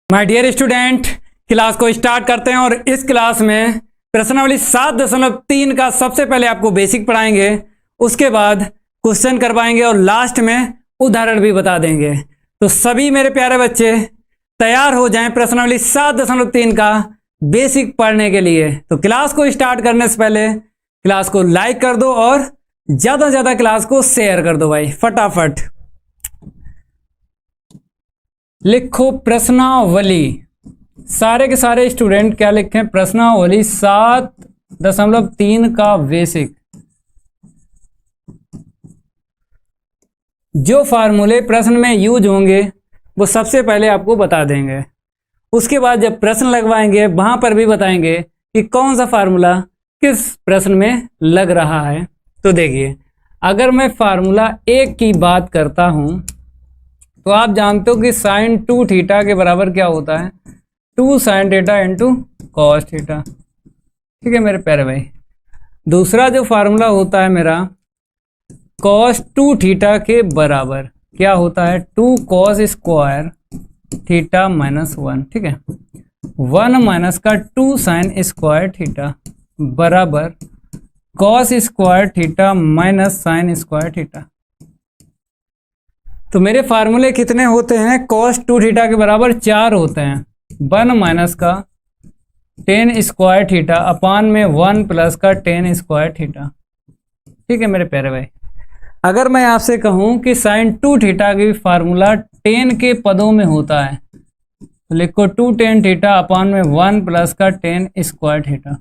My dear student, class को start करते हैं और इस क्लास में प्रश्नावली 7.3 का सबसे पहले आपको बेसिक पढ़ाएंगे, उसके बाद क्वेश्चन करवाएंगे और लास्ट में उदाहरण भी बता देंगे। तो सभी मेरे प्यारे बच्चे तैयार हो जाएं प्रश्नावली 7.3 का बेसिक पढ़ने के लिए। तो क्लास को स्टार्ट करने से पहले क्लास को लाइक कर दो और ज़्यादा से ज़्यादा क्लास को शेयर कर दो भाई, फटाफट लिखो प्रश्नावली। सारे के सारे स्टूडेंट क्या लिखें? प्रश्नावली 7.3 का बेसिक। जो फार्मूले प्रश्न में यूज होंगे वो सबसे पहले आपको बता देंगे। उसके बाद जब प्रश्न लगवाएंगे वहां पर भी बताएंगे कि कौन सा फार्मूला किस प्रश्न में लग रहा है। तो देखिए, अगर मैं फार्मूला 1 की बात करता हूं तो आप जानते हो कि साइन 2 थीटा के बराबर क्या होता है? 2 sine theta into cos theta. ठीक है मेरे प्यारे भाई। दूसरा जो फार्मूला होता है मेरा कॉस 2 थीटा के बराबर क्या होता है? 2 कॉस स्क्वायर थीटा माइनस 1। ठीक है, 1 माइनस का 2 साइन स्क्वायर थीटा बराबर cos square theta minus sine square theta. तो मेरे फार्मूले कितने होते हैं? कॉस 2 थीटा के बराबर 4 होते हैं। 1 माइनस का टेन स्क्वायर थीटा अपान में 1 प्लस का टेन स्क्वायर थीटा। ठीक है मेरे प्यारे भाई। अगर मैं आपसे कहूं कि साइन 2 थीटा की फार्मूला 10 के पदों में होता है तो लिखो 2 टेन थीटा अपान में 1 प्लस का टेन स्क्वायर थीटा।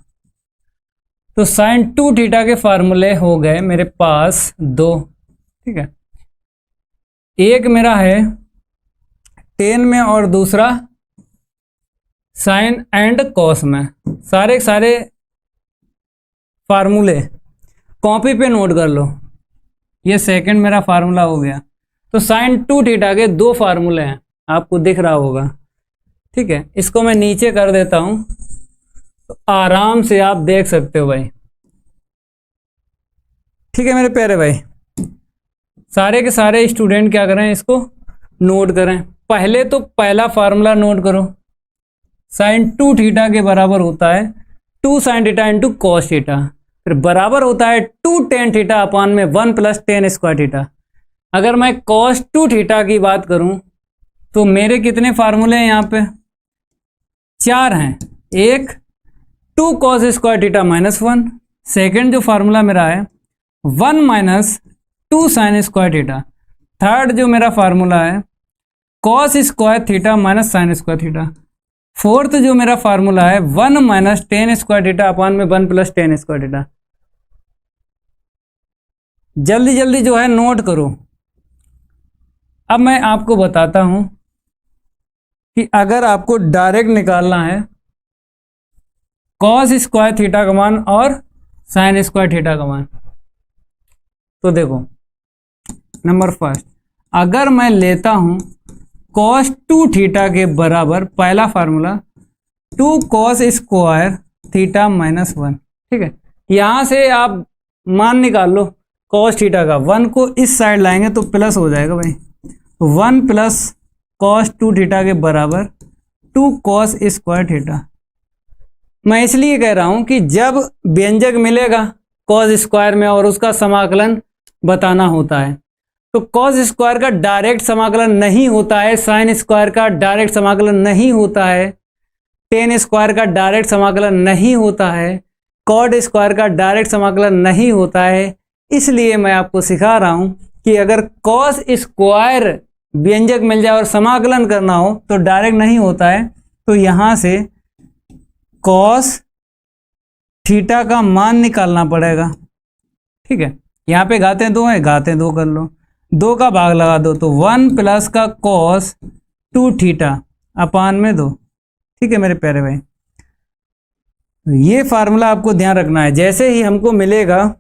तो साइन 2 थीटा के फार्मूले हो गए मेरे पास 2। ठीक है, एक मेरा है 10 में और दूसरा साइन एंड कॉस में। सारे फार्मूले कॉपी पे नोट कर लो। ये सेकंड मेरा फार्मूला हो गया। तो साइन 2 थीटा के 2 फार्मूले हैं, आपको दिख रहा होगा। ठीक है, इसको मैं नीचे कर देता हूं तो आराम से आप देख सकते हो भाई। ठीक है मेरे प्यारे भाई, सारे के सारे स्टूडेंट क्या करें, इसको नोट करें। पहले तो पहला फार्मूला नोट करो। साइन 2 थीटा के बराबर होता है 2 sine theta into cos theta, फिर बराबर होता है 2 टेन थीटा अपान में 1 प्लस टेन स्क्वायर थीटा। अगर मैं कॉस 2 थीटा की बात करूं तो मेरे कितने फार्मूले हैं? यहाँ पे 4 हैं। एक 2 cos square theta minus 1। Second जो फार्मूला मेरा है 1 minus 2 sine square theta. Third जो मेरा फार्मूला है cos square theta minus sine square theta. Fourth जो मेरा फार्मूला है 1 minus ten square theta upon में 1 प्लस टेन स्क्वायर थीटा। जल्दी जल्दी जो है नोट करो। अब मैं आपको बताता हूं कि अगर आपको डायरेक्ट निकालना है कॉस स्क्वायर थीटा का मान और साइन स्क्वायर थीटा का मान, तो देखो नंबर फर्स्ट, अगर मैं लेता हूं कॉस 2 थीटा के बराबर पहला formula 2 cos square theta minus 1। ठीक है, यहां से आप मान निकाल लो कॉस थीटा का। 1 को इस साइड लाएंगे तो प्लस हो जाएगा भाई। 1 प्लस कॉस 2 थीटा के बराबर 2 कॉस स्क्वायर थीटा। मैं इसलिए कह रहा हूं कि जब व्यंजक मिलेगा कॉस स्क्वायर में और उसका समाकलन बताना होता है तो कॉस स्क्वायर का डायरेक्ट समाकलन नहीं होता है, साइन स्क्वायर का डायरेक्ट समाकलन नहीं होता है, टेन स्क्वायर का डायरेक्ट समाकलन नहीं होता है, कॉट स्क्वायर का डायरेक्ट समाकलन नहीं होता है। इसलिए मैं आपको सिखा रहा हूं कि अगर कॉस स्क्वायर व्यंजक मिल जाए और समाकलन करना हो तो डायरेक्ट नहीं होता है। तो यहां से कॉस थीटा का मान निकालना पड़ेगा। ठीक है, यहाँ पे घातें 2 हैं, घातें 2 कर लो, 2 का भाग लगा दो तो 1 प्लस का कॉस 2 थीटा अपान में 2। ठीक है मेरे प्यारे भाई, ये फार्मूला आपको ध्यान रखना है। जैसे ही हमको मिलेगा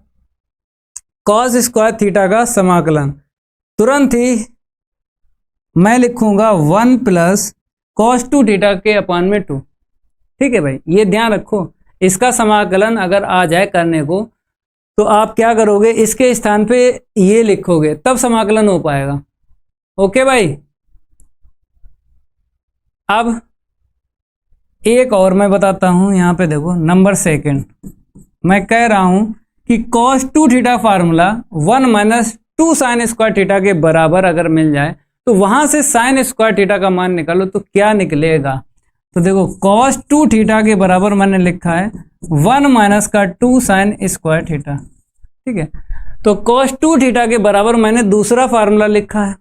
कॉस स्क्वायर थीटा का समाकलन, तुरंत ही मैं लिखूंगा 1 प्लस कॉस 2 थीटा के अपान में 2। ठीक है भाई, ये ध्यान रखो। इसका समाकलन अगर आ जाए करने को तो आप क्या करोगे, इसके स्थान पे ये लिखोगे तब समाकलन हो पाएगा। ओके भाई, अब एक और मैं बताता हूँ, यहाँ पे देखो नंबर सेकंड, मैं कह रहा हूँ कि cos 2 theta formula 1 minus 2 sine square theta के बराबर अगर मिल जाए तो वहां से साइन स्क्वायर थीटा का मान निकालो तो क्या निकलेगा। तो देखो cos 2 थीटा के बराबर मैंने लिखा है 1 माइनस का 2 साइन स्क्वायर थीटा, ठीक है। तो cos 2 थीटा के बराबर मैंने दूसरा फार्मूला लिखा है।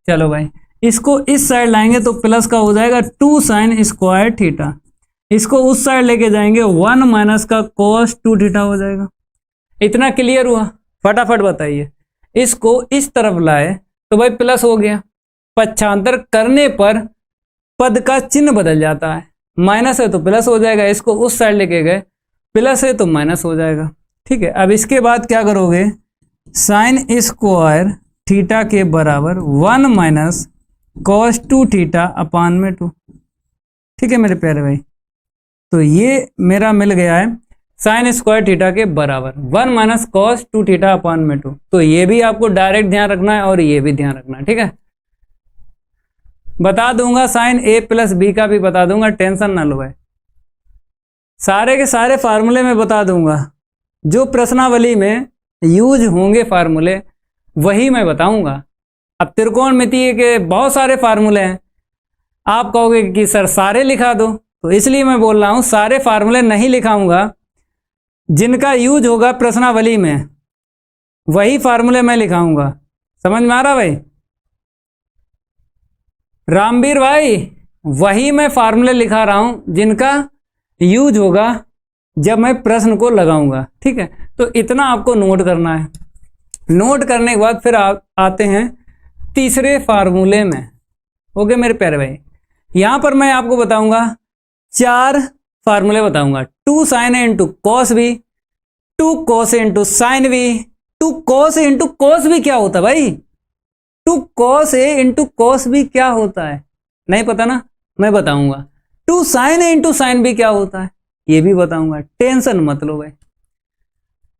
चलो भाई इसको इस साइड लाएंगे तो प्लस का हो जाएगा 2 साइन स्क्वायर थीटा, इसको उस साइड लेके जाएंगे 1 माइनस का cos 2 थीटा हो जाएगा। इतना क्लियर हुआ? फटाफट बताइए। इसको इस तरफ लाए तो भाई प्लस हो गया, पक्षांतर करने पर पद का चिन्ह बदल जाता है, माइनस है तो प्लस हो जाएगा, इसको उस साइड लेके गए प्लस है तो माइनस हो जाएगा, ठीक है। अब इसके बाद क्या करोगे, साइन स्क्वायर थीटा के बराबर 1 माइनस cos 2 थीटा अपान में 2, ठीक है मेरे प्यारे भाई। तो ये मेरा मिल गया है साइन स्क्वायर थीटा के बराबर 1 माइनस cos 2 थीटा अपान में 2। तो ये भी आपको डायरेक्ट ध्यान रखना है और ये भी ध्यान रखना है, ठीक है। बता दूंगा साइन ए प्लस बी का भी बता दूंगा, टेंशन ना लो भाई। सारे के सारे फार्मूले में बता दूंगा, जो प्रश्नावली में यूज होंगे फार्मूले वही मैं बताऊंगा। अब त्रिकोणमितीय के बहुत सारे फार्मूले हैं, आप कहोगे कि सर सारे लिखा दो, तो इसलिए मैं बोल रहा हूं सारे फार्मूले नहीं लिखाऊंगा, जिनका यूज होगा प्रश्नावली में वही फार्मूले मैं लिखाऊंगा। समझ में आ रहा भाई? रामवीर भाई वही मैं फार्मूले लिखा रहा हूं जिनका यूज होगा जब मैं प्रश्न को लगाऊंगा, ठीक है। तो इतना आपको नोट करना है। नोट करने के बाद फिर आते हैं तीसरे फार्मूले में। ओके मेरे प्यारे भाई, यहां पर मैं आपको बताऊंगा 4 फार्मूले बताऊंगा। 2 sign A into cos B, 2 cos A into sine b, 2 cos A into cos B क्या होता है भाई? 2 cos A into cos B क्या होता है? नहीं पता ना, मैं बताऊंगा। 2 साइन ए इंटू साइन बी क्या होता है ये भी बताऊंगा, टेंशन मत लो भाई।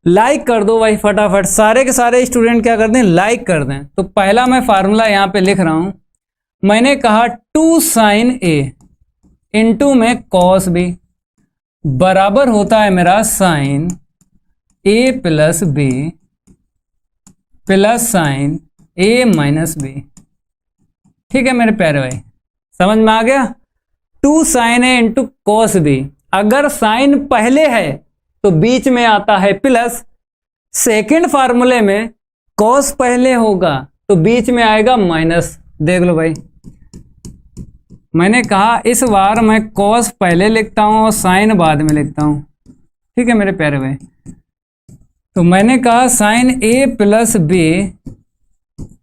लाइक कर दो भाई फटाफट, सारे के सारे स्टूडेंट क्या कर दें, लाइक कर दें। तो पहला मैं फार्मूला यहां पे लिख रहा हूं, मैंने कहा 2 साइन ए इंटू में कॉस बी बराबर होता है मेरा साइन ए प्लस बी प्लस साइन ए माइनस बी, ठीक है मेरे प्यारे भाई। समझ में आ गया? 2 साइन ए इंटू कॉस बी, अगर साइन पहले है तो बीच में आता है प्लस, सेकंड फार्मूले में कॉस पहले होगा तो बीच में आएगा माइनस। देख लो भाई, मैंने कहा इस बार मैं कॉस पहले लिखता हूं और साइन बाद में लिखता हूं, ठीक है मेरे प्यारे भाई। तो मैंने कहा साइन ए प्लस बी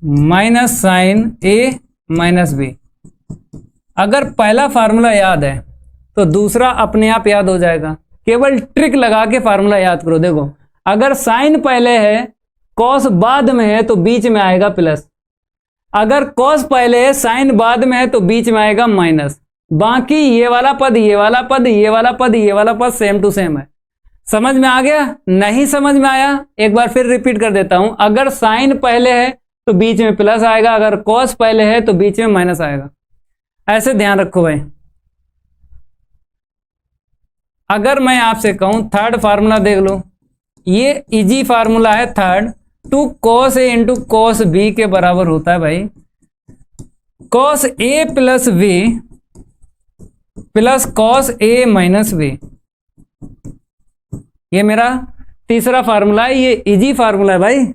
माइनस साइन ए माइनस बी। अगर पहला फार्मूला याद है तो दूसरा अपने आप याद हो जाएगा, केवल ट्रिक लगा के फार्मूला याद करो। देखो अगर साइन पहले है कॉस बाद में है तो बीच में आएगा प्लस, अगर कॉस पहले है साइन बाद में है तो बीच में आएगा माइनस। बाकी ये वाला पद, ये वाला पद, ये वाला पद, ये वाला पद सेम टू सेम है। समझ में आ गया? नहीं समझ में आया एक बार फिर रिपीट कर देता हूं, अगर साइन पहले है तो बीच में प्लस आएगा, अगर कॉस पहले है तो बीच में माइनस आएगा। ऐसे ध्यान रखो भाई। अगर मैं आपसे कहूं थर्ड फार्मूला देख लो, ये इजी फार्मूला है third, 2 cos A into cos B के बराबर होता है भाई cos A plus B plus cos A minus B. ये मेरा तीसरा फार्मूला है, ये इजी फार्मूला है भाई।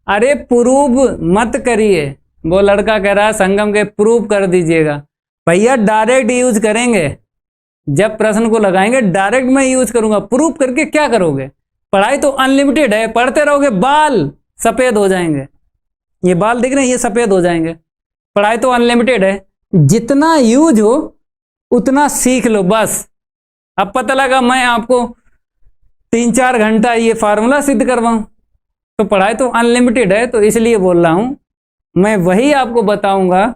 अरे प्रूव मत करिए, वो लड़का कह रहा है संगम के प्रूव कर दीजिएगा। भैया डायरेक्ट यूज करेंगे, जब प्रश्न को लगाएंगे डायरेक्ट मैं यूज करूंगा। प्रूव करके क्या करोगे? पढ़ाई तो अनलिमिटेड है, पढ़ते रहोगे बाल सफेद हो जाएंगे। ये बाल दिख रहे हैं, ये सफेद हो जाएंगे। पढ़ाई तो अनलिमिटेड है, जितना यूज हो उतना सीख लो बस। अब पता लगा मैं आपको 3-4 घंटा ये फार्मूला सिद्ध करवाऊं, तो पढ़ाई तो अनलिमिटेड है। तो इसलिए बोल रहा हूं मैं वही आपको बताऊंगा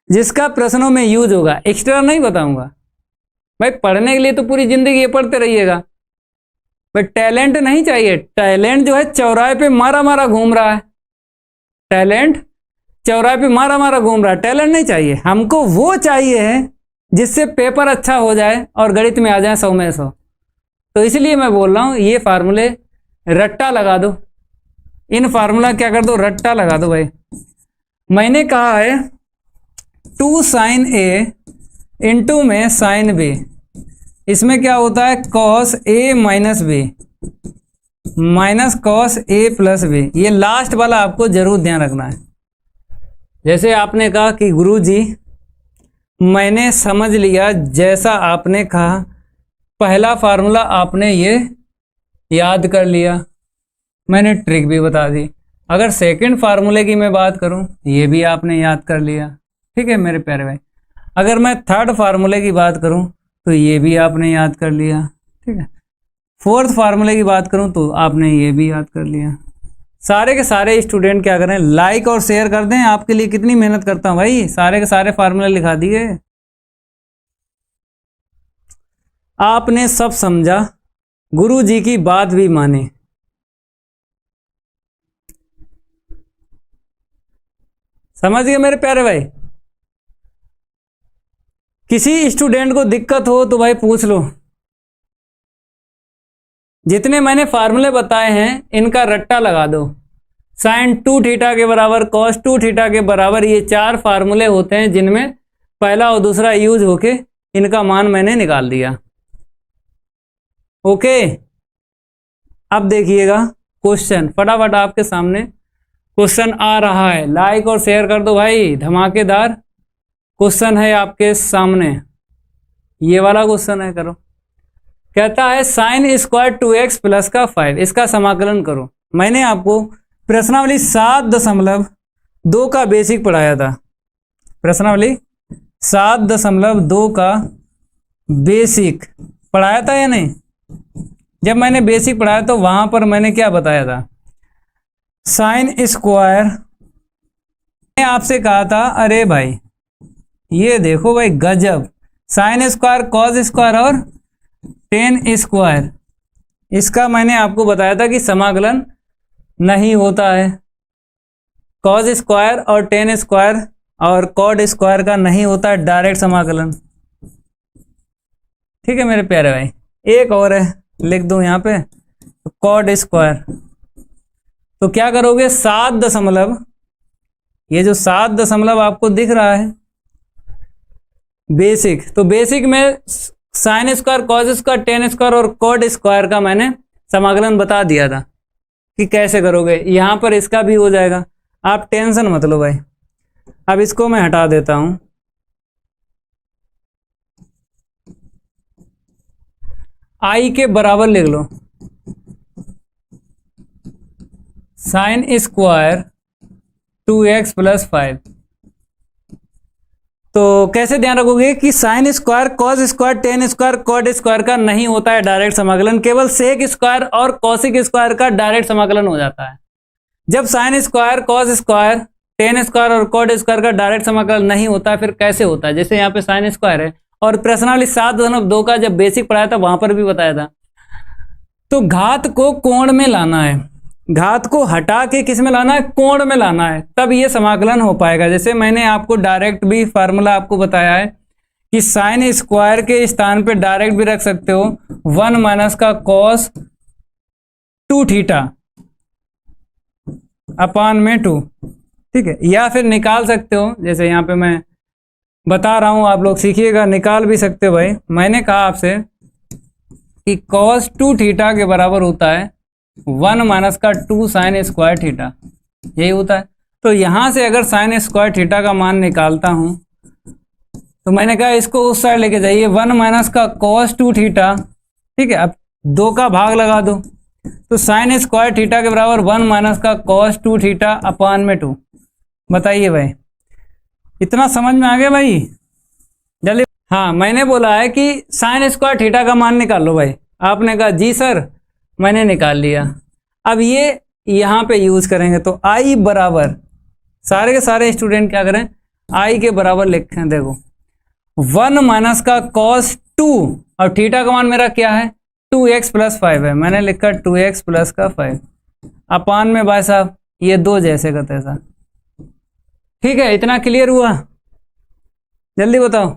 जिसका प्रश्नों में यूज होगा, एक्स्ट्रा नहीं बताऊंगा भाई। पढ़ने के लिए तो पूरी जिंदगी ये पढ़ते रहिएगा भाई, टैलेंट नहीं चाहिए। टैलेंट जो है चौराहे पे मारा मारा घूम रहा है, टैलेंट चौराहे पे मारा मारा घूम रहा है, टैलेंट नहीं चाहिए हमको, वो चाहिए है जिससे पेपर अच्छा हो जाए और गणित में आ जाए 100 में 100। तो इसलिए मैं बोल रहा हूँ ये फार्मूले रट्टा लगा दो, इन फार्मूला क्या कर दो, रट्टा लगा दो भाई। मैंने कहा है 2 sin A इंटू में sin B, इसमें क्या होता है cos A minus B minus cos A plus B. ये लास्ट वाला आपको जरूर ध्यान रखना है। जैसे आपने कहा कि गुरुजी मैंने समझ लिया, जैसा आपने कहा पहला फार्मूला आपने ये याद कर लिया, मैंने ट्रिक भी बता दी। अगर सेकंड फार्मूले की मैं बात करूं, ये भी आपने याद कर लिया, ठीक है मेरे प्यारे भाई। अगर मैं थर्ड फार्मूले की बात करूं तो ये भी आपने याद कर लिया, ठीक है। फोर्थ फार्मूले की बात करूं तो आपने ये भी याद कर लिया। सारे के सारे स्टूडेंट क्या करें, लाइक और शेयर कर दें। आपके लिए कितनी मेहनत करता हूं भाई, सारे के सारे फार्मूले लिखा दिए। आपने सब समझा, गुरु जी की बात भी माने। समझ गए मेरे प्यारे भाई। किसी स्टूडेंट को दिक्कत हो तो भाई पूछ लो। जितने मैंने फार्मूले बताए हैं इनका रट्टा लगा दो। sin 2 थीटा के बराबर cos 2 थीटा के बराबर, ये 4 फार्मूले होते हैं जिनमें पहला और दूसरा यूज होके इनका मान मैंने निकाल दिया। ओके, अब देखिएगा क्वेश्चन, फटाफट आपके सामने क्वेश्चन आ रहा है। लाइक और शेयर कर दो भाई, धमाकेदार क्वेश्चन है आपके सामने। ये वाला क्वेश्चन है, करो। कहता है sin स्क्वायर 2x प्लस का 5, इसका समाकलन करो। मैंने आपको प्रश्नावली 7.2 का बेसिक पढ़ाया था। प्रश्नावली 7.2 का बेसिक पढ़ाया था या नहीं? जब मैंने बेसिक पढ़ाया तो वहां पर मैंने क्या बताया था, साइन स्क्वायर, मैंने आपसे कहा था अरे भाई ये देखो भाई गजब, साइन स्क्वायर कॉस स्क्वायर और टेन स्क्वायर, इसका मैंने आपको बताया था कि समाकलन नहीं होता है। कॉस स्क्वायर और टेन स्क्वायर और कॉड स्क्वायर का नहीं होता है डायरेक्ट समाकलन। ठीक है मेरे प्यारे भाई, एक और है, लिख दो यहाँ पे कॉड स्क्वायर। तो क्या करोगे, 7 ये जो 7 आपको दिख रहा है बेसिक, तो बेसिक में sign square cos square tan square और कॉड स्क्वायर का मैंने समाकलन बता दिया था कि कैसे करोगे। यहां पर इसका भी हो जाएगा, आप टेंशन मत लो भाई। अब इसको मैं हटा देता हूं, आई के बराबर लिख लो साइन स्क्वायर 2x प्लस 5। तो कैसे ध्यान रखोगे कि sign square cos square tan square code square का नहीं होता है डायरेक्ट समाकलन, केवल सेक स्क्वायर और कॉसिक स्क्वायर का डायरेक्ट समाकलन हो जाता है। जब sign square cos square tan square और कॉड स्क्वायर का डायरेक्ट समाकलन नहीं होता है, फिर कैसे होता है, जैसे यहाँ पे साइन स्क्वायर है और प्रश्नावली 7.2 का जब बेसिक पढ़ाया था वहां पर भी बताया था। तो घात को कोण में लाना है, घात को हटा के किस में लाना है, कोण में लाना है, तब ये समाकलन हो पाएगा। जैसे मैंने आपको डायरेक्ट भी फार्मूला आपको बताया है कि साइन स्क्वायर के स्थान पे डायरेक्ट भी रख सकते हो 1 माइनस का कॉस 2 थीटा अपान में 2, ठीक है। या फिर निकाल सकते हो, जैसे यहाँ पे मैं बता रहा हूं, आप लोग सीखिएगा, निकाल भी सकते हो भाई। मैंने कहा आपसे कि कॉस 2 थीटा के बराबर होता है 1 माइनस का 2 साइन स्क्वायर थीटा, यही होता है। तो यहां से अगर साइन स्क्वायर थीटा का मान निकालता हूं तो मैंने कहा इसको उस साइड लेके जाइए, 1 माइनस का कॉस 2 थीटा, ठीक है। अब 2 का भाग लगा दो, तो साइन स्क्वायर थीटा के बराबर 1 माइनस का कॉस 2 थीटा अपान में 2। बताइए भाई, इतना समझ में आ गया भाई? जल्दी। हाँ, मैंने बोला है कि साइन स्क्वायर थीटा का मान निकाल लो भाई। आपने कहा जी सर, मैंने निकाल लिया। अब ये यहां पे यूज करेंगे, तो आई बराबर, सारे के सारे स्टूडेंट क्या करें, आई के बराबर लिखें। देखो 1 माइनस का कॉस 2 और थीटा का मान मेरा क्या है 2x प्लस 5 है, मैंने लिखा 2x प्लस का 5 अपान में भाई साहब ये 2 जैसे का तैसा, ठीक है, इतना क्लियर हुआ? जल्दी बताओ।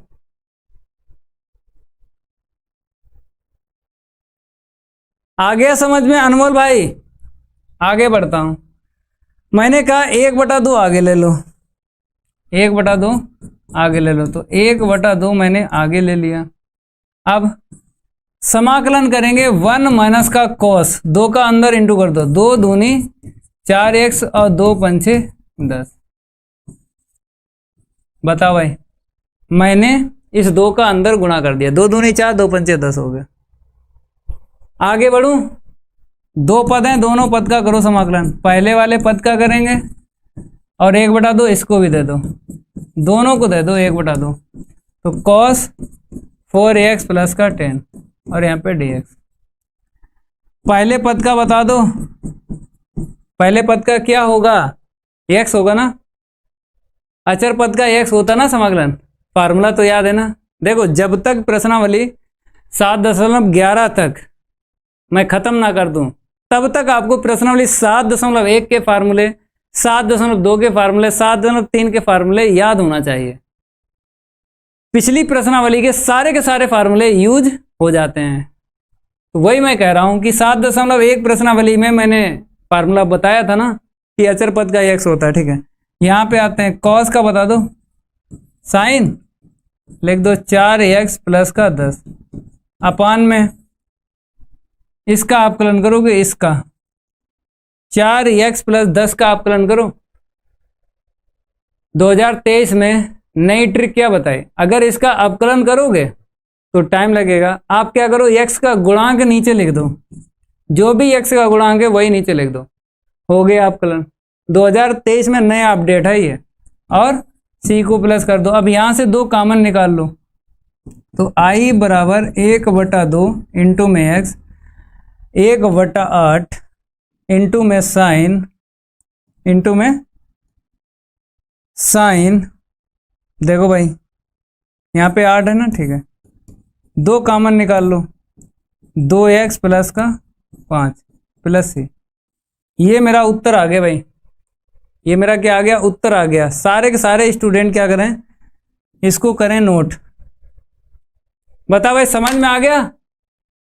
आ गया समझ में अनमोल भाई? आगे बढ़ता हूं। मैंने कहा 1/2 आगे ले लो, 1/2 आगे ले लो, तो 1/2 मैंने आगे ले लिया। अब समाकलन करेंगे 1 माइनस का कॉस, 2 का अंदर इंटू कर दो, 2 दूनी 4x और 2 पंचे 10। बताओ भाई, मैंने इस 2 का अंदर गुणा कर दिया, 2 दूनी 4, 2 पंचे 10 हो गए। आगे बढ़ूं, 2 पद हैं, दोनों पद का करो समाकलन। पहले वाले पद का करेंगे और 1/2 इसको भी दे दो, दोनों को दे दो 1/2, तो cos 4x प्लस का 10 और यहाँ पे dx। पहले पद का बता दो, पहले पद का क्या होगा? x होगा ना, अचर पद का x होता ना समाकलन, फार्मूला तो याद है ना। देखो, जब तक प्रश्नावली 7.11 तक मैं खत्म ना कर दूं, तब तक आपको प्रश्नावली 7.1 के फार्मूले, 7.2 के फार्मूले, 7.3 के फार्मूले याद होना चाहिए। पिछली प्रश्नावली के सारे फार्मूले यूज हो जाते हैं। तो वही मैं कह रहा हूं कि 7.1 प्रश्नावली में मैंने फार्मूला बताया था ना कि अचर पद का x होता है। ठीक है, यहां पे आते हैं, कॉस का बता दो, साइन लिख दो 4x प्लस का 10 अपान में इसका आपकलन करोगे, इसका 4x प्लस 10 का आपकलन करो। 2023 में नई ट्रिक क्या बताई, अगर इसका अपकलन करोगे तो टाइम लगेगा। आप क्या करो, x का गुणांक नीचे लिख दो, जो भी x का गुणांक है वही नीचे लिख दो, हो गया अपकलन। 2023 में नया अपडेट है ये, और c को प्लस कर दो। अब यहां से 2 कॉमन निकाल लो, तो i बराबर 1/2 इंटू में x, 1/8 इंटू में साइन, इंटू में साइन। देखो भाई, यहाँ पे 8 है ना, ठीक है, 2 कॉमन निकाल लो, 2x प्लस का 5 प्लस c। ये मेरा उत्तर आ गया भाई, ये मेरा क्या आ गया, उत्तर आ गया। सारे के सारे स्टूडेंट क्या करें, इसको करें नोट। बता भाई, समझ में आ गया?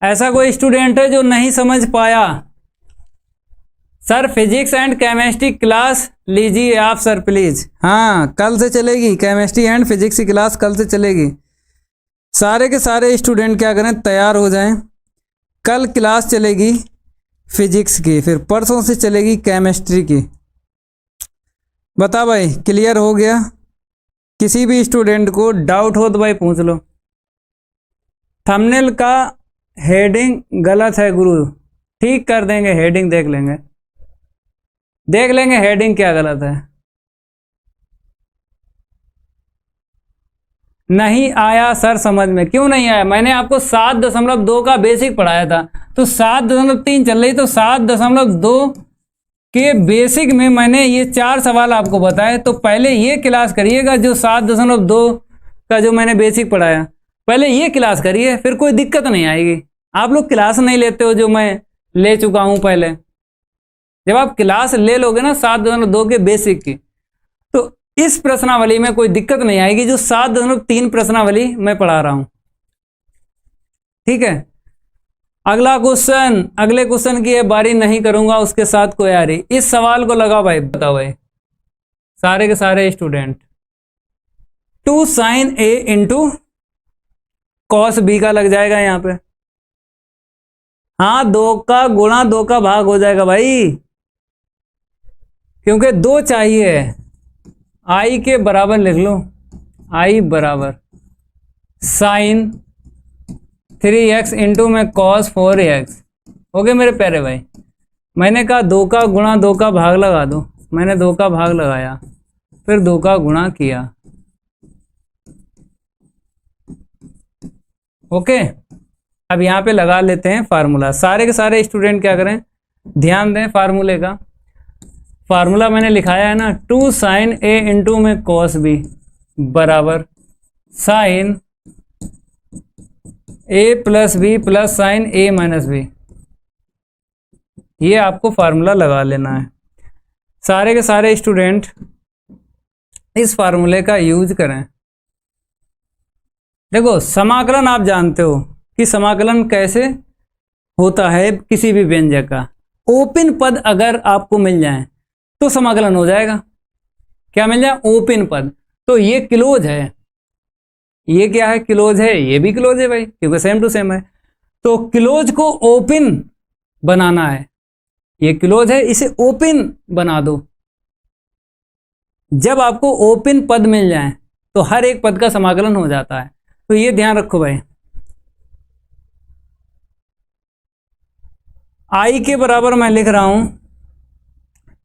ऐसा कोई स्टूडेंट है जो नहीं समझ पाया? Sir physics and chemistry class लीजिए आप सर प्लीज। हाँ, कल से चलेगी केमिस्ट्री एंड फिजिक्स की क्लास, कल से चलेगी। सारे के सारे स्टूडेंट क्या करें, तैयार हो जाएं। कल क्लास चलेगी फिजिक्स की, फिर परसों से चलेगी केमिस्ट्री की। बता भाई, क्लियर हो गया? किसी भी स्टूडेंट को डाउट हो तो भाई पूछ लो। थंबनेल का हेडिंग गलत है गुरु, ठीक कर देंगे, हेडिंग देख लेंगे, देख लेंगे हेडिंग क्या गलत है। नहीं आया सर समझ में? क्यों नहीं आया? मैंने आपको 7.2 का बेसिक पढ़ाया था, तो 7.3 चल रही, तो 7.2 के बेसिक में मैंने ये 4 सवाल आपको बताए। तो पहले ये क्लास करिएगा, जो 7.2 का जो मैंने बेसिक पढ़ाया, पहले ये क्लास करिए, फिर कोई दिक्कत नहीं आएगी। आप लोग क्लास नहीं लेते हो जो मैं ले चुका हूं पहले। जब आप क्लास ले लोगे ना 7.2 के बेसिक की, तो इस प्रश्नावली में कोई दिक्कत नहीं आएगी, जो 7.3 प्रश्नावली मैं पढ़ा रहा हूं। ठीक है, अगला क्वेश्चन, अगले क्वेश्चन की बारी नहीं करूंगा, उसके साथ कोई आ रही। इस सवाल को लगाओ भाई, बताओ भाई सारे के सारे student, 2 sin a into cos B का लग जाएगा यहाँ पे। हाँ, 2 का गुणा 2 का भाग हो जाएगा भाई, क्योंकि 2 चाहिए। आई के बराबर लिख लो, आई बराबर साइन 3x इंटू में कॉस 4x। हो गए मेरे प्यारे भाई। मैंने कहा 2 का गुणा 2 का भाग लगा दो, मैंने 2 का भाग लगाया, फिर 2 का गुणा किया। ओके, अब यहाँ पे लगा लेते हैं फार्मूला। सारे के सारे स्टूडेंट क्या करें, ध्यान दें फार्मूले का। फार्मूला मैंने लिखाया है ना, 2 sin a इंटू में cos b बराबर sine a plus B plus sine a minus B. ये आपको फार्मूला लगा लेना है। सारे के सारे स्टूडेंट इस फार्मूले का यूज करें। देखो समाकलन आप जानते हो कि समाकलन कैसे होता है किसी भी व्यंजक का। ओपन पद अगर आपको मिल जाए तो समाकलन हो जाएगा। क्या मिल जाए? ओपन पद। तो ये क्लोज है, ये क्या है? क्लोज है, ये भी क्लोज है भाई, क्योंकि सेम टू सेम है। तो क्लोज को ओपन बनाना है, ये क्लोज है, इसे ओपन बना दो। जब आपको ओपन पद मिल जाए तो हर एक पद का समाकलन हो जाता है। तो ये ध्यान रखो भाई। आई के बराबर मैं लिख रहा हूं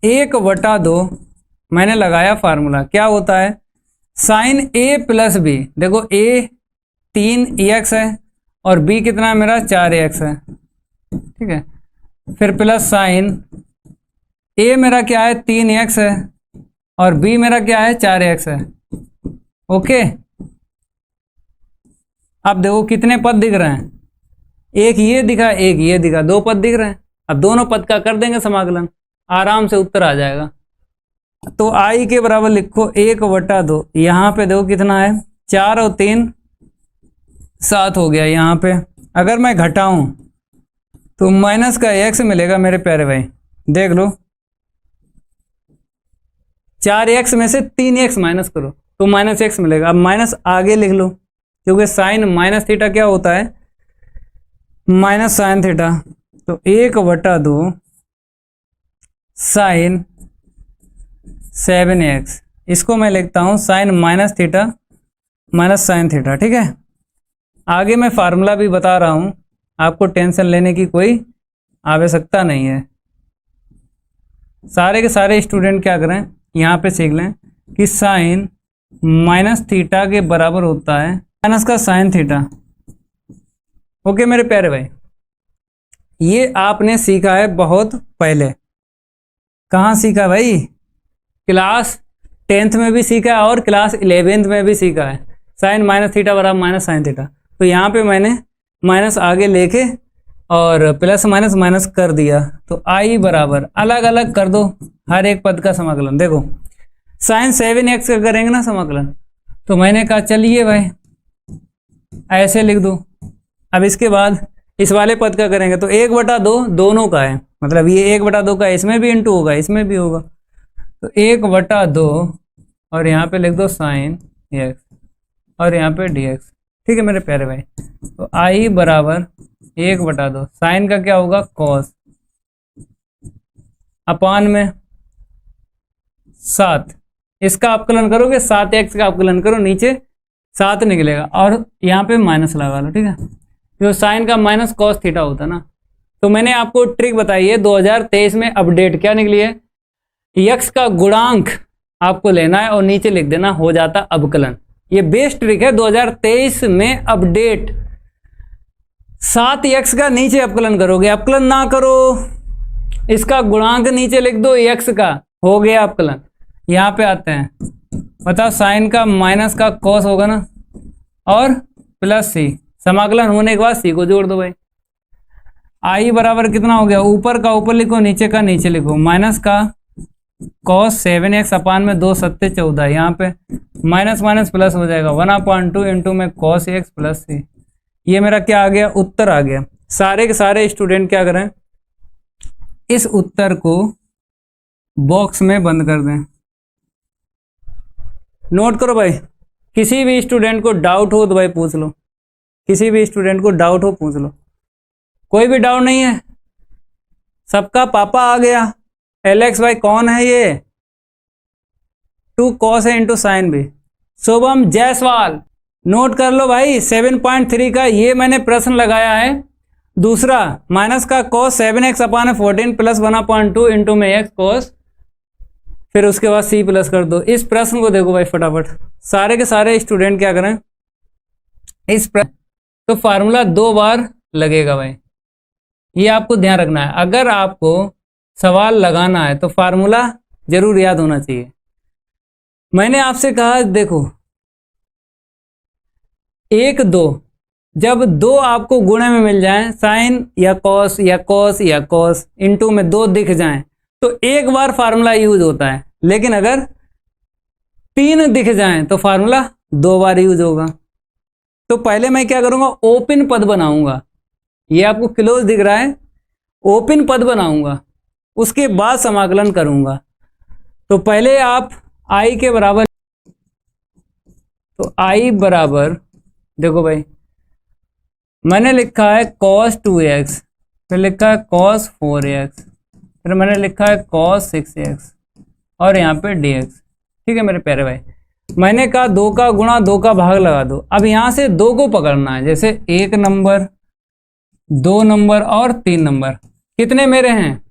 1/2, मैंने लगाया फार्मूला, क्या होता है? साइन ए प्लस बी। देखो ए 3x है और बी कितना है मेरा? 4x है, ठीक है। फिर प्लस साइन ए मेरा क्या है? 3x है और बी मेरा क्या है? 4x है। ओके, अब देखो कितने पद दिख रहे हैं? एक ये दिखा, एक ये दिखा, 2 पद दिख रहे हैं। अब दोनों पद का कर देंगे समाकलन, आराम से उत्तर आ जाएगा। तो आई के बराबर लिखो 1/2। यहाँ पे देखो कितना है? 4 और 3 7 हो गया। यहाँ पे अगर मैं घटाऊं तो माइनस का x मिलेगा मेरे प्यारे भाई, देख लो। 4x में से 3x माइनस करो तो -x मिलेगा। अब माइनस आगे लिख लो, क्योंकि साइन माइनस थीटा क्या होता है? Minus sine theta. तो 1/2 साइन 7x, इसको मैं लिखता हूं sine minus theta minus sine theta, ठीक है। आगे मैं फार्मूला भी बता रहा हूं, आपको टेंशन लेने की कोई आवश्यकता नहीं है। सारे के सारे स्टूडेंट क्या करें, यहाँ पे सीख लें कि साइन माइनस थीटा के बराबर होता है माइनस का साइन थीटा। ओके मेरे प्यारे भाई, ये आपने सीखा है बहुत पहले। कहाँ सीखा भाई? क्लास 10th में भी सीखा है और क्लास 11th में भी सीखा है। साइन माइनस थीटा बराबर माइनस साइन थीटा। तो यहाँ पे मैंने माइनस आगे लेके और प्लस माइनस माइनस कर दिया। तो आई बराबर अलग अलग कर दो हर एक पद का समाकलन। देखो साइन 7x का करेंगे ना समाकलन, तो मैंने कहा चलिए भाई ऐसे लिख दो। अब इसके बाद इस वाले पद का करेंगे तो 1/2 दोनों का है, मतलब ये 1/2 का इसमें भी इंटू होगा, इसमें भी होगा। तो 1/2 और यहाँ पे लिख दो साइन x और यहाँ पे dx, ठीक है मेरे प्यारे भाई। तो आई बराबर 1/2 साइन का क्या होगा? कॉस अपान में 7, इसका अपकलन करोगे 7x का अपकलन करो, नीचे 7 निकलेगा और यहाँ पे माइनस लगा लो, ठीक है। जो साइन का माइनस कॉस थीटा होता है ना। तो मैंने आपको ट्रिक बताई है 2023 में अपडेट क्या निकली है? यक्स का गुणांक आपको लेना है और नीचे लिख देना, हो जाता अवकलन। ये बेस्ट ट्रिक है 2023 में अपडेट। 7x का नीचे अपकलन करोगे, अपकलन ना करो, इसका गुणांक नीचे लिख दो x का, हो गया अपकलन। यहाँ पे आते हैं, बताओ साइन का माइनस का कॉस होगा ना और प्लस सी, समाकलन होने के बाद सी को जोड़ दो भाई। आई बराबर कितना हो गया? ऊपर का ऊपर लिखो, नीचे का नीचे लिखो। माइनस का कॉस 7x अपान में 2 7 14, यहाँ पे माइनस माइनस प्लस हो जाएगा 1/2 इंटू में कॉस x प्लस सी। ये मेरा क्या आ गया? उत्तर आ गया। सारे के सारे स्टूडेंट क्या करें, इस उत्तर को बॉक्स में बंद कर दें। नोट करो भाई, किसी भी स्टूडेंट को डाउट हो तो भाई पूछ लो, किसी भी स्टूडेंट को डाउट हो पूछ लो। कोई भी डाउट नहीं है? सबका पापा आ गया। एलेक्स भाई कौन है ये? 2 कॉस है इंटू साइन भी। शुभम जायसवाल, नोट कर लो भाई 7.3 का ये मैंने प्रश्न लगाया है। दूसरा माइनस का कॉस 7x अपान 14 प्लस 1/2 इंटू में x कॉस, फिर उसके बाद c प्लस कर दो। इस प्रश्न को देखो भाई फटाफट, सारे के सारे स्टूडेंट क्या करें, इस प्रश्न तो फार्मूला 2 बार लगेगा भाई, ये आपको ध्यान रखना है। अगर आपको सवाल लगाना है तो फार्मूला जरूर याद होना चाहिए। मैंने आपसे कहा देखो 1 2, जब 2 आपको गुणे में मिल जाए, साइन या कॉस या कॉस या कॉस इंटू में 2 दिख जाएं तो एक बार फार्मूला यूज होता है। लेकिन अगर 3 दिख जाएं तो फार्मूला 2 बार यूज होगा। तो पहले मैं क्या करूंगा, ओपन पद बनाऊंगा, ये आपको क्लोज दिख रहा है, ओपन पद बनाऊंगा, उसके बाद समाकलन करूंगा। तो पहले आप आई के बराबर, तो आई बराबर देखो भाई, मैंने लिखा है cos 2x, फिर लिखा है cos 4x, फिर मैंने लिखा है cos 6x और यहाँ पे dx। ठीक है मेरे प्यारे भाई, मैंने कहा 2 का गुणा 2 का भाग लगा दो। अब यहाँ से 2 को पकड़ना है, जैसे 1 नंबर, 2 नंबर और 3 नंबर। कितने मेरे हैं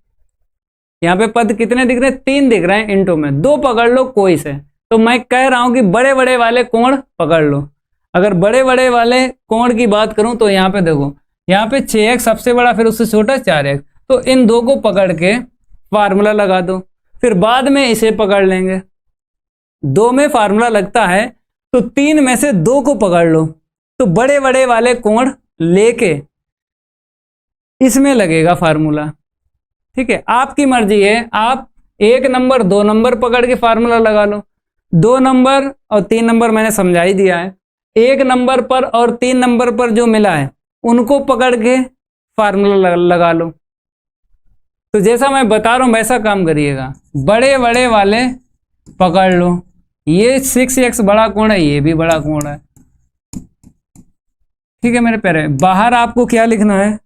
यहाँ पे पद, कितने दिख रहे हैं, 3 दिख रहे हैं इनटू में, 2 पकड़ लो कोई से। तो मैं कह रहा हूं कि बड़े बड़े वाले कोण पकड़ लो। अगर बड़े बड़े वाले कोण की बात करूं तो यहाँ पे देखो, यहाँ पे 6x सबसे बड़ा, फिर उससे छोटा 4x। तो इन 2 को पकड़ के फार्मूला लगा दो, फिर बाद में इसे पकड़ लेंगे। 2 में फार्मूला लगता है तो 3 में से 2 को पकड़ लो, तो बड़े बड़े वाले कोण लेके इसमें लगेगा फार्मूला। ठीक है, आपकी मर्जी है, आप 1 नंबर 2 नंबर पकड़ के फार्मूला लगा लो। 2 नंबर और 3 नंबर मैंने समझा ही दिया है। 1 नंबर पर और 3 नंबर पर जो मिला है उनको पकड़ के फार्मूला लगा लो। तो जैसा मैं बता रहा हूं वैसा काम करिएगा, बड़े बड़े वाले पकड़ लो। ये 6x बड़ा कोण है, ये भी बड़ा कोण है। ठीक है मेरे प्यारे, बाहर आपको क्या लिखना है,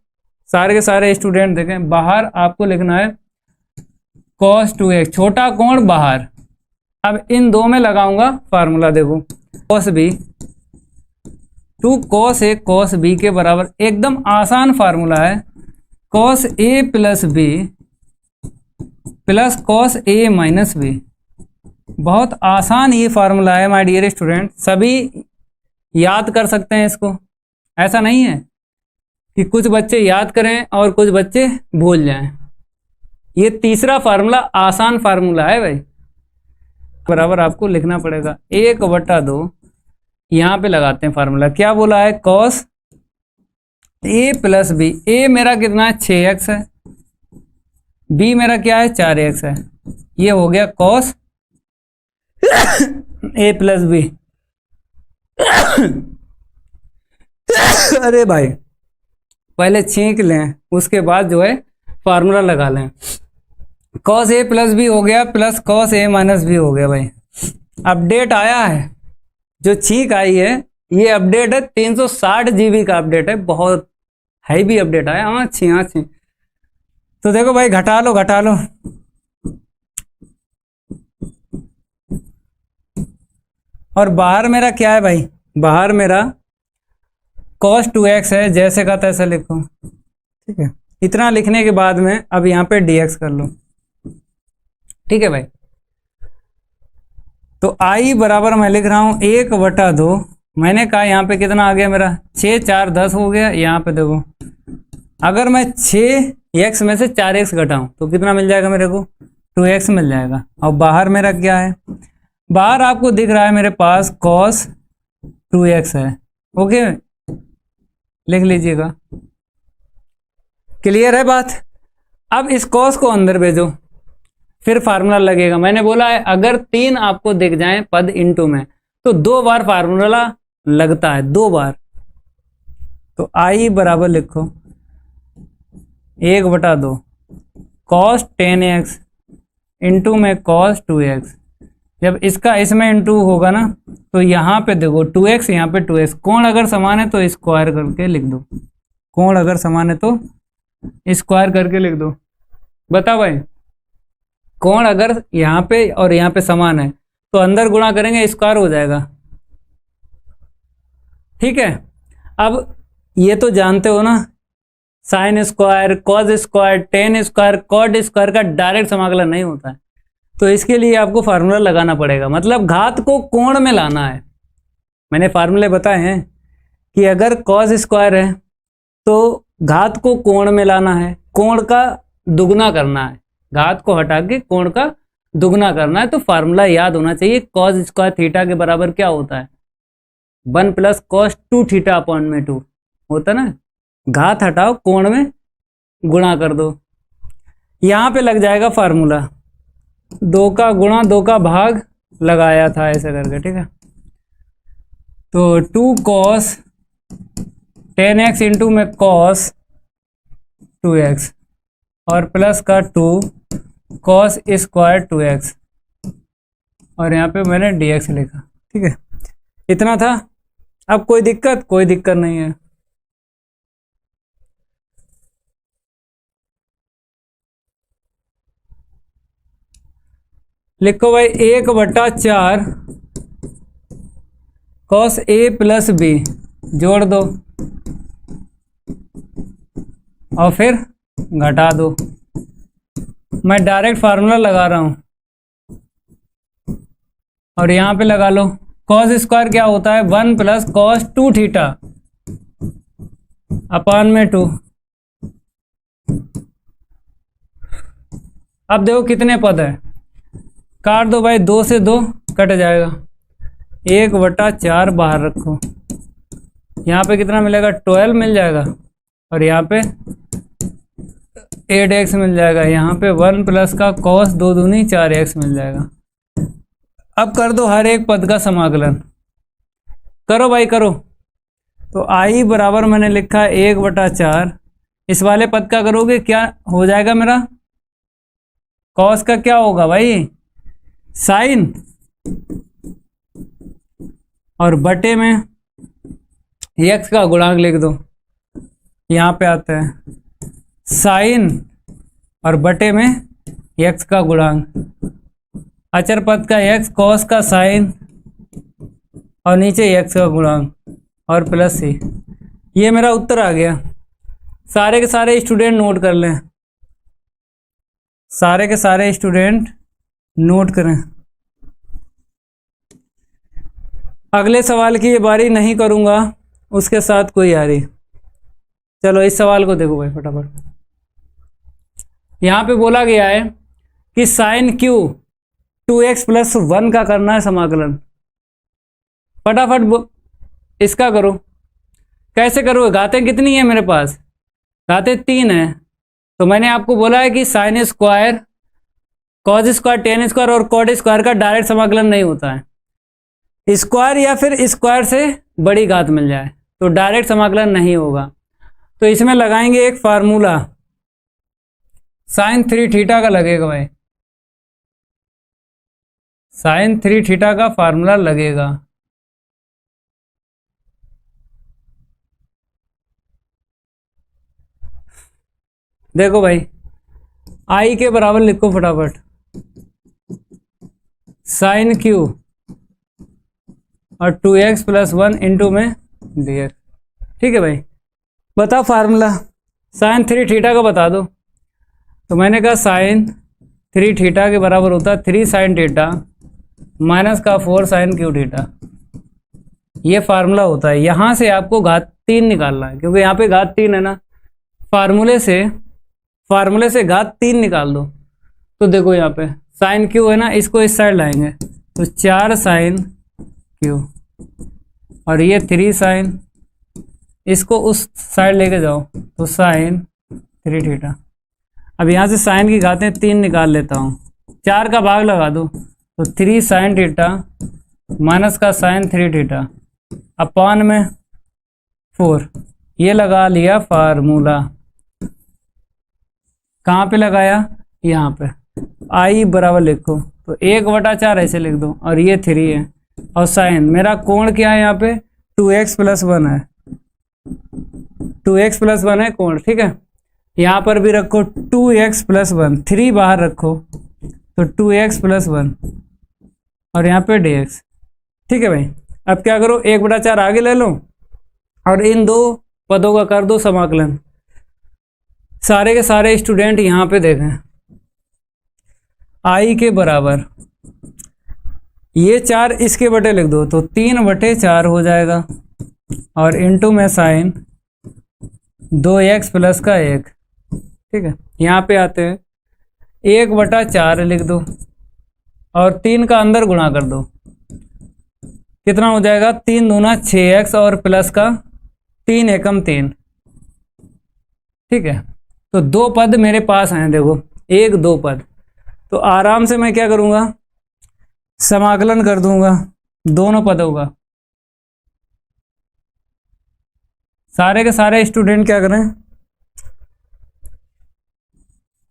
सारे के सारे स्टूडेंट देखें, बाहर आपको लिखना है cos 2x, छोटा कोण बाहर। अब इन 2 में लगाऊंगा फार्मूला, देखो cos b, 2 cos a cos b के बराबर, एकदम आसान फार्मूला है, cos a plus b plus cos a minus b। बहुत आसान ये फार्मूला है माय डियर स्टूडेंट, सभी याद कर सकते हैं इसको। ऐसा नहीं है कि कुछ बच्चे याद करें और कुछ बच्चे भूल जाएं। ये तीसरा फार्मूला आसान फार्मूला है भाई, बराबर आपको लिखना पड़ेगा 1/2। यहाँ पे लगाते हैं फार्मूला, क्या बोला है, cos a plus b। a मेरा कितना है, 6x है, b मेरा क्या है, 4x है। ये हो गया cos a प्लस b। अरे भाई पहले छींक लें, उसके बाद जो है फार्मूला लगा लें। cos a प्लस बी हो गया plus cos a minus B हो गया। भाई अपडेट आया है, जो छींक आई है ये अपडेट है, 360 GB का अपडेट है, बहुत हैवी अपडेट आया। हाँ छी। तो देखो भाई घटा लो घटा लो, और बाहर मेरा क्या है भाई, बाहर मेरा cos 2x है, जैसे का तैसे लिखो। ठीक है, इतना लिखने के बाद में अब यहाँ पे dx कर लो। ठीक है भाई, तो i बराबर मैं लिख रहा हूँ 1/2। मैंने कहा यहाँ पे कितना आ गया मेरा, 6 4 10 हो गया। यहाँ पे देखो, अगर मैं 6x में से 4x घटाऊं तो कितना मिल जाएगा मेरे को, 2x मिल जाएगा। और बाहर मेरा क्या है, बाहर आपको दिख रहा है मेरे पास cos 2x है। ओके, लिख लीजिएगा, क्लियर है बात। अब इस cos को अंदर भेजो, फिर फार्मूला लगेगा। मैंने बोला है अगर 3 आपको दिख जाएं पद इनटू में तो 2 बार फार्मूला लगता है, 2 बार। तो i बराबर लिखो 1/2 cos 10x इंटू में cos 2x। जब इसका इसमें इंटू होगा ना तो यहाँ पे देखो 2x, यहाँ पे 2x। कोण अगर समान है तो स्क्वायर करके लिख दो, कोण अगर समान है तो स्क्वायर करके लिख दो। बता भाई, कोण अगर यहाँ पे और यहाँ पे समान है तो अंदर गुणा करेंगे स्क्वायर हो जाएगा। ठीक है, अब ये तो जानते हो ना, sine square, cos square, tan square, cot square का डायरेक्ट समाकलन नहीं होता है, तो इसके लिए आपको फार्मूला लगाना पड़ेगा। मतलब घात को कोण में लाना है। मैंने फार्मूले बताए हैं कि अगर कॉस स्क्वायर है तो घात को कोण में लाना है, कोण का दुगना करना है, घात को हटा के कोण का दुगना करना है। तो फार्मूला याद होना चाहिए, कॉस स्क्वायर थीटा के बराबर क्या होता है, 1 + cos 2 थीटा अपॉन में 2 होता ना। घात हटाओ, कोण में गुणा कर दो, यहाँ पे लग जाएगा फार्मूला 2 का गुणा 2 का भाग लगाया था ऐसे करके, ठीक है। तो 2 cos 10x इंटू में cos 2x और प्लस का 2 cos स्क्वायर 2x और यहाँ पे मैंने dx लिखा, ठीक है। इतना था। अब कोई दिक्कत? कोई दिक्कत नहीं है। लिखो भाई 1/4 cos a प्लस b जोड़ दो और फिर घटा दो। मैं डायरेक्ट फार्मूला लगा रहा हूं और यहां पे लगा लो। cos स्क्वायर क्या होता है? 1 प्लस cos 2 थीटा अपान में 2। अब देखो कितने पद है, काट दो भाई, 2 से 2 कट जाएगा, 1/4 बाहर रखो, यहाँ पे कितना मिलेगा? 12 मिल जाएगा और यहाँ पे 8x मिल जाएगा। यहाँ पे 1 प्लस का cos 2 दूनी 4x मिल जाएगा। अब कर दो हर एक पद का समाकलन, करो भाई करो। तो i बराबर मैंने लिखा 1/4, इस वाले पद का करोगे क्या हो जाएगा मेरा? cos का क्या होगा भाई? साइन, और बटे में x का गुणांक लिख दो। यहाँ पे आता है साइन और बटे में x का गुणांक, अचर पद का x, cos का साइन और नीचे x का गुणांक और प्लस c। ये मेरा उत्तर आ गया। सारे के सारे स्टूडेंट नोट कर लें, सारे के सारे स्टूडेंट नोट करें। अगले सवाल की ये बारी नहीं करूंगा, उसके साथ कोई यारी। चलो इस सवाल को देखो भाई फटाफट। यहाँ पे बोला गया है कि साइन क्यू 2x प्लस 1 का करना है समाकलन। फटाफट इसका करो। कैसे करोगे? घातें कितनी है मेरे पास? घातें 3 है। तो मैंने आपको बोला है कि sign square, cos square, tan square और कॉट स्क्वायर का डायरेक्ट समाकलन नहीं होता है। स्क्वायर या फिर स्क्वायर से बड़ी घात मिल जाए तो डायरेक्ट समाकलन नहीं होगा। तो इसमें लगाएंगे एक फार्मूला, साइन 3 थीटा का लगेगा भाई, साइन 3 थीटा का फार्मूला लगेगा। देखो भाई आई के बराबर लिखो फटाफट, साइन क्यू और 2x प्लस 1 इंटू में dx। ठीक है भाई, बताओ फार्मूला साइन 3 थीटा का बता दो। तो मैंने कहा साइन 3 थीटा के बराबर होता है 3 साइन थीटा माइनस का 4 साइन क्यू थीटा। ये फार्मूला होता है। यहाँ से आपको घात 3 निकालना है, क्योंकि यहाँ पे घात 3 है ना। फार्मूले से घात 3 निकाल दो। तो देखो यहाँ पे साइन क्यू है ना, इसको इस साइड लाएंगे तो 4 साइन क्यू और ये 3 साइन, इसको उस साइड लेके जाओ तो साइन 3 थीटा। अब यहाँ से साइन की घातें 3 निकाल लेता हूँ, 4 का भाग लगा दो तो 3 साइन थीटा माइनस का साइन 3 थीटा अपान में 4। ये लगा लिया फार्मूला। कहाँ पे लगाया? यहाँ पे। आई बराबर लिखो तो 1/4 ऐसे लिख दो और ये 3 है और साइन मेरा कोण क्या है? यहाँ पे 2x प्लस 1 है, 2x प्लस 1 है कोण। ठीक है, यहाँ पर भी रखो 2x प्लस 1, 3 बाहर रखो तो 2x प्लस 1 और यहाँ पे dx। ठीक है भाई, अब क्या करो 1/4 आगे ले लो और इन दो पदों का कर दो समाकलन। सारे के सारे स्टूडेंट यहाँ पे देखें, आई के बराबर ये 4 इसके बटे लिख दो तो 3/4 हो जाएगा और इनटू में साइन 2x प्लस का 1। ठीक है, यहाँ पे आते हैं 1/4 लिख दो और 3 का अंदर गुणा कर दो, कितना हो जाएगा? 3 दूना 6x और प्लस का 3 एकम 3। ठीक है, तो 2 पद मेरे पास हैं, देखो 1 2 पद। तो आराम से मैं क्या करूँगा, समाकलन कर दूंगा दोनों पदों का। सारे के सारे स्टूडेंट क्या करें,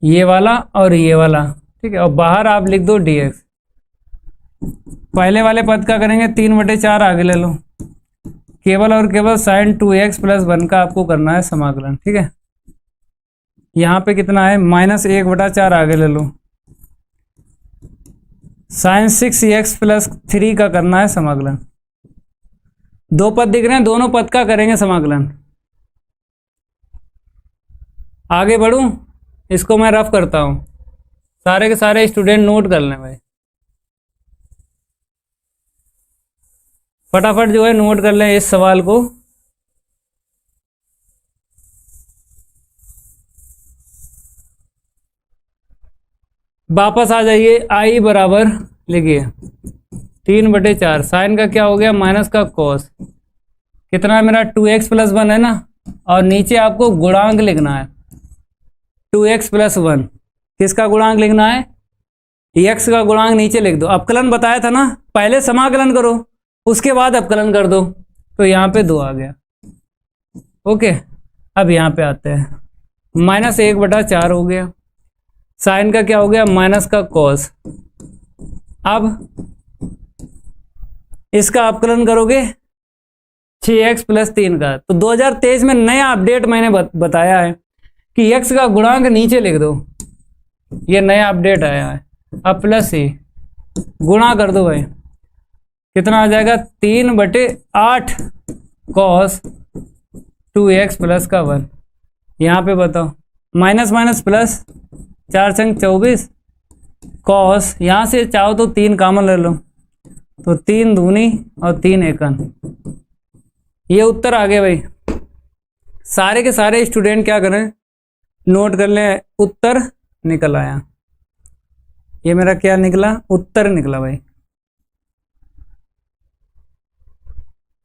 ये वाला और ये वाला, ठीक है, और बाहर आप लिख दो dx। पहले वाले पद का करेंगे 3/4 आगे ले लो, केवल और केवल sin 2x + 1 का आपको करना है समाकलन, ठीक है। यहाँ पे कितना है, -1/4 आगे ले लो, sin 6x + 3 का करना है समाकलन। दो पद दिख रहे हैं, दोनों पद का करेंगे समाकलन। आगे बढ़ूं, इसको मैं रफ करता हूं, सारे के सारे स्टूडेंट नोट कर लें भाई, फटाफट जो है नोट कर लें इस सवाल को। वापस आ जाइए, आई बराबर लिखिए 3/4, साइन का क्या हो गया, माइनस का कॉस, कितना है मेरा 2x + 1 है ना, और नीचे आपको गुणांक लिखना है 2x + 1। किसका गुणांक लिखना है, x का गुणांक नीचे लिख दो। अपकलन बताया था ना, पहले समाकलन करो उसके बाद अपकलन कर दो, तो यहाँ पे 2 आ गया। ओके, अब यहाँ पे आते हैं, -1/4 हो गया, साइन का क्या हो गया, माइनस का कॉस। अब इसका अपकलन करोगे 6x + 3 का, तो 2023 में नया अपडेट मैंने बताया है कि x का गुणांक नीचे लिख दो, ये नया अपडेट आया है। अब +c गुणा कर दो भाई, कितना आ जाएगा 3/8 cos 2x + 1। यहाँ पे बताओ, माइनस माइनस प्लस, 4 × 24 कॉस, यहाँ से चाहो तो 3 कॉमन ले लो, तो 3 दूनी और 3 एकन, ये उत्तर आ गया भाई। सारे के सारे स्टूडेंट क्या करें, नोट कर लें, उत्तर निकल आया। ये मेरा क्या निकला, उत्तर निकला भाई,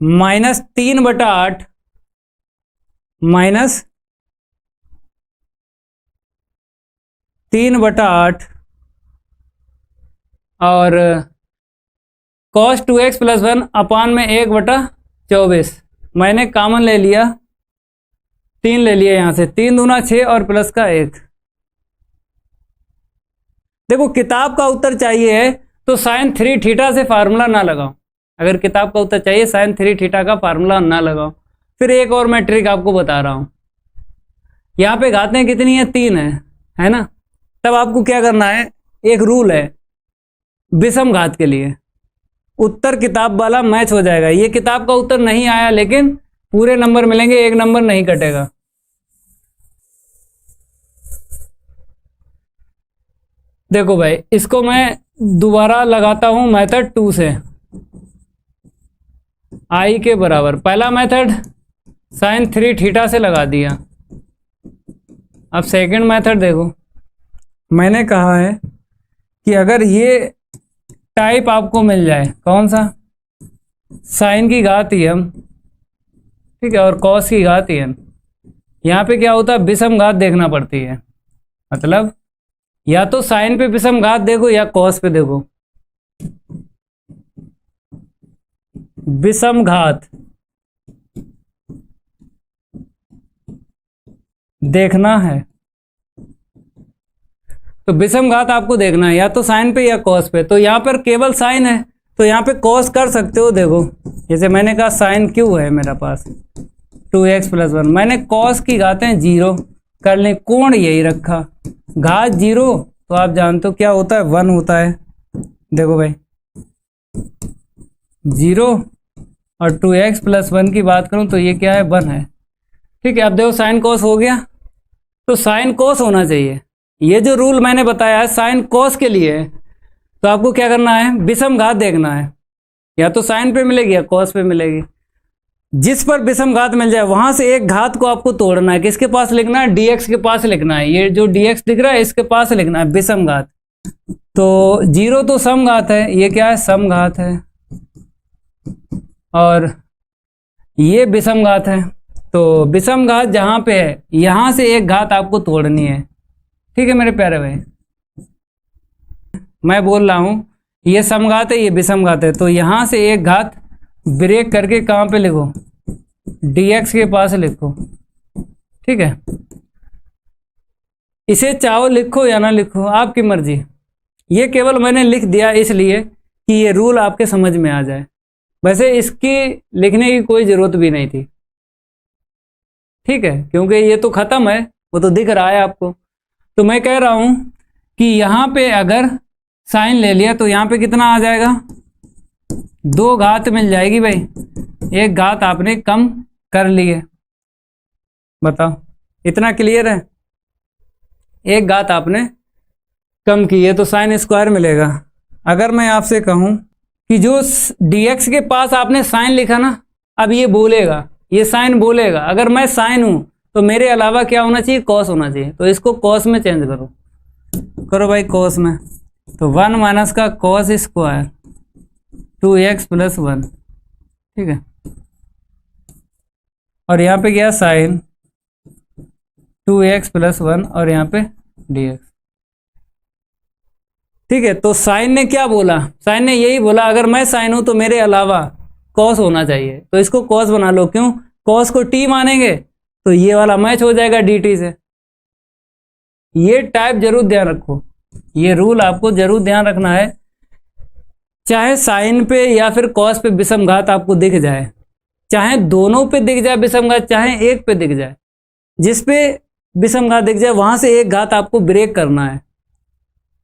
-3/8 -3/8 और cos 2x + 1 अपान में 1/24। मैंने कॉमन ले लिया, 3 ले लिया, यहाँ से 3 दूना 6 और प्लस का 1। देखो किताब का उत्तर चाहिए है तो sin 3θ से फार्मूला ना लगाओ, अगर किताब का उत्तर चाहिए sin 3θ का फार्मूला ना लगाओ। फिर एक और मैं ट्रिक आपको बता रहा हूँ, यहाँ पे घातें कितनी है, 3 है ना, तब आपको क्या करना है, एक रूल है विषम घात के लिए, उत्तर किताब वाला मैच हो जाएगा। ये किताब का उत्तर नहीं आया लेकिन पूरे नंबर मिलेंगे, एक नंबर नहीं कटेगा। देखो भाई, इसको मैं दोबारा लगाता हूं मेथड 2 से, आई के बराबर, पहला मेथड sin 3θ से लगा दिया। अब सेकंड मेथड देखो, मैंने कहा है कि अगर ये टाइप आपको मिल जाए, कौन सा, साइन की घात m, ठीक है, और कॉस की घात n, यहाँ पे क्या होता है, विषम घात देखना पड़ती है, मतलब या तो साइन पे विषम घात देखो या कॉस पे देखो, विषम घात देखना है, तो विषम घात आपको देखना है या तो साइन पे या कॉस पे। तो यहाँ पर केवल साइन है तो यहाँ पे कॉस कर सकते हो। देखो जैसे मैंने कहा साइन क्यू है मेरे पास 2x + 1, मैंने कॉस की घातें 0 कर ली, कोण यही रखा, घात 0 तो आप जानते हो क्या होता है, 1 होता है। देखो भाई 0 और 2x + 1 की बात करूं तो ये क्या है, 1 है, ठीक है। अब देखो साइन कॉस हो गया, तो साइन कॉस होना चाहिए। ये जो रूल मैंने बताया है साइन कॉस के लिए है, तो आपको क्या करना है, विषम घात देखना है, या तो साइन पे मिलेगी या कॉस पे मिलेगी। जिस पर विषम घात मिल जाए वहां से एक घात को आपको तोड़ना है, किसके पास लिखना है, dx के पास लिखना है। ये जो dx दिख रहा है इसके पास लिखना है विषम घात। तो 0 तो सम घात है, ये क्या है, सम घात है, और ये विषम घात है। तो विषम घात जहां पे है यहां से एक घात आपको तोड़नी है, ठीक है मेरे प्यारे भाई। मैं बोल रहा हूं ये समघात है, ये विषमघात है, तो यहाँ से एक घात ब्रेक करके कहाँ पे लिखो, dx के पास लिखो। ठीक है, इसे चाहो लिखो या ना लिखो, आपकी मर्जी। ये केवल मैंने लिख दिया इसलिए कि ये रूल आपके समझ में आ जाए, वैसे इसकी लिखने की कोई ज़रूरत भी नहीं थी। ठीक है, क्योंकि ये तो ख़त्म है, वो तो दिख रहा है आपको। तो मैं कह रहा हूँ कि यहाँ पे अगर साइन ले लिया तो यहाँ पे कितना आ जाएगा, 2 घात मिल जाएगी भाई, 1 घात आपने कम कर ली है। बताओ, इतना क्लियर है? 1 घात आपने कम की है तो साइन स्क्वायर मिलेगा। अगर मैं आपसे कहूँ कि जो dx के पास आपने साइन लिखा ना, अब ये बोलेगा, ये साइन बोलेगा। अगर मैं साइन हूँ तो मेरे अलावा क्या होना चाहिए, कॉस होना चाहिए, तो इसको कॉस में चेंज करो। करो भाई कॉस में, तो 1 माइनस का कॉस स्क्वायर 2x प्लस 1। ठीक है, और यहाँ पे क्या साइन 2x प्लस 1 और यहाँ पे dx। ठीक है, तो साइन ने क्या बोला, साइन ने यही बोला अगर मैं साइन हूं तो मेरे अलावा कॉस होना चाहिए, तो इसको कॉस बना लो। क्यों, कॉस को t मानेंगे तो ये वाला मैच हो जाएगा dt से। ये टाइप जरूर ध्यान रखो, ये रूल आपको जरूर ध्यान रखना है। चाहे साइन पे या फिर कॉस पे विषमघात आपको दिख जाए, चाहे दोनों पे दिख जाए विषमघात, चाहे एक पे दिख जाए, जिस पे विषमघात दिख जाए वहां से एक घात आपको ब्रेक करना है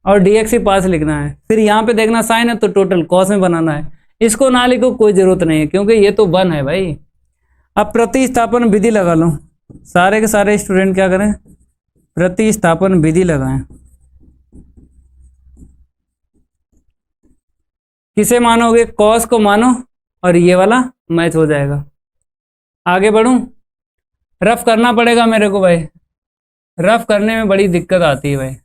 और dx के पास लिखना है। फिर यहाँ पे देखना साइन है तो टोटल कॉस में बनाना है। इसको ना लिखो कोई जरूरत नहीं है, क्योंकि ये तो 1 है भाई। अब प्रतिस्थापन विधि लगा लो। सारे के सारे स्टूडेंट क्या करें, प्रतिस्थापन विधि लगाएं। किसे मानोगे, कॉस को मानो और ये वाला मैच हो जाएगा। आगे बढ़ूं, रफ करना पड़ेगा मेरे को भाई, रफ करने में बड़ी दिक्कत आती है भाई।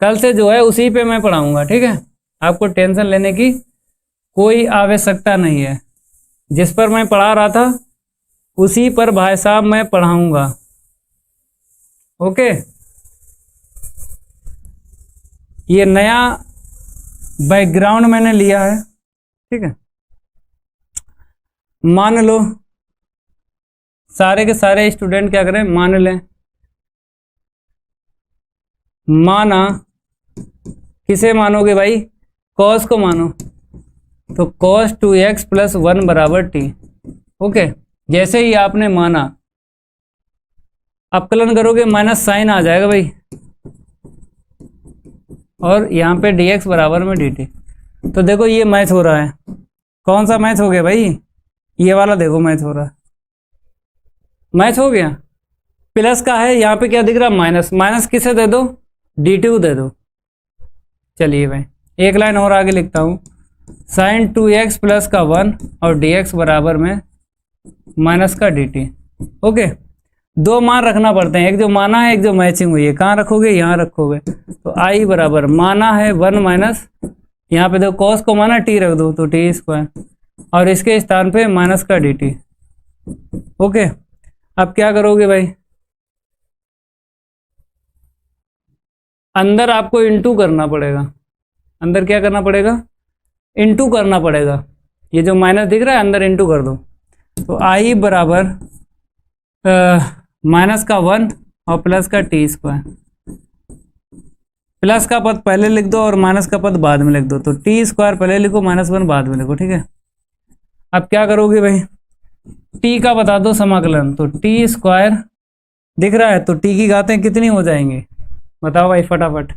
कल से जो है उसी पे मैं पढ़ाऊंगा। ठीक है, आपको टेंशन लेने की कोई आवश्यकता नहीं है। जिस पर मैं पढ़ा रहा था उसी पर भाई साहब मैं पढ़ाऊंगा। ओके, ये नया बैकग्राउंड मैंने लिया है। ठीक है, मान लो सारे के सारे स्टूडेंट क्या करें, मान लें, माना, किसे मानोगे भाई, कॉस को मानो, तो कॉस 2x प्लस 1 बराबर t। ओके, जैसे ही आपने माना, अपकलन करोगे माइनस साइन आ जाएगा भाई, और यहाँ पे dx बराबर में dt। तो देखो ये मैच हो रहा है। कौन सा मैच हो गया भाई, ये वाला देखो मैच हो रहा है, मैच हो गया। प्लस का है, यहाँ पे क्या दिख रहा है, माइनस। माइनस किसे दे दो, dt दे दो। चलिए भाई एक लाइन और आगे लिखता हूँ, साइन 2x प्लस का 1 और dx बराबर में माइनस का dt। ओके, 2 मान रखना पड़ते हैं, एक जो माना है एक जो मैचिंग हुई है। कहाँ रखोगे, यहाँ रखोगे। तो i बराबर माना है 1 माइनस, यहाँ पे देखो कॉस को माना t रख दो तो t स्क्वायर, और इसके स्थान पे माइनस का dt। ओके, अब क्या करोगे भाई, अंदर आपको इंटू करना पड़ेगा। अंदर क्या करना पड़ेगा, इंटू करना पड़ेगा। ये जो माइनस दिख रहा है अंदर इंटू कर दो। तो i बराबर माइनस का 1 और प्लस का टी स्क्वायर। प्लस का पद पहले लिख दो और माइनस का पद बाद में लिख दो। तो टी स्क्वायर पहले लिखो, माइनस 1 बाद में लिखो। ठीक है, अब क्या करोगे भाई, टी का बता दो समाकलन। तो टी स्क्वायर दिख रहा है, तो टी की घातें कितनी हो जाएंगी, बताओ भाई फटाफट।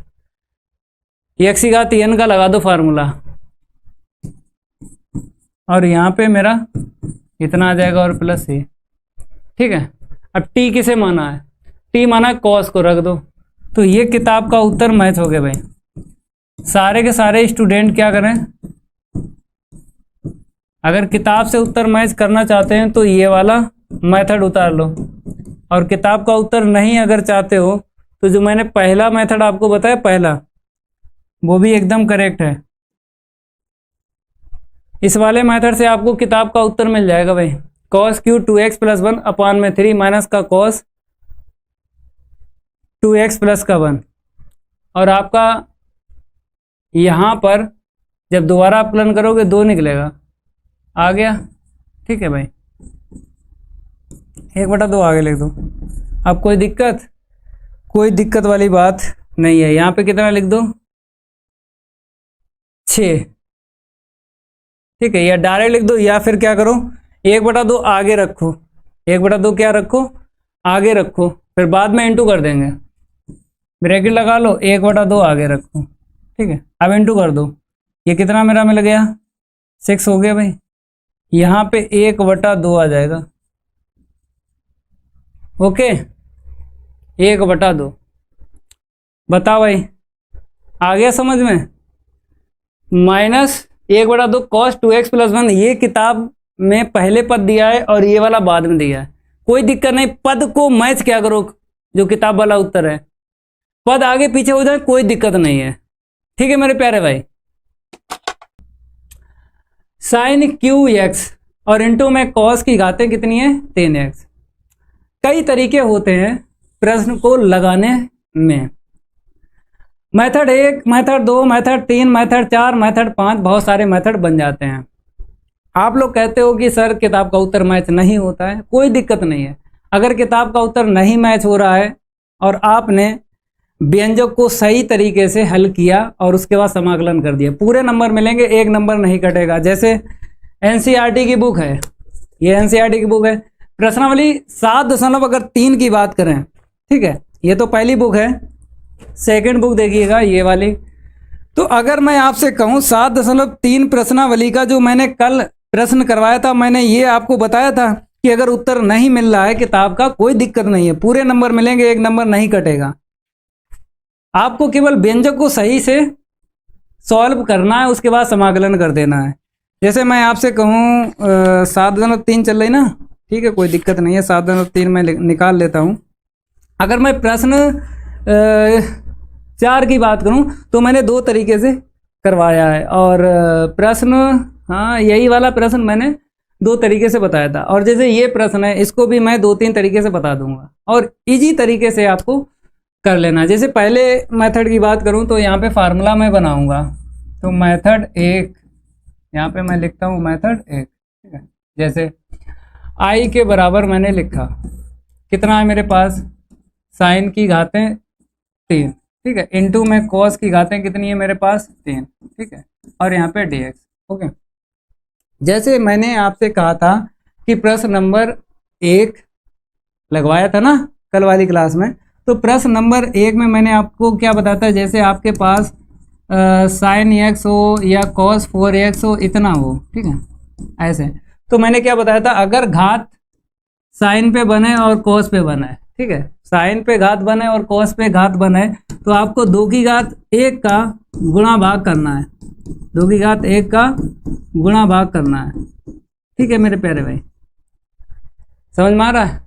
एक्स की घात एन का लगा दो फार्मूला, और यहाँ पे मेरा इतना आ जाएगा और प्लस सी। ठीक है, अब टी किसे माना है, टी माना कॉस को, रख दो। तो ये किताब का उत्तर मैच हो गया भाई। सारे के सारे स्टूडेंट क्या करें, अगर किताब से उत्तर मैच करना चाहते हैं तो ये वाला मेथड उतार लो, और किताब का उत्तर नहीं अगर चाहते हो तो जो मैंने पहला मेथड आपको बताया, पहला, वो भी एकदम करेक्ट है। इस वाले मेथड से आपको किताब का उत्तर मिल जाएगा भाई। कॉस क्यू 2x प्लस 1 अपान में 3 माइनस का कॉस 2x प्लस का 1, और आपका यहाँ पर जब दोबारा आप प्लन करोगे 2 निकलेगा, आ गया। ठीक है भाई, 1/2 आगे लिख दो। अब कोई दिक्कत, कोई दिक्कत वाली बात नहीं है। यहाँ पे कितना लिख दो, 6। ठीक है, या डायरेक्ट लिख दो या फिर क्या करो, 1/2 आगे रखो, 1/2 क्या रखो, आगे रखो, फिर बाद में इंटू कर देंगे। ब्रैकेट लगा लो, 1/2 आगे रखो। ठीक है, अब इंटू कर दो, ये कितना मेरा मिल गया, 6 हो गया भाई। यहाँ पे 1/2 आ जाएगा। ओके, 1/2। बताओ भाई, आ गया समझ में? -1/2 cos 2x + 1, ये किताब में पहले पद दिया है और ये वाला बाद में दिया है। कोई दिक्कत नहीं, पद को मैच क्या करो, जो किताब वाला उत्तर है, पद आगे पीछे हो जाए कोई दिक्कत नहीं है। ठीक है मेरे प्यारे भाई। sin qx और इंटू में cos की घातें कितनी है, 3x। कई तरीके होते हैं प्रश्न को लगाने में। Method 1, method 2, method 3, method 4, method 5, बहुत सारे मेथड बन जाते हैं। आप लोग कहते हो कि सर किताब का उत्तर मैच नहीं होता है, कोई दिक्कत नहीं है। अगर किताब का उत्तर नहीं मैच हो रहा है और आपने व्यंजक को सही तरीके से हल किया और उसके बाद समाकलन कर दिया, पूरे नंबर मिलेंगे, 1 नंबर नहीं कटेगा। जैसे एनसीईआरटी की बुक है, ये एनसीईआरटी की बुक है, प्रश्नावली 7.3 की बात करें, ठीक है, ये तो पहली बुक है। सेकंड बुक देखिएगा ये वाली। तो अगर मैं आपसे कहूँ 7.3 प्रश्नावली का जो मैंने कल प्रश्न करवाया था, मैंने ये आपको बताया था कि अगर उत्तर नहीं मिल रहा है किताब का, कोई दिक्कत नहीं है, पूरे नंबर मिलेंगे, 1 नंबर नहीं कटेगा। आपको केवल व्यंजक को सही से सॉल्व करना है, उसके बाद समाकलन कर देना है। जैसे मैं आपसे कहूँ 7.3 चल रही ना, ठीक है, कोई दिक्कत नहीं है, 7.3 मैं निकाल लेता हूँ। अगर मैं प्रश्न 4 की बात करूँ तो मैंने 2 तरीके से करवाया है, और प्रश्न, हाँ यही वाला प्रश्न मैंने 2 तरीके से बताया था। और जैसे ये प्रश्न है, इसको भी मैं 2-3 तरीके से बता दूंगा और इजी तरीके से आपको कर लेना। जैसे पहले मेथड की बात करूं तो यहाँ पे फार्मूला मैं बनाऊंगा, तो मेथड 1 यहाँ पे मैं लिखता हूँ, मेथड 1, ठीक है। जैसे i के बराबर मैंने लिखा, कितना है मेरे पास, साइन की घातें 3, ठीक है, इंटू में कॉस की घातें कितनी है मेरे पास, 3, ठीक है, और यहाँ पे dx। ओके, जैसे मैंने आपसे कहा था कि प्रश्न नंबर 1 लगवाया था ना कल वाली क्लास में, तो प्रश्न नंबर 1 में मैंने आपको क्या बताया था, जैसे आपके पास साइन x हो या cos 4x हो, इतना हो, ठीक है, ऐसे। तो मैंने क्या बताया था, अगर घात साइन पे बने और cos पे बने, ठीक है, साइन पे घात बने और cos पे घात बने, तो आपको 2 की घात 1 का गुणा भाग करना है, 2 की घात 1 का गुणा भाग करना है। ठीक है मेरे प्यारे भाई, समझ में आ रहा है?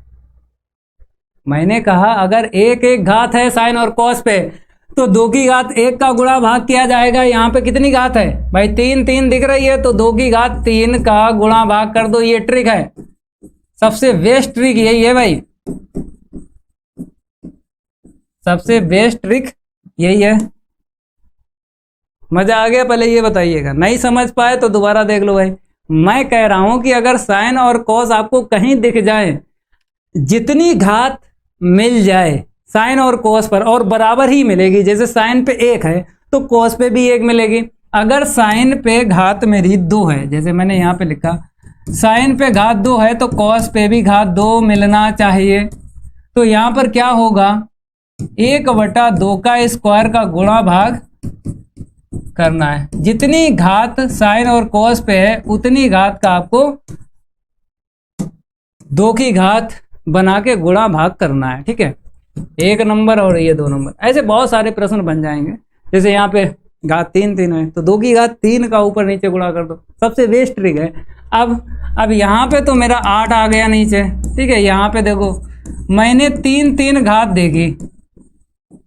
मैंने कहा अगर 1 घात है साइन और कॉस पे, तो 2 की घात 1 का गुणा भाग किया जाएगा। यहाँ पे कितनी घात है भाई, 3 दिख रही है, तो 2 की घात 3 का गुणा भाग कर दो। ये ट्रिक है, सबसे बेस्ट ट्रिक यही है भाई, सबसे बेस्ट ट्रिक यही है। मजा आ गया? पहले ये बताइएगा, नहीं समझ पाए तो दोबारा देख लो भाई। मैं कह रहा हूं कि अगर साइन और कॉस आपको कहीं दिख जाए, जितनी घात मिल जाए साइन और कॉस पर, और बराबर ही मिलेगी, जैसे साइन पे 1 है तो कॉस पे भी 1 मिलेगी। अगर साइन पे घात मेरी 2 है, जैसे मैंने यहाँ पे लिखा साइन पे घात 2 है, तो कॉस पे भी घात 2 मिलना चाहिए। तो यहाँ पर क्या होगा, 1/2 का स्क्वायर का गुणा भाग करना है। जितनी घात साइन और कॉस पे है उतनी घात का आपको 2 की घात बना के गुणा भाग करना है, ठीक है। 1 नंबर और ये 2 नंबर, ऐसे बहुत सारे प्रश्न बन जाएंगे। जैसे यहाँ पे घात 3 है, तो 2 की घात 3 का ऊपर नीचे गुणा कर दो, सबसे बेस्ट ट्रिक है। अब यहाँ पे तो मेरा 8 आ गया नीचे, ठीक है। यहाँ पे देखो मैंने 3 घात देखी,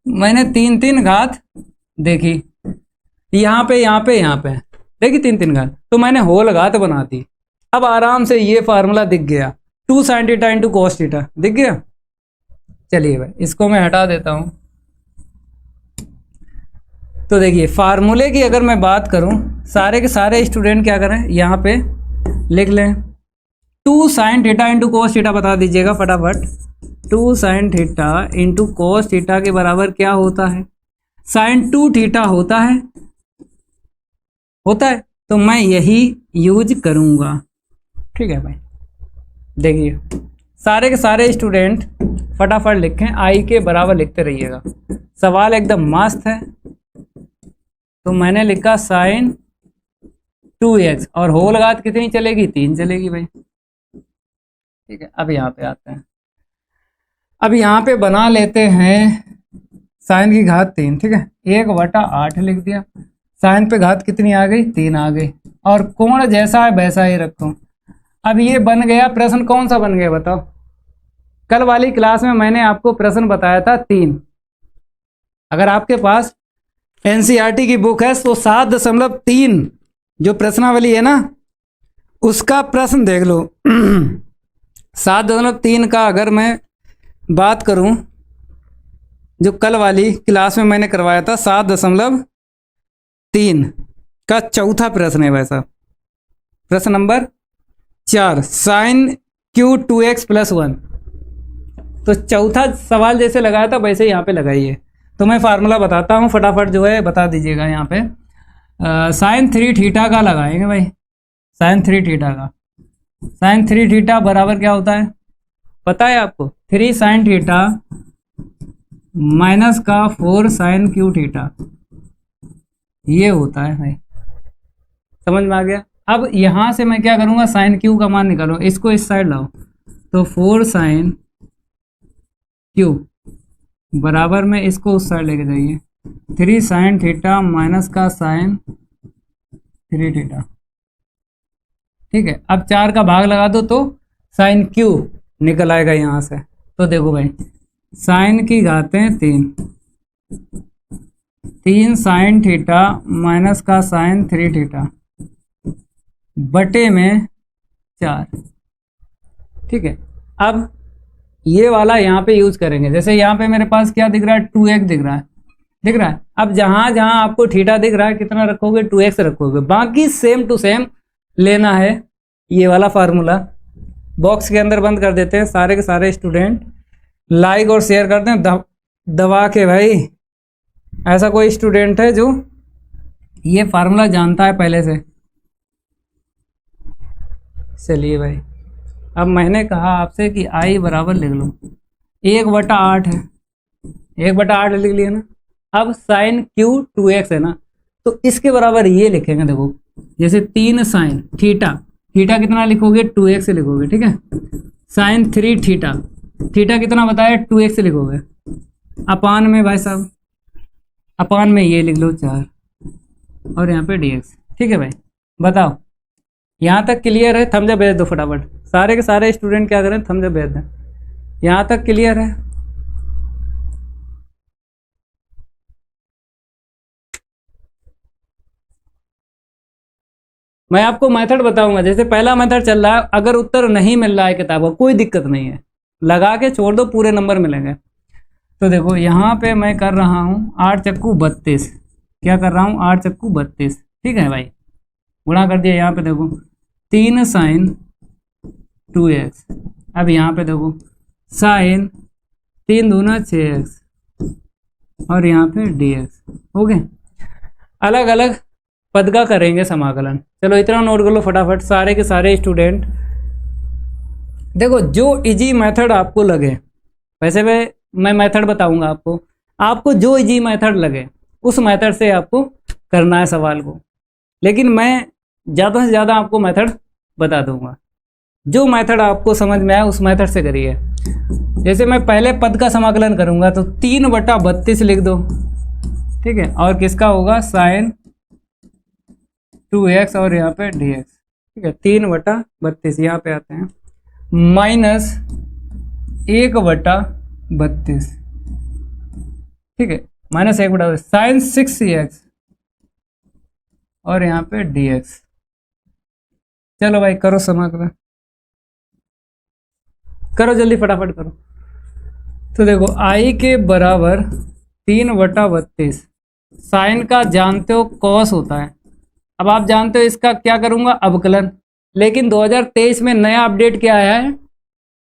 मैंने 3 घात देखी, यहाँ पे देखी 3 घात, तो मैंने होल घात बना दी। अब आराम से ये फार्मूला दिख गया, 2 sin theta into cos theta दिख गया। चलिए भाई इसको मैं हटा देता हूँ। तो देखिए फार्मूले की अगर मैं बात करूं, सारे के सारे स्टूडेंट क्या करें, यहाँ पे लिख लें 2 sine theta into cos theta, बता दीजिएगा फटाफट। 2 sine theta into cos theta के बराबर क्या होता है, साइन 2 थीटा होता है, तो मैं यही यूज करूँगा। ठीक है भाई, देखिए सारे के सारे स्टूडेंट फटाफट लिखें, आई के बराबर लिखते रहिएगा, सवाल एकदम मस्त है। तो मैंने लिखा साइन 2x और होल घात कितनी चलेगी, 3 चलेगी भाई। ठीक है, अब यहाँ पे आते हैं, अब यहाँ पे बना लेते हैं साइन की घात 3। ठीक है, 1/8 लिख दिया, साइन पे घात कितनी आ गई, 3 आ गई, और कोण जैसा है वैसा ही रखो। अब ये बन गया, प्रश्न कौन सा बन गया बताओ। कल वाली क्लास में मैंने आपको प्रश्न बताया था 3। अगर आपके पास एनसीईआरटी की बुक है तो 7.3 जो प्रश्नावली है ना, उसका प्रश्न देख लो। 7.3 का अगर मैं बात करूं, जो कल वाली क्लास में मैंने करवाया था 7.3 का चौथा प्रश्न है वैसा, प्रश्न नंबर 4, साइन क्यू 2x + 1। तो चौथा सवाल जैसे लगाया था वैसे यहाँ पे लगाइए। तो मैं फार्मूला बताता हूँ, फटाफट जो है बता दीजिएगा। यहाँ पे साइन 3 थीटा का लगाएंगे भाई, साइन 3 थीटा का, साइन 3 थीटा बराबर क्या होता है पता है आपको, 3 साइन थीटा माइनस का 4 साइन क्यू थीटा, ये होता है भाई। समझ में आ गया। अब यहाँ से मैं क्या करूँगा, साइन क्यू का मान निकालो, इसको इस साइड लाओ, तो 4 साइन क्यू बराबर में इसको उस साइड लेके जाइए, 3 साइन थीटा माइनस का साइन 3 थीटा। ठीक है, अब 4 का भाग लगा दो तो साइन क्यू निकल आएगा यहाँ से। तो देखो भाई, साइन की घातें 3 साइन थीटा माइनस का साइन 3 थीटा बटे में 4। ठीक है, अब ये वाला यहाँ पे यूज करेंगे। जैसे यहाँ पे मेरे पास क्या दिख रहा है, 2x दिख रहा है। अब जहाँ जहाँ आपको थीटा दिख रहा है कितना रखोगे, 2x रखोगे, बाकी सेम टू सेम लेना है। ये वाला फार्मूला बॉक्स के अंदर बंद कर देते हैं, सारे के सारे स्टूडेंट लाइक और शेयर करते हैं दबा के भाई। ऐसा कोई स्टूडेंट है जो ये फार्मूला जानता है पहले से? चलिए भाई, अब मैंने कहा आपसे कि आई बराबर लिख लो, 1/8 है, 1/8 लिख लिया ना। अब साइन क्यू 2x है ना, तो इसके बराबर ये लिखेंगे। देखो जैसे 3 साइन थीटा, थीटा कितना लिखोगे, 2x लिखोगे। ठीक है, साइन 3 थीटा, थीटा कितना बताया, 2x लिखोगे, अपान में भाई साहब, अपान में ये लिख लो 4 और यहाँ पे dx। ठीक है भाई, बताओ यहाँ तक क्लियर है? थम्स अप भेज दो फटाफट, सारे के सारे स्टूडेंट क्या करें, थम्स अप भेज दें। यहाँ तक क्लियर है? मैं आपको मेथड बताऊंगा। जैसे पहला मेथड चल रहा है, अगर उत्तर नहीं मिल रहा है किताब का, कोई दिक्कत नहीं है, लगा के छोड़ दो, पूरे नंबर मिलेंगे। तो देखो यहाँ पे मैं कर रहा हूँ 8 चक्कू 32, क्या कर रहा हूँ, 8 चक्कू 32। ठीक है भाई, गुणा कर दिया। यहाँ पे देखो 3 साइन 2x, अब यहाँ पे देखो साइन 3 दूना 6x और यहाँ पे dx। हो गए, अलग अलग पद का करेंगे समाकलन। चलो इतना नोट कर लो फटाफट सारे के सारे स्टूडेंट। देखो जो इजी मेथड आपको लगे, वैसे मैं मेथड बताऊंगा आपको, आपको जो इजी मेथड लगे उस मेथड से आपको करना है सवाल को, लेकिन मैं ज़्यादा से ज़्यादा आपको मेथड बता दूंगा। जो मेथड आपको समझ में आए उस मेथड से करिए। जैसे मैं पहले पद का समाकलन करूंगा तो 3/32 लिख दो। ठीक है, और किसका होगा, साइन 2x और यहाँ पे dx। ठीक है, 3/32 यहाँ पे आते हैं, माइनस 1/32। ठीक है, माइनस 1/32 साइन 6x और यहाँ पे dx। चलो भाई करो समाकलन, करो जल्दी फटाफट करो। तो देखो i के बराबर 3/32 साइन का जानते हो कॉस होता है। अब आप जानते हो इसका क्या करूँगा, अवकलन। लेकिन 2023 में नया अपडेट क्या आया है,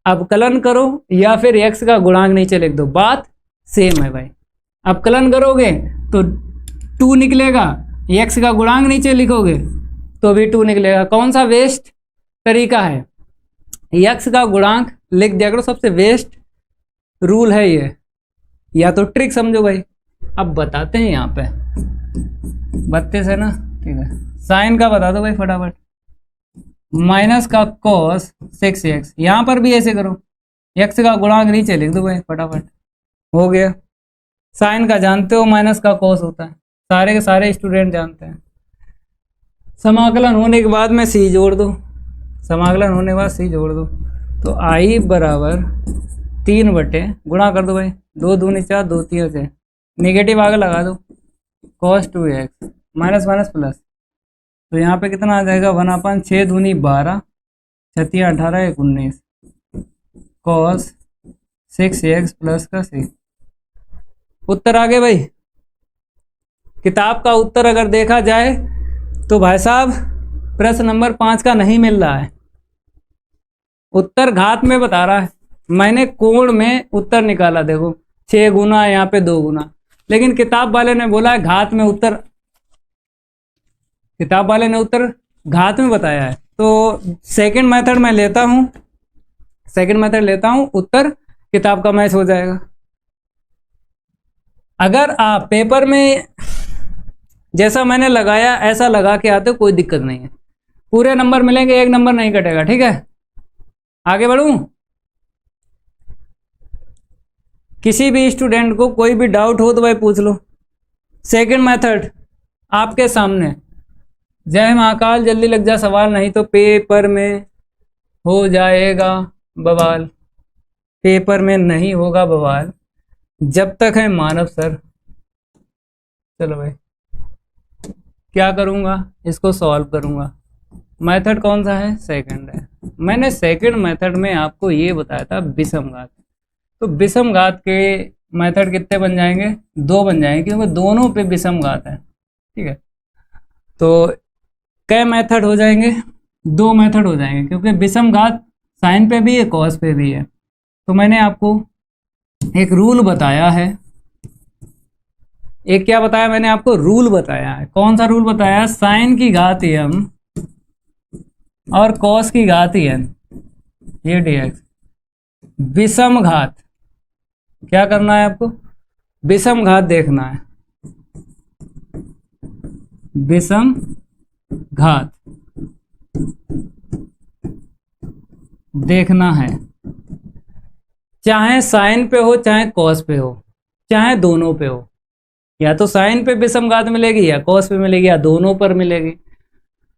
अवकलन करो या फिर एक्स का गुणांक नीचे लिख दो, बात सेम है भाई। अवकलन करोगे तो 2 निकलेगा, एक्स का गुणांक नीचे लिखोगे तो भी 2 निकलेगा। कौन सा वेस्ट तरीका है, एक्स का गुणांक लिख दिया करो, सबसे वेस्ट रूल है ये, या तो ट्रिक समझो भाई। अब बताते हैं यहाँ पे 32 है ना, ठीक है। साइन का बता दो भाई फटाफट, माइनस का कॉस 6x, यहाँ पर भी ऐसे करो, एक्स का गुणांक नीचे लिख दो भाई फटाफट, हो गया। साइन का जानते हो माइनस का कॉस होता है, सारे के सारे स्टूडेंट जानते हैं। समाकलन होने के बाद में सी जोड़ दो, समाकलन होने के बाद सी जोड़ दो, तो आई बराबर 3 बटे गुणा कर दो भाई, 2 दूनी 4, 2 3 से निगेटिव आगे लगा दो, cos 2x minus minus plus, तो यहाँ पे कितना आ जाएगा 1/6 दूनी 12, 6 18 1 19, cos 6x प्लस का 6। उत्तर आ गए भाई। किताब का उत्तर अगर देखा जाए तो भाई साहब प्रश्न नंबर 5 का नहीं मिल रहा है, उत्तर घात में बता रहा है। मैंने कोण में उत्तर निकाला, देखो 6 गुना, यहाँ पे 2 गुना, लेकिन किताब वाले ने बोला है घात में उत्तर, किताब वाले ने उत्तर घात में बताया है। तो सेकंड मेथड मैं लेता हूँ, सेकंड मेथड लेता हूँ, उत्तर किताब का मैच हो जाएगा। अगर आप पेपर में जैसा मैंने लगाया ऐसा लगा के आते हो कोई दिक्कत नहीं है, पूरे नंबर मिलेंगे, 1 नंबर नहीं कटेगा, ठीक है। आगे बढ़ूं, किसी भी स्टूडेंट को कोई भी डाउट हो तो भाई पूछ लो। सेकंड मेथड आपके सामने, जय महाकाल, जल्दी लग जा सवाल, नहीं तो पेपर में हो जाएगा बवाल। पेपर में नहीं होगा बवाल जब तक है मानव सर। चलो भाई, क्या करूँगा, इसको सॉल्व करूँगा। मेथड कौन सा है, सेकंड है। मैंने सेकंड मेथड में आपको ये बताया था विषम घात, तो विषम घात के मेथड कितने बन जाएंगे, 2 बन जाएंगे, क्योंकि दोनों पे विषम घात है, ठीक है। तो कई मेथड हो जाएंगे, 2 मेथड हो जाएंगे, क्योंकि विषम घात साइन पे भी है कॉस पे भी है। तो मैंने आपको एक रूल बताया है, एक क्या बताया मैंने आपको, रूल बताया है। कौन सा रूल बताया, साइन की घात m और कॉस की घात n, ये dx। विषम घात क्या करना है आपको, विषम घात देखना है, विषम घात देखना है, चाहे साइन पे हो चाहे कॉस पे हो, चाहे दोनों पे हो, या तो साइन पे विषम घात मिलेगी या कॉस पे मिलेगी या दोनों पर मिलेगी।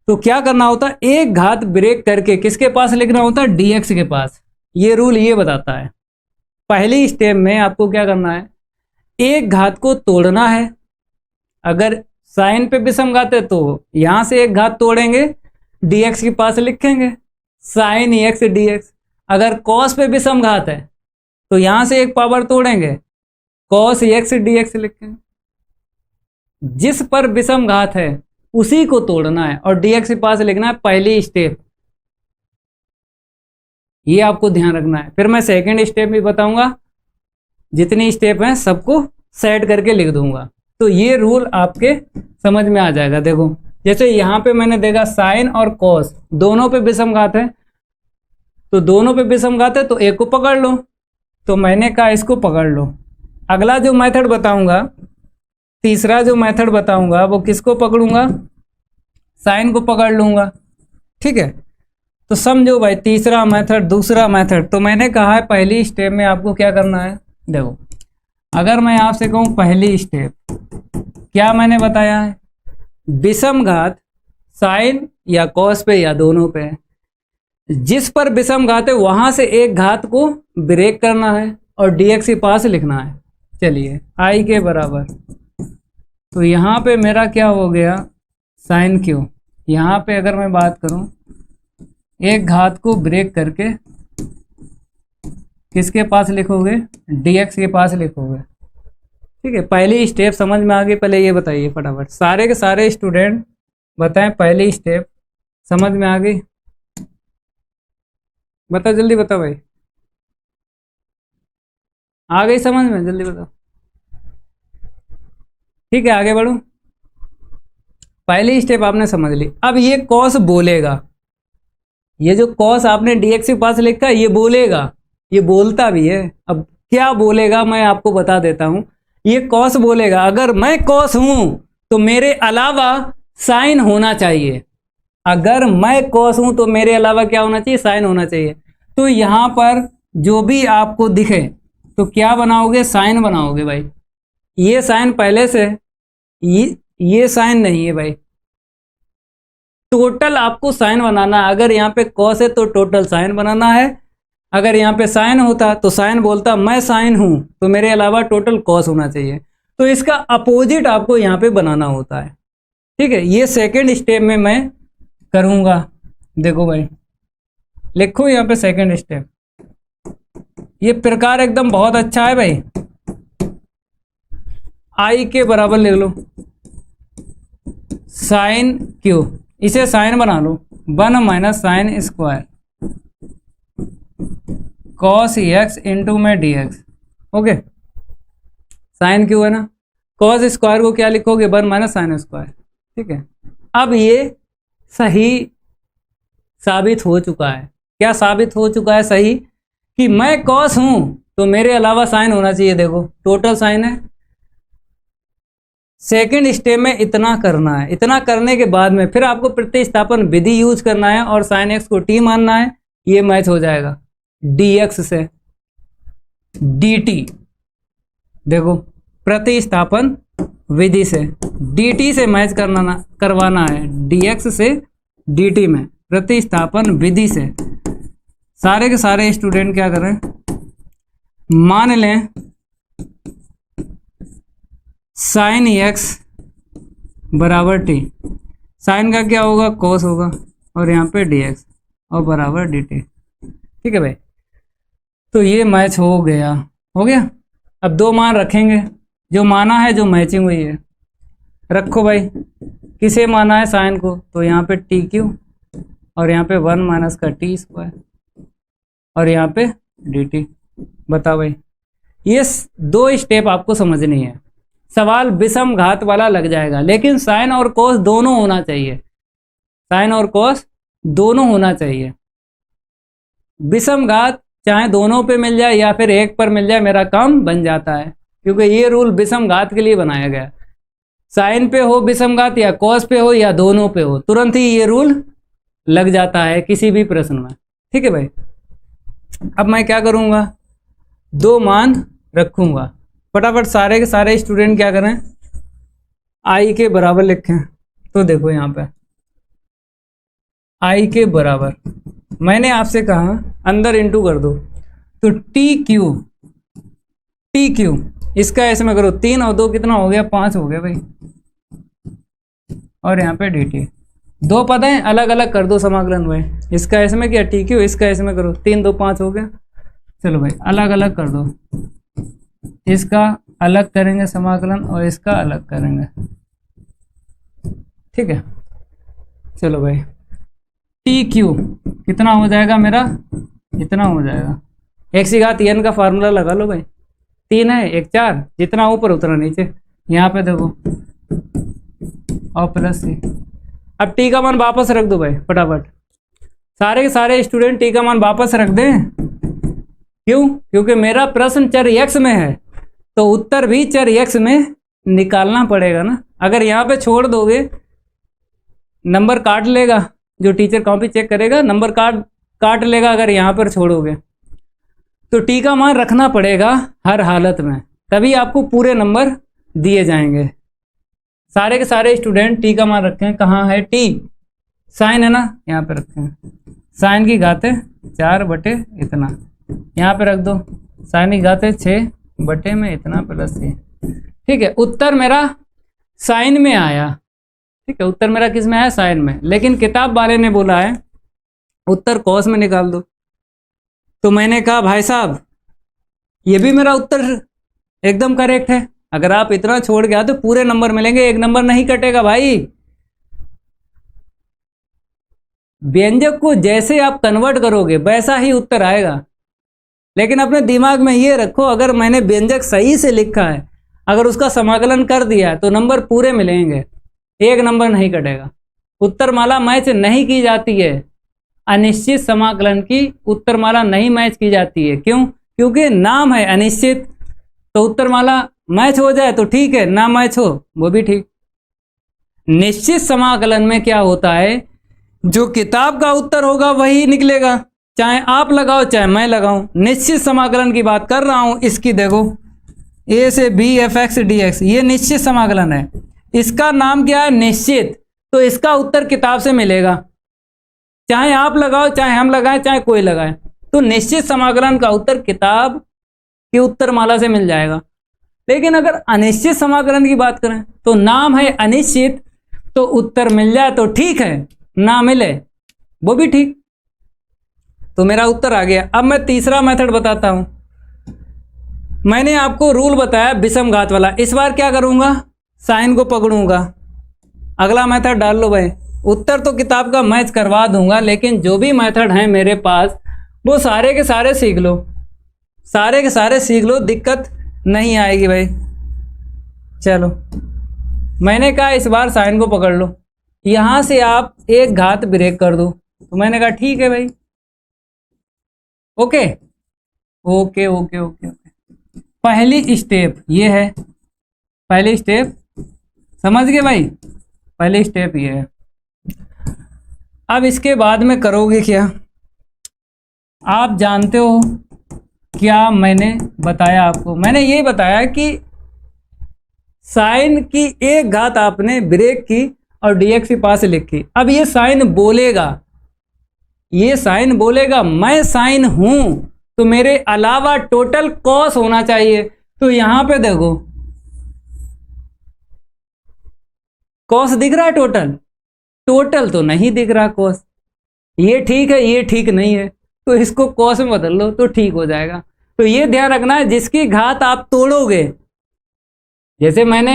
तो क्या करना होता है, एक घात ब्रेक करके किसके पास लिखना होता है, dx के पास। ये रूल ये बताता है, पहली स्टेप में आपको क्या करना है, एक घात को तोड़ना है। अगर साइन पे विषम घात है तो यहां से एक घात तोड़ेंगे, dx के पास लिखेंगे साइन x dx। अगर कॉस पे विषम घात है तो यहां से एक पावर तोड़ेंगे, कॉस x dx लिखेंगे। जिस पर विषम घात है उसी को तोड़ना है और dx के पास लिखना है, पहली स्टेप। ये आपको ध्यान रखना है। फिर मैं सेकंड स्टेप भी बताऊंगा, जितनी स्टेप हैं सबको सेट करके लिख दूंगा, तो ये रूल आपके समझ में आ जाएगा। देखो जैसे यहाँ पे मैंने देखा साइन और कॉस दोनों पे विषम घात है, तो दोनों पे विषम घात है तो एक को पकड़ लो, तो मैंने कहा इसको पकड़ लो। अगला जो मेथड बताऊंगा, तीसरा जो मेथड बताऊंगा, वो किसको पकड़ूंगा, साइन को पकड़ लूंगा, ठीक है। तो समझो भाई, तीसरा मेथड, दूसरा मेथड। तो मैंने कहा है पहली स्टेप में आपको क्या करना है, देखो अगर मैं आपसे कहूं पहली स्टेप, क्या मैंने बताया है, विषम घात साइन या कॉस पे या दोनों पे, जिस पर विषम घात है वहां से एक घात को ब्रेक करना है और dx के पास लिखना है। चलिए i के बराबर, तो यहाँ पे मेरा क्या हो गया, साइन क्यू। यहाँ पे अगर मैं बात करूं, एक घात को ब्रेक करके किसके पास लिखोगे, dx के पास लिखोगे, ठीक है, पहली स्टेप समझ में आ गई? पहले ये बताइए फटाफट, सारे के सारे स्टूडेंट बताएं, पहली स्टेप समझ में आ गई? बताओ जल्दी बताओ भाई, आ गई समझ में? जल्दी बताओ। ठीक है, आगे बढ़ो। पहली स्टेप आपने समझ ली। अब ये कॉस बोलेगा, ये जो कॉस आपने dx के पास लिखा है ये बोलेगा, ये बोलता भी है। अब क्या बोलेगा मैं आपको बता देता हूं। ये कॉस बोलेगा अगर मैं कॉस हूं तो मेरे अलावा साइन होना चाहिए। अगर मैं कॉस हूं तो मेरे अलावा क्या होना चाहिए? साइन होना चाहिए। तो यहां पर जो भी आपको दिखे तो क्या बनाओगे? साइन बनाओगे भाई। ये साइन पहले से, ये साइन नहीं है भाई, टोटल आपको साइन बनाना है। अगर यहाँ पे कॉस है तो टोटल साइन बनाना है। अगर यहाँ पे साइन होता तो साइन बोलता मैं साइन हूं तो मेरे अलावा टोटल कॉस होना चाहिए। तो इसका अपोजिट आपको यहाँ पे बनाना होता है। ठीक है, ये सेकेंड स्टेप में मैं करूंगा। देखो भाई, लिखो यहाँ पे सेकेंड स्टेप। ये प्रकार एकदम बहुत अच्छा है भाई। आई के बराबर लिख लो साइन क्यू, इसे साइन बना लो 1 minus sine square cos x into में d x. Okay, sine cube है ना, कॉस स्क्वायर को क्या लिखोगे? 1 माइनस साइन स्क्वायर। ठीक है, अब ये सही साबित हो चुका है। क्या साबित हो चुका है? सही, कि मैं कॉस हूं तो मेरे अलावा साइन होना चाहिए। देखो टोटल साइन है। सेकेंड स्टेप में इतना करना है। इतना करने के बाद में फिर आपको प्रतिस्थापन विधि यूज करना है और साइन एक्स को टी मानना है। ये मैच हो जाएगा dx से dt। देखो प्रतिस्थापन विधि से dt से मैच करवाना है, dx से dt में प्रतिस्थापन विधि से। सारे के सारे स्टूडेंट क्या करें, मान लें साइन एक्स बराबर टी, साइन का क्या होगा? कोस होगा, और यहाँ पे dx और बराबर dt। ठीक है भाई, तो ये मैच हो गया। हो गया। अब दो मान रखेंगे, जो माना है, जो मैचिंग हुई है रखो भाई। किसे माना है? साइन को, तो यहाँ पे टी क्यू और यहाँ पे 1 माइनस का टी स्क्वायर और यहाँ पे डी टी। बताओ भाई, ये दो स्टेप आपको समझनी है। सवाल विषम घात वाला लग जाएगा, लेकिन साइन और कोस दोनों होना चाहिए। साइन और कोस दोनों होना चाहिए। विषम घात चाहे दोनों पे मिल जाए या फिर एक पर मिल जाए, मेरा काम बन जाता है, क्योंकि ये रूल विषम घात के लिए बनाया गया। साइन पे हो विषम घात या कॉस पे हो या दोनों पे हो, तुरंत ही ये रूल लग जाता है किसी भी प्रश्न में। ठीक है भाई, अब मैं क्या करूंगा, दो मान रखूंगा। फटाफट सारे के सारे स्टूडेंट क्या करें, आई के बराबर लिखें। तो देखो यहाँ पे आई के बराबर मैंने आपसे कहा अंदर इंटू कर दो, तो टी क्यू इसका इसमें करो, 3 और 2 कितना हो गया? 5 हो गया भाई। और यहाँ पे डी टी, दो पद हैं, अलग अलग कर दो समाकलन में। इसका इसमें क्या? टी क्यू, इसका इसमें करो, 3 2 5 हो गया। चलो भाई अलग अलग कर दो, इसका अलग करेंगे समाकलन और इसका अलग करेंगे। ठीक है, चलो भाई टी क्यू कितना हो जाएगा मेरा? इतना हो जाएगा। एक्स की घात एन का फार्मूला लगा लो भाई, 3 है 1 4, जितना ऊपर उतना नीचे। यहाँ पे देखो और प्लस सी। अब टी का मान वापस रख दो भाई फटाफट। सारे के सारे स्टूडेंट टी का मान वापस रख दें। क्यों? क्योंकि मेरा प्रश्न चर एक्स में है, तो उत्तर भी चर एक्स में निकालना पड़ेगा ना। अगर यहाँ पे छोड़ दोगे नंबर काट लेगा, जो टीचर कॉपी चेक करेगा नंबर काट लेगा अगर यहाँ पर छोड़ोगे। तो टी का मान रखना पड़ेगा हर हालत में, तभी आपको पूरे नंबर दिए जाएंगे। सारे के सारे स्टूडेंट टी का मान रखें। कहाँ है टी? साइन है ना, यहाँ पे रखें। साइन की घाते 4 बटे इतना, यहाँ पे रख दो। साइन की घाते 6 बटे में इतना प्लस ये। ठीक है, उत्तर मेरा साइन में आया। ठीक है, उत्तर मेरा किस में आया? साइन में। लेकिन किताब वाले ने बोला है उत्तर कॉस में निकाल दो। तो मैंने कहा भाई साहब ये भी मेरा उत्तर एकदम करेक्ट है, अगर आप इतना छोड़ गया तो पूरे नंबर मिलेंगे, एक नंबर नहीं कटेगा भाई। व्यंजक को जैसे आप कन्वर्ट करोगे वैसा ही उत्तर आएगा। लेकिन अपने दिमाग में ये रखो, अगर मैंने व्यंजक सही से लिखा है, अगर उसका समाकलन कर दिया तो नंबर पूरे मिलेंगे, एक नंबर नहीं कटेगा। उत्तरमाला मैच नहीं की जाती है, अनिश्चित समाकलन की उत्तरमाला नहीं मैच की जाती है। क्यों? क्योंकि नाम है अनिश्चित। तो उत्तरमाला मैच हो जाए तो ठीक है, ना मैच हो वो भी ठीक। निश्चित समाकलन में क्या होता है, जो किताब का उत्तर होगा वही निकलेगा, चाहे आप लगाओ चाहे मैं लगाऊं। निश्चित समाकलन की बात कर रहा हूं। इसकी देखो, a से b f(x) dx, ये निश्चित समाकलन है। इसका नाम क्या है? निश्चित। तो इसका उत्तर किताब से मिलेगा, चाहे आप लगाओ चाहे हम लगाएं चाहे कोई लगाए। तो निश्चित समाकलन का उत्तर किताब की उत्तरमाला से मिल जाएगा। लेकिन अगर अनिश्चित समाकलन की बात करें तो नाम है अनिश्चित, तो उत्तर मिल जाए तो ठीक है, ना मिले वो भी ठीक। तो मेरा उत्तर आ गया। अब मैं तीसरा मेथड बताता हूं। मैंने आपको रूल बताया विषम घात वाला। इस बार क्या करूंगा, साइन को पकड़ूंगा। अगला मेथड डाल लो भाई। उत्तर तो किताब का मैच करवा दूंगा, लेकिन जो भी मेथड हैं मेरे पास वो सारे के सारे सीख लो, सारे के सारे सीख लो, दिक्कत नहीं आएगी भाई। चलो, मैंने कहा इस बार साइन को पकड़ लो, यहां से आप एक घात ब्रेक कर दो। तो मैंने कहा ठीक है भाई, okay okay okay okay okay. पहली स्टेप ये है, पहली स्टेप समझ गए भाई, पहली स्टेप ये है। अब इसके बाद में करोगे क्या, आप जानते हो क्या मैंने बताया आपको? मैंने ये बताया कि साइन की एक घात आपने ब्रेक की और dx के पास लिखी। अब ये साइन बोलेगा, ये साइन बोलेगा मैं साइन हूं, तो मेरे अलावा टोटल कॉस होना चाहिए। तो यहां पे देखो कॉस दिख रहा है, टोटल टोटल तो नहीं दिख रहा कॉस। ये ठीक है, ये ठीक नहीं है, तो इसको कॉस में बदल लो तो ठीक हो जाएगा। तो ये ध्यान रखना है, जिसकी घात आप तोड़ोगे, जैसे मैंने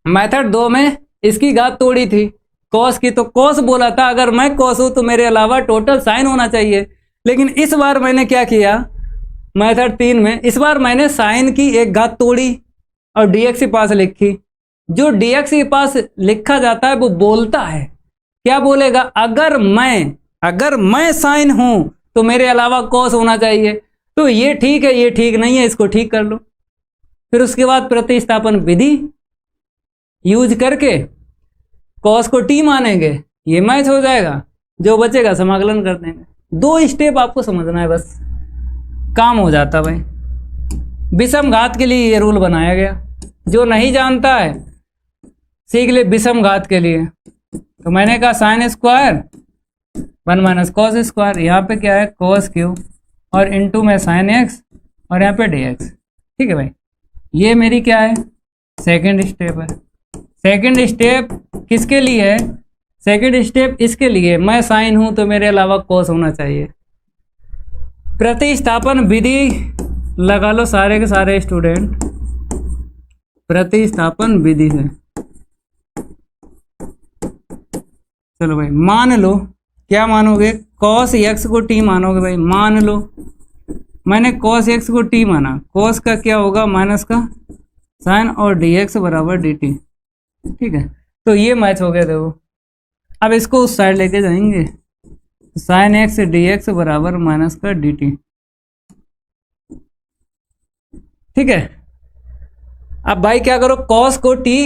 मेथड 2 में इसकी घात तोड़ी थी कॉस की, तो कॉस बोला था अगर मैं कॉस हूं तो मेरे अलावा टोटल साइन होना चाहिए। लेकिन इस बार मैंने क्या किया, मेथड 3 में इस बार मैंने साइन की एक घात तोड़ी और dx के पास लिखी। जो dx के पास लिखा जाता है वो बोलता है, क्या बोलेगा, अगर मैं साइन हूं तो मेरे अलावा कॉस होना चाहिए। तो ये ठीक है, ये ठीक नहीं है, इसको ठीक कर लो। फिर उसके बाद प्रतिस्थापन विधि यूज करके कॉस को t मानेंगे, ये मैच हो जाएगा, जो बचेगा समाकलन कर देंगे। 2 स्टेप आपको समझना है, बस काम हो जाता भाई। विषम घात के लिए ये रूल बनाया गया, जो नहीं जानता है सीख ले विषम घात के लिए। तो मैंने कहा sine square 1 minus cos square, यहाँ पे क्या है कॉस क्यू और इनटू में साइन एक्स और यहाँ पे dx। ठीक है भाई, ये मेरी क्या है सेकंड स्टेप है। सेकंड स्टेप किसके लिए है, सेकंड स्टेप इसके लिए मैं साइन हूं तो मेरे अलावा कॉस होना चाहिए। प्रतिस्थापन विधि लगा लो सारे के सारे स्टूडेंट, प्रतिस्थापन विधि से। चलो भाई, मान लो, क्या मानोगे, कॉस एक्स को टी मानोगे भाई। मान लो मैंने कॉस एक्स को टी माना, कॉस का क्या होगा माइनस का साइन और dx बराबर dt। ठीक है, तो ये मैच हो गया। देखो अब इसको उस साइड लेके जाएंगे, साइन एक्स dx बराबर माइनस का dt। ठीक है, अब भाई क्या करो, कॉस को t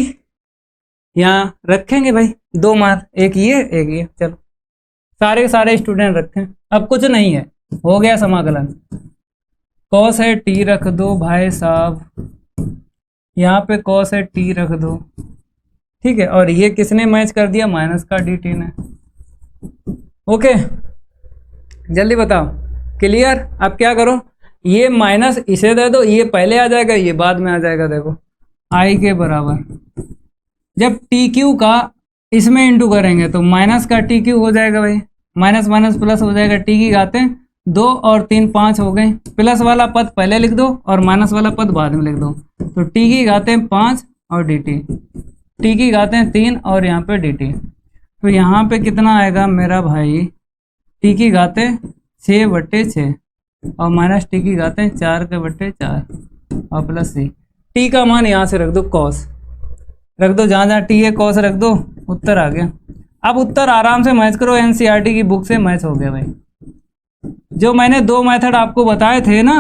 यहाँ रखेंगे भाई, 2 मार, एक ये। चलो सारे के सारे स्टूडेंट रखें, अब कुछ नहीं है, हो गया समाकलन। कॉस है टी रख दो भाई साहब, यहाँ पे कॉस है टी रख दो। ठीक है, और ये किसने मैच कर दिया, माइनस का dt ने। ओके, जल्दी बताओ, क्लियर। अब क्या करो, ये माइनस इसे दे दो, ये पहले आ जाएगा ये बाद में आ जाएगा। देखो आई के बराबर जब टी क्यू का इसमें इंटू करेंगे तो माइनस का टी क्यू हो जाएगा भाई, माइनस माइनस प्लस हो जाएगा, टी की घातें 2 और 3 5 हो गए, प्लस वाला पद पहले लिख दो और माइनस वाला पद बाद में लिख दो। तो टी की घातें 5 और डी टी, टी की घातें 3 और यहाँ पे डी टी। तो यहाँ पे कितना आएगा मेरा भाई, टी की घातें 6/6 और माइनस टी की घातें 4/4 और प्लस सी। टी का मान यहाँ से रख दो, कॉस रख दो, जहाँ जहाँ टी है कॉस रख दो, उत्तर आ गया। अब उत्तर आराम से मैच करो, एनसीईआरटी की बुक से मैच हो गया भाई। जो मैंने 2 मेथड आपको बताए थे ना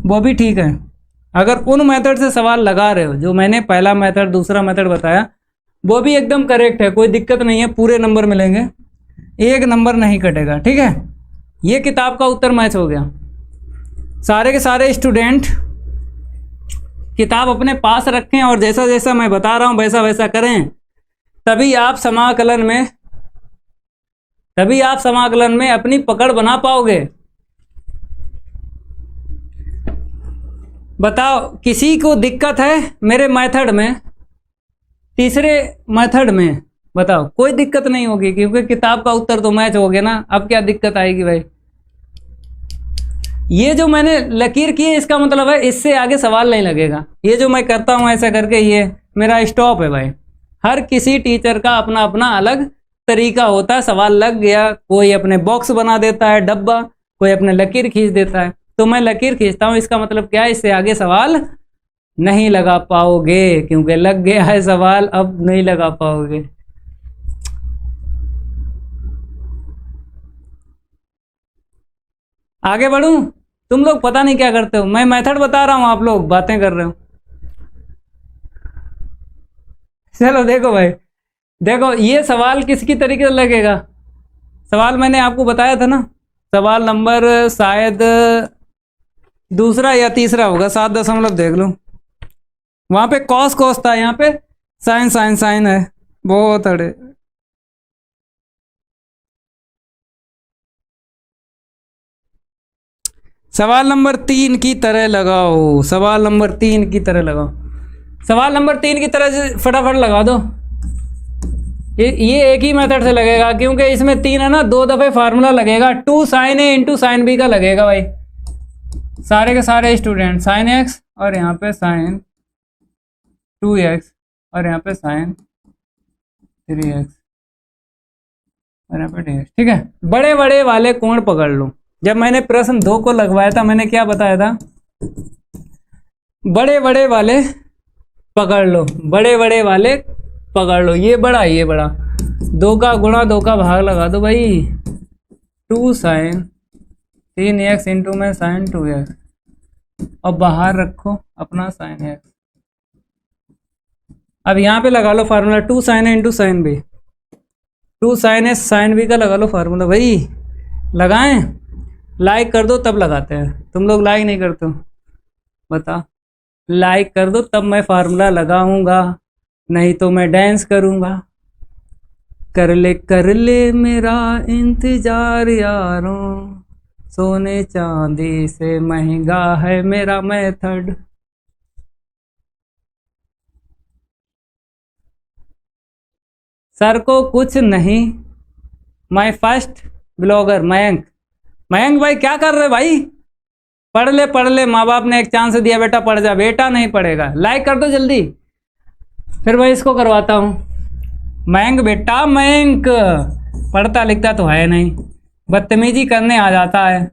वो भी ठीक है। अगर उन मेथड से सवाल लगा रहे हो, जो मैंने पहला मेथड दूसरा मेथड बताया वो भी एकदम करेक्ट है, कोई दिक्कत नहीं है, पूरे नंबर मिलेंगे, 1 नंबर नहीं कटेगा, ठीक है। ये किताब का उत्तर मैच हो गया। सारे के सारे स्टूडेंट किताब अपने पास रखें और जैसा जैसा मैं बता रहा हूं वैसा वैसा करें, तभी आप समाकलन में अपनी पकड़ बना पाओगे। बताओ किसी को दिक्कत है मेरे मेथड में, तीसरे मेथड में? बताओ, कोई दिक्कत नहीं होगी क्योंकि किताब का उत्तर तो मैच हो गया ना। अब क्या दिक्कत आएगी भाई? ये जो मैंने लकीर की है इसका मतलब है इससे आगे सवाल नहीं लगेगा। ये जो मैं करता हूं ऐसा करके, ये मेरा स्टॉप है भाई। हर किसी टीचर का अपना अपना अलग तरीका होता है। सवाल लग गया, कोई अपने बॉक्स बना देता है डब्बा, कोई अपने लकीर खींच देता है। तो मैं लकीर खींचता हूं, इसका मतलब क्या है, इससे आगे सवाल नहीं लगा पाओगे क्योंकि लग गया है सवाल, अब नहीं लगा पाओगे। आगे बढ़ूं? तुम लोग पता नहीं क्या करते हो, मैं मेथड बता रहा हूं, आप लोग बातें कर रहे हो। चलो देखो भाई, देखो ये सवाल किसकी तरीके से लगेगा। सवाल मैंने आपको बताया था ना, सवाल नंबर शायद दूसरा या तीसरा होगा, 7 दशमलव देख लो। वहां पे कॉस कॉस था, यहाँ पे साइन साइन साइन है। बहुत अड़े। सवाल नंबर 3 की तरह लगाओ, सवाल नंबर 3 की तरह लगाओ, सवाल नंबर 3 की तरह से फटाफट लगा दो। ये एक ही मेथड से लगेगा क्योंकि इसमें 3 है ना, 2 दफे फार्मूला लगेगा। 2 sin a into sine B का लगेगा भाई। सारे के सारे स्टूडेंट sin x और यहाँ पे sin 2x और यहाँ पे sin 3x और यहाँ पे dx, ठीक है। बड़े बड़े वाले कोण पकड़ लो। जब मैंने प्रश्न 2 को लगवाया था मैंने क्या बताया था, बड़े बड़े वाले पकड़ लो, बड़े बड़े वाले पकड़ लो। ये बड़ा, ये बड़ा, 2 का गुणा 2 का भाग लगा दो भाई। 2 sin 3x इंटू में sin 2x और बाहर रखो अपना sin x। अब यहाँ पे लगा लो formula 2 sin a into sine b, 2 sin a sin b का लगा लो फार्मूला भाई। लगाएं? लाइक कर दो तब लगाते हैं, तुम लोग लाइक नहीं करते हो। बता, लाइक कर दो तब मैं फार्मूला लगाऊंगा, नहीं तो मैं डांस करूंगा। कर ले मेरा इंतजार यारों, सोने चांदी से महंगा है मेरा मेथड। सर को कुछ नहीं, my first blogger Mayank. Mayank भाई क्या कर रहे भाई? पढ़ ले, माँ बाप ने एक चांस दिया बेटा, पढ़ जा। बेटा नहीं पढ़ेगा, लाइक कर दो जल्दी, फिर मैं इसको करवाता हूँ। मयंक बेटा, मयंक पढ़ता लिखता तो है नहीं, बदतमीजी करने आ जाता है।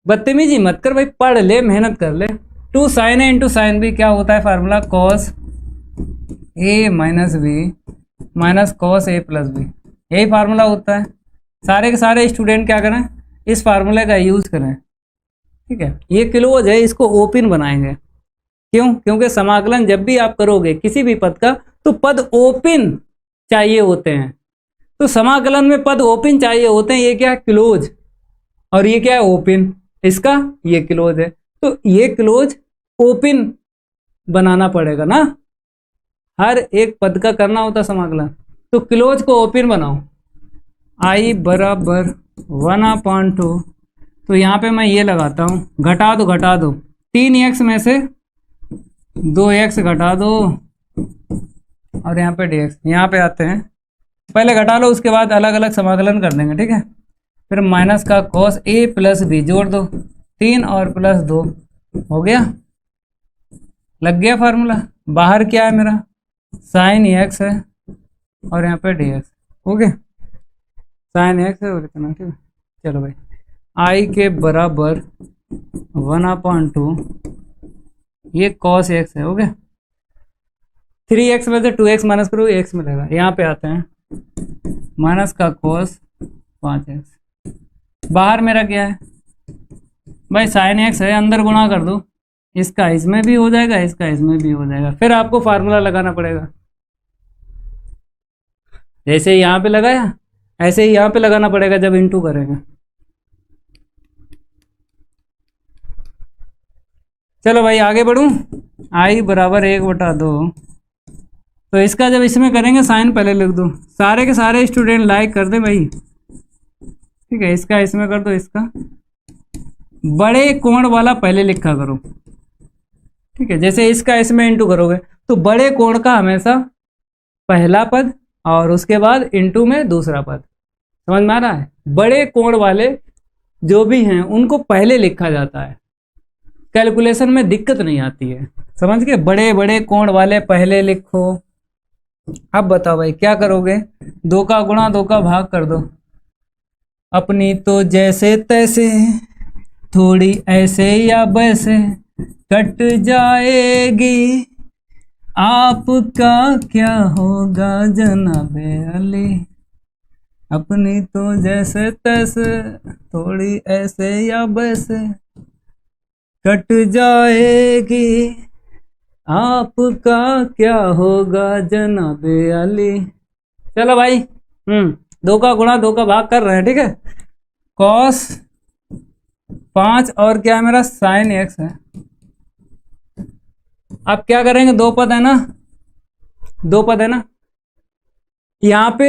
बदतमीजी मत कर भाई, पढ़ ले, मेहनत कर ले। 2 sin a into sine B क्या होता है formula, cos a minus B minus cos a plus B, यही फार्मूला होता है। सारे के सारे स्टूडेंट क्या करें, इस फार्मूले का यूज करें, ठीक है। ये क्लोज है, इसको ओपन बनाएंगे। क्यों? क्योंकि समाकलन जब भी आप करोगे किसी भी पद का तो पद ओपन चाहिए होते हैं। तो समाकलन में पद ओपन चाहिए होते हैं। ये क्या है, क्लोज, और ये क्या है, ओपन। इसका ये क्लोज है, तो ये क्लोज ओपन बनाना पड़ेगा ना, हर एक पद का करना होता समाकलन। तो क्लोज को ओपन बनाओ, i बराबर 1/2। तो यहाँ पे मैं ये लगाता हूँ, घटा दो 3x में से 2x घटा दो और यहाँ पे dx। यहाँ पे आते हैं पहले घटा लो, उसके बाद अलग अलग समाकलन कर देंगे, ठीक है। फिर माइनस का कॉस ए प्लस बी जोड़ दो, 3 और प्लस 2 हो गया, लग गया फार्मूला। बाहर क्या है मेरा, साइन एक्स है और यहाँ पे D x, okay, sine x है और इतना, ठीक है। चलो भाई, आई के बराबर 1/2 ये कॉस एक्स है, ओके। 3x में से 2x माइनस करो, x मिलेगा। यहाँ पे आते हैं, माइनस का कॉस 5x, बाहर मेरा क्या है भाई, साइन एक्स है, अंदर गुणा कर दो, इसका इसमें भी हो जाएगा, इसका इसमें भी हो जाएगा। फिर आपको फार्मूला लगाना पड़ेगा, जैसे ही यहाँ पे लगाया ऐसे ही यहाँ पे लगाना पड़ेगा जब इनटू करेंगे। चलो भाई आगे बढ़ूं, आई बराबर 1/2, तो इसका जब इसमें करेंगे साइन पहले लिख दो, सारे के सारे स्टूडेंट लाइक कर दे भाई, ठीक है। इसका इसमें कर दो, इसका बड़े कोण वाला पहले लिखा करो, ठीक है। जैसे इसका इसमें इंटू करोगे तो बड़े कोण का हमेशा पहला पद और उसके बाद इंटू में दूसरा पद, समझ में आ रहा है। बड़े कोण वाले जो भी हैं उनको पहले लिखा जाता है, कैलकुलेशन में दिक्कत नहीं आती है, समझ गए। बड़े बड़े कोण वाले पहले लिखो। अब बताओ भाई क्या करोगे, 2 का गुणा 2 का भाग कर दो, अपनी तो जैसे तैसे थोड़ी ऐसे या वैसे कट जाएगी, आपका क्या होगा जनाबे अली, अपनी तो जैसे तैसे थोड़ी ऐसे या वैसे कट जाएगी, आपका क्या होगा जनाबे अली। चलो भाई 2 का गुणा 2 का भाग कर रहे हैं, ठीक है। कॉस 5 और क्या है मेरा साइन एक्स है। अब क्या करेंगे, 2 पद है ना, 2 पद है ना, यहाँ पे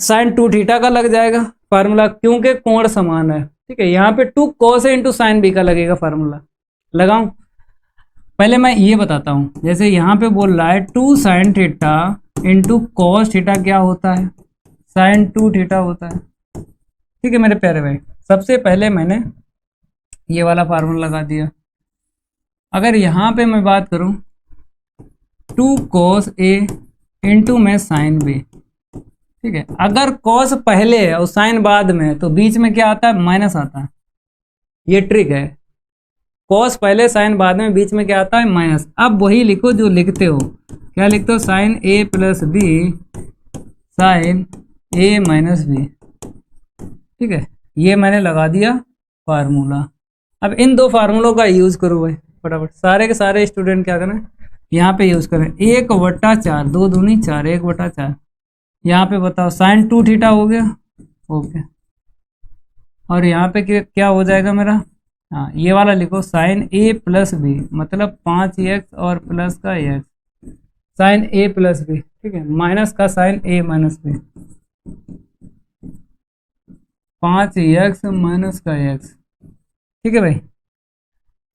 साइन 2 थीटा का लग जाएगा फार्मूला, क्योंकि कोण समान है, ठीक है। यहाँ पे 2 कॉस इंटू साइन बी का लगेगा फार्मूला, लगाऊं। पहले मैं ये बताता हूँ, जैसे यहाँ पे बोल रहा है 2 sine theta into cos theta क्या होता है, साइन 2 थीटा होता है, ठीक है मेरे प्यारे भाई। सबसे पहले मैंने ये वाला फार्मूला लगा दिया। अगर यहाँ पे मैं बात करूँ 2 cos a इंटू में साइन b, ठीक है। अगर cos पहले है और साइन बाद में है तो बीच में क्या आता है, माइनस आता है, ये ट्रिक है। cos पहले साइन बाद में, बीच में क्या आता है, माइनस। अब वही लिखो जो लिखते हो, क्या लिखते हो, sine a plus B sine a minus B, ठीक है। ये मैंने लगा दिया फार्मूला। अब इन 2 फार्मूलों का यूज करो भाई फटाफट, सारे के सारे स्टूडेंट क्या करें, यहाँ पे यूज करें। 1/4, 2 दूनी 4, 1/4। यहाँ पे बताओ साइन 2 थीटा हो गया, ओके। और यहाँ पे क्या हो जाएगा मेरा, हाँ ये वाला लिखो, साइन a प्लस बी, मतलब 5x और प्लस का x, sine a plus B, ठीक है, माइनस का sine a minus B, 5x minus का x, ठीक है भाई।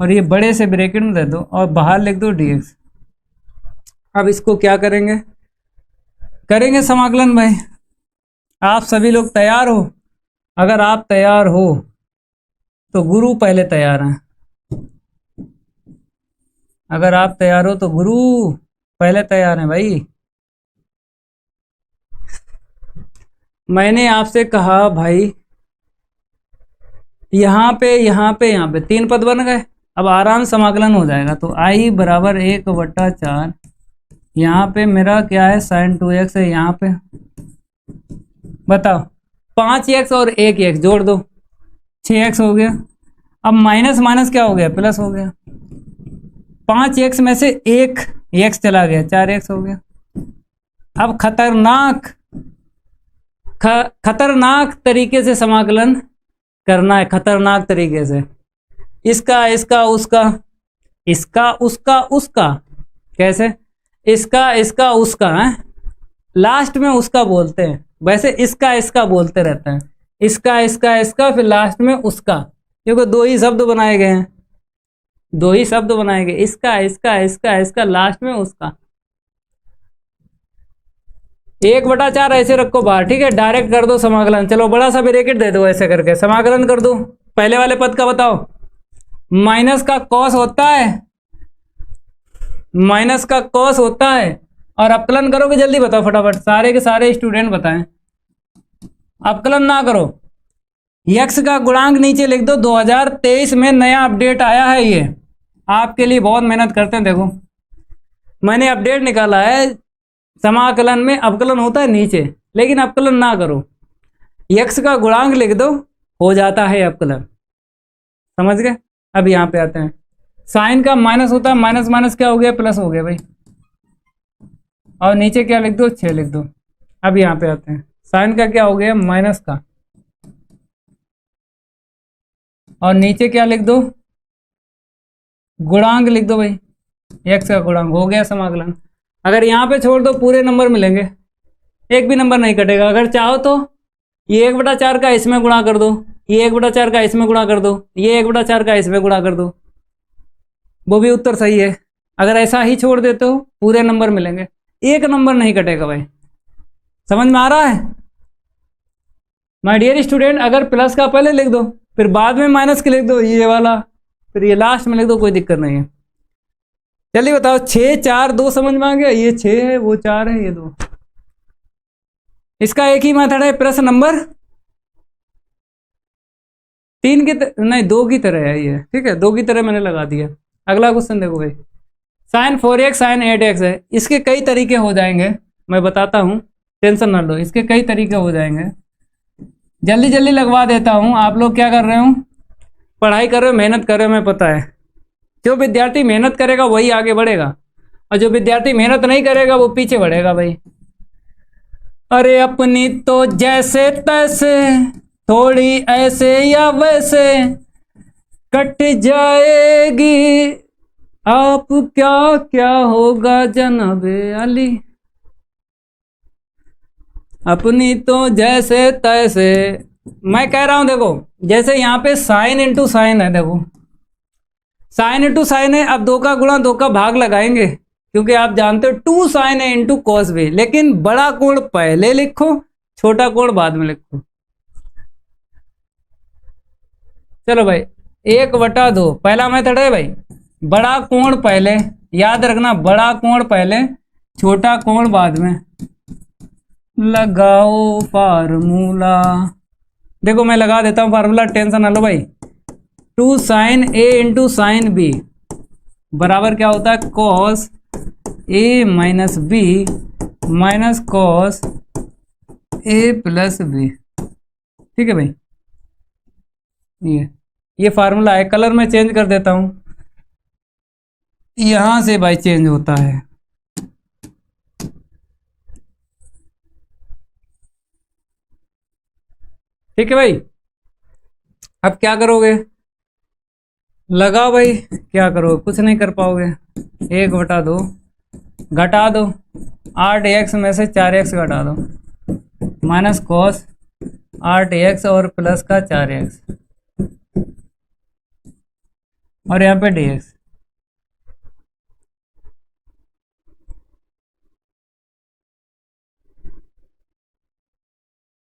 और ये बड़े से ब्रैकेट में दे दो और बाहर लिख दो dx। अब इसको क्या करेंगे, करेंगे समाकलन भाई। आप सभी लोग तैयार हो? अगर आप तैयार हो तो गुरु पहले तैयार हैं, अगर आप तैयार हो तो गुरु पहले तैयार हैं भाई। मैंने आपसे कहा भाई यहाँ पे 3 पद बन गए, अब आराम समाकलन हो जाएगा। तो आई बराबर 1/4, यहाँ पे मेरा क्या है, साइन 2x है, यहाँ पे बताओ 5x और 1x जोड़ दो, 6x हो गया। अब माइनस माइनस क्या हो गया, प्लस हो गया। 5x में से 1 x चला गया, 4x हो गया। अब खतरनाक तरीके से समाकलन करना है, खतरनाक तरीके से। इसका इसका उसका, इसका उसका उसका, कैसे, इसका इसका उसका है, लास्ट में उसका बोलते हैं, वैसे इसका इसका बोलते रहते हैं, इसका इसका इसका, फिर लास्ट में उसका, क्योंकि 2 ही शब्द बनाए गए हैं, 2 ही शब्द बनाए गए, इसका इसका इसका इसका, लास्ट में उसका। 1/4 ऐसे रखो बाहर, ठीक है। डायरेक्ट कर दो समाकलन। चलो बड़ा सा ब्रैकेट दे दो, ऐसे करके समाकलन कर दो। पहले वाले पद का बताओ। माइनस का कॉस होता है, माइनस का कॉस होता है। और अपकलन करोगे, जल्दी बताओ फटाफट, सारे के सारे स्टूडेंट बताएं। अपकलन ना करो। यक्स का गुणांक नीचे लिख दो। 2023 में नया अपडेट आया है, ये आपके लिए बहुत मेहनत करते हैं। देखो मैंने अपडेट निकाला है, समाकलन में अपकलन होता है नीचे, लेकिन अपकलन ना करो। यक्स का गुणांक लिख दो, हो जाता है अपकलन। समझ गए। अब यहाँ पे आते हैं। साइन का माइनस होता है, माइनस माइनस क्या हो गया, प्लस हो गया भाई। और नीचे क्या लिख दो, 6 लिख दो। अब यहाँ पे आते हैं। साइन का क्या हो गया, माइनस का, और नीचे क्या लिख दो, गुणांक लिख दो भाई। एक्स का गुणांक हो गया समाकलन। अगर यहाँ पे छोड़ दो पूरे नंबर मिलेंगे, एक भी नंबर नहीं कटेगा। अगर चाहो तो ये 1/4 का इसमें गुणा कर दो, ये 1/4 का इसमें गुणा कर दो, ये 1/4 का इसमें गुणा कर दो, वो भी उत्तर सही है। अगर ऐसा ही छोड़ देते हो पूरे नंबर मिलेंगे, एक नंबर नहीं कटेगा भाई। समझ में आ रहा है माय डियर स्टूडेंट। अगर प्लस का पहले लिख दो, फिर बाद में माइनस के लिख दो ये वाला, फिर ये लास्ट में लिख दो, कोई दिक्कत नहीं है। चलिए बताओ, 6 4 2 समझ में आ गया। ये 6 है, वो 4 है, ये 2। इसका एक ही मेथड है, प्रश्न नंबर 3 की नहीं 2 की तरह है ये, ठीक है। 2 की तरह मैंने लगा दिया। अगला क्वेश्चन देखो भाई। साइन 4x साइन 8x है। इसके कई तरीके हो जाएंगे, मैं बताता हूँ, टेंशन ना लो। इसके कई तरीके हो जाएंगे, जल्दी जल्दी लगवा देता हूँ। आप लोग क्या कर रहे हो, पढ़ाई कर रहे हो, मेहनत कर रहे हो, मैं पता है। जो विद्यार्थी मेहनत करेगा वही आगे बढ़ेगा, और जो विद्यार्थी मेहनत नहीं करेगा वो पीछे बढ़ेगा भाई। अरे अपनी तो जैसे तैसे, थोड़ी ऐसे या वैसे कट जाएगी, आप क्या क्या होगा जनाबे अली। अपनी तो जैसे तैसे, मैं कह रहा हूं देखो, जैसे यहाँ पे साइन इंटू साइन है, देखो साइन इंटू साइन है। अब 2 का गुणा 2 का भाग लगाएंगे, क्योंकि आप जानते हो 2 साइन है इंटू कॉस भी। लेकिन बड़ा कोण पहले लिखो, छोटा कोण बाद में लिखो। चलो भाई, 1/2 पहला मेथड है भाई। बड़ा कोण पहले, याद रखना, बड़ा कोण पहले, छोटा कोण बाद में। लगाओ फार्मूला। देखो मैं लगा देता हूं फार्मूला, टेंशन ना लो भाई। 2 साइन ए इंटू साइन बी बराबर क्या होता है, cos A minus B minus cos A plus B. ठीक है भाई, ये फार्मूला है। कलर में चेंज कर देता हूं, यहां से भाई चेंज होता है। ठीक है भाई, अब क्या करोगे, लगाओ भाई। क्या करोगे, कुछ नहीं कर पाओगे। 1/2 घटा दो, 8x में से 4x घटा दो, माइनस कॉस 8x और प्लस का 4x, और यहाँ पे dx।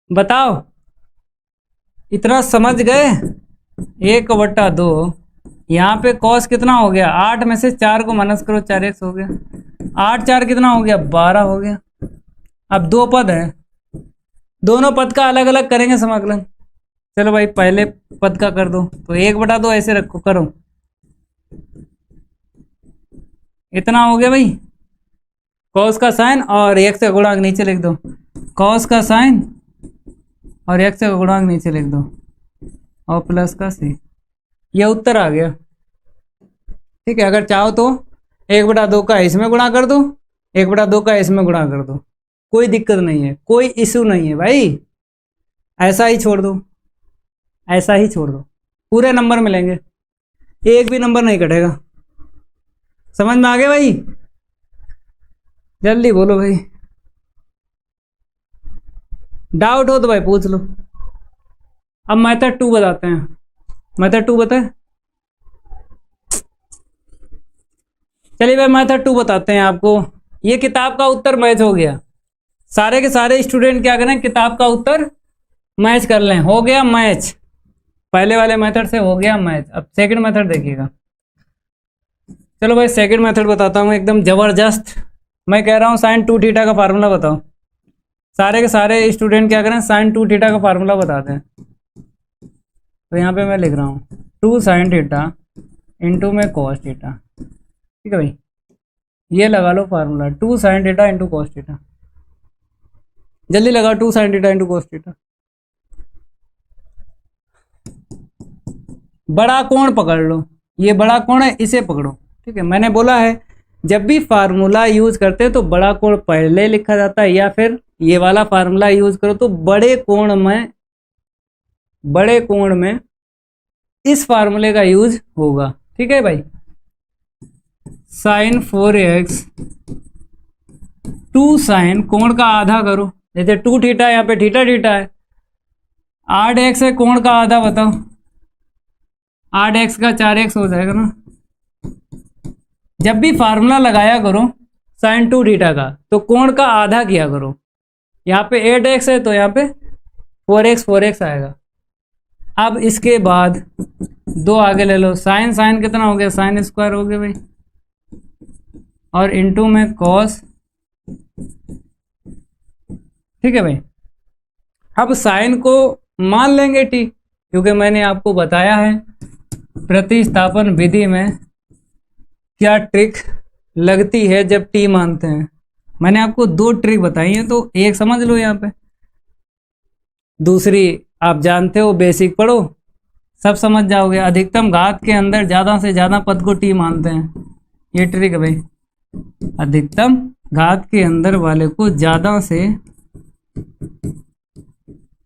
बताओ इतना समझ गए। 1/2, यहाँ पे कॉस कितना हो गया, 8 में से 4 को माइनस करो, 4x हो गया। 8 4 कितना हो गया, 12 हो गया। अब 2 पद है, दोनों पद का अलग अलग करेंगे समाकलन। चलो भाई पहले पद का कर दो, तो 1/2 ऐसे रखो, करो। इतना हो गया भाई, कॉस का साइन और x का गुणांक नीचे लिख दो। कॉस का साइन और x का गुणांक नीचे लिख दो, और प्लस का c। यह उत्तर आ गया। ठीक है, अगर चाहो तो 1/2 का इसमें गुणा कर दो, 1/2 का इसमें गुणा कर दो, कोई दिक्कत नहीं है, कोई इशू नहीं है भाई। ऐसा ही छोड़ दो, ऐसा ही छोड़ दो, पूरे नंबर मिलेंगे, एक भी नंबर नहीं कटेगा। समझ में आ गया भाई, जल्दी बोलो भाई। डाउट हो तो भाई पूछ लो। अब मेथड 2 बताते हैं। मेथड 2 बताए, चलिए भाई मेथड 2 बताते हैं आपको। ये किताब का उत्तर मैच हो गया, सारे के सारे स्टूडेंट क्या करें, किताब का उत्तर मैच कर लें। हो गया मैच, पहले वाले मेथड से हो गया मैच। अब सेकंड मेथड देखिएगा। चलो भाई सेकंड मेथड बताता हूँ एकदम जबरदस्त। मैं कह रहा हूँ साइन 2 थीटा का फार्मूला बताओ। सारे के सारे स्टूडेंट क्या करें, साइन 2 थीटा का फार्मूला बताते हैं। तो यहाँ पे मैं लिख रहा हूँ 2 साइन थीटा इंटू में कॉस थीटा। ठीक है भाई, ये लगा लो formula, 2 sine theta into cos theta. जल्दी लगाओ, 2 sine theta into cos theta. बड़ा कोण पकड़ लो, ये बड़ा कोण है, इसे पकड़ो। ठीक है, मैंने बोला है जब भी फार्मूला यूज करते हैं तो बड़ा कोण पहले लिखा जाता है, या फिर ये वाला फार्मूला यूज करो तो बड़े कोण में इस फार्मूले का यूज होगा। ठीक है भाई, साइन 4x 2 साइन कोण का आधा करो, जैसे 2 थीटा, यहाँ पे थीटा थीटा है, 8x है, कोण का आधा बताओ, 8x का 4x हो जाएगा ना। जब भी फार्मूला लगाया करो साइन 2 थीटा का तो कोण का आधा किया करो। यहाँ पे 8x है तो यहाँ पे 4x आएगा। अब इसके बाद 2 आगे ले लो, साइन साइन कितना हो गया, साइन स्क्वायर हो गया भाई, और इंटू में कॉस। ठीक है भाई, अब साइन को मान लेंगे t, क्योंकि मैंने आपको बताया है प्रतिस्थापन विधि में क्या ट्रिक लगती है जब t मानते हैं। मैंने आपको 2 ट्रिक बताई है, तो एक समझ लो यहाँ पे, दूसरी आप जानते हो, बेसिक पढ़ो सब समझ जाओगे। अधिकतम घात के अंदर ज़्यादा से ज़्यादा पद को t मानते हैं, ये ट्रिक है भाई। अधिकतम घात के अंदर वाले को ज़्यादा से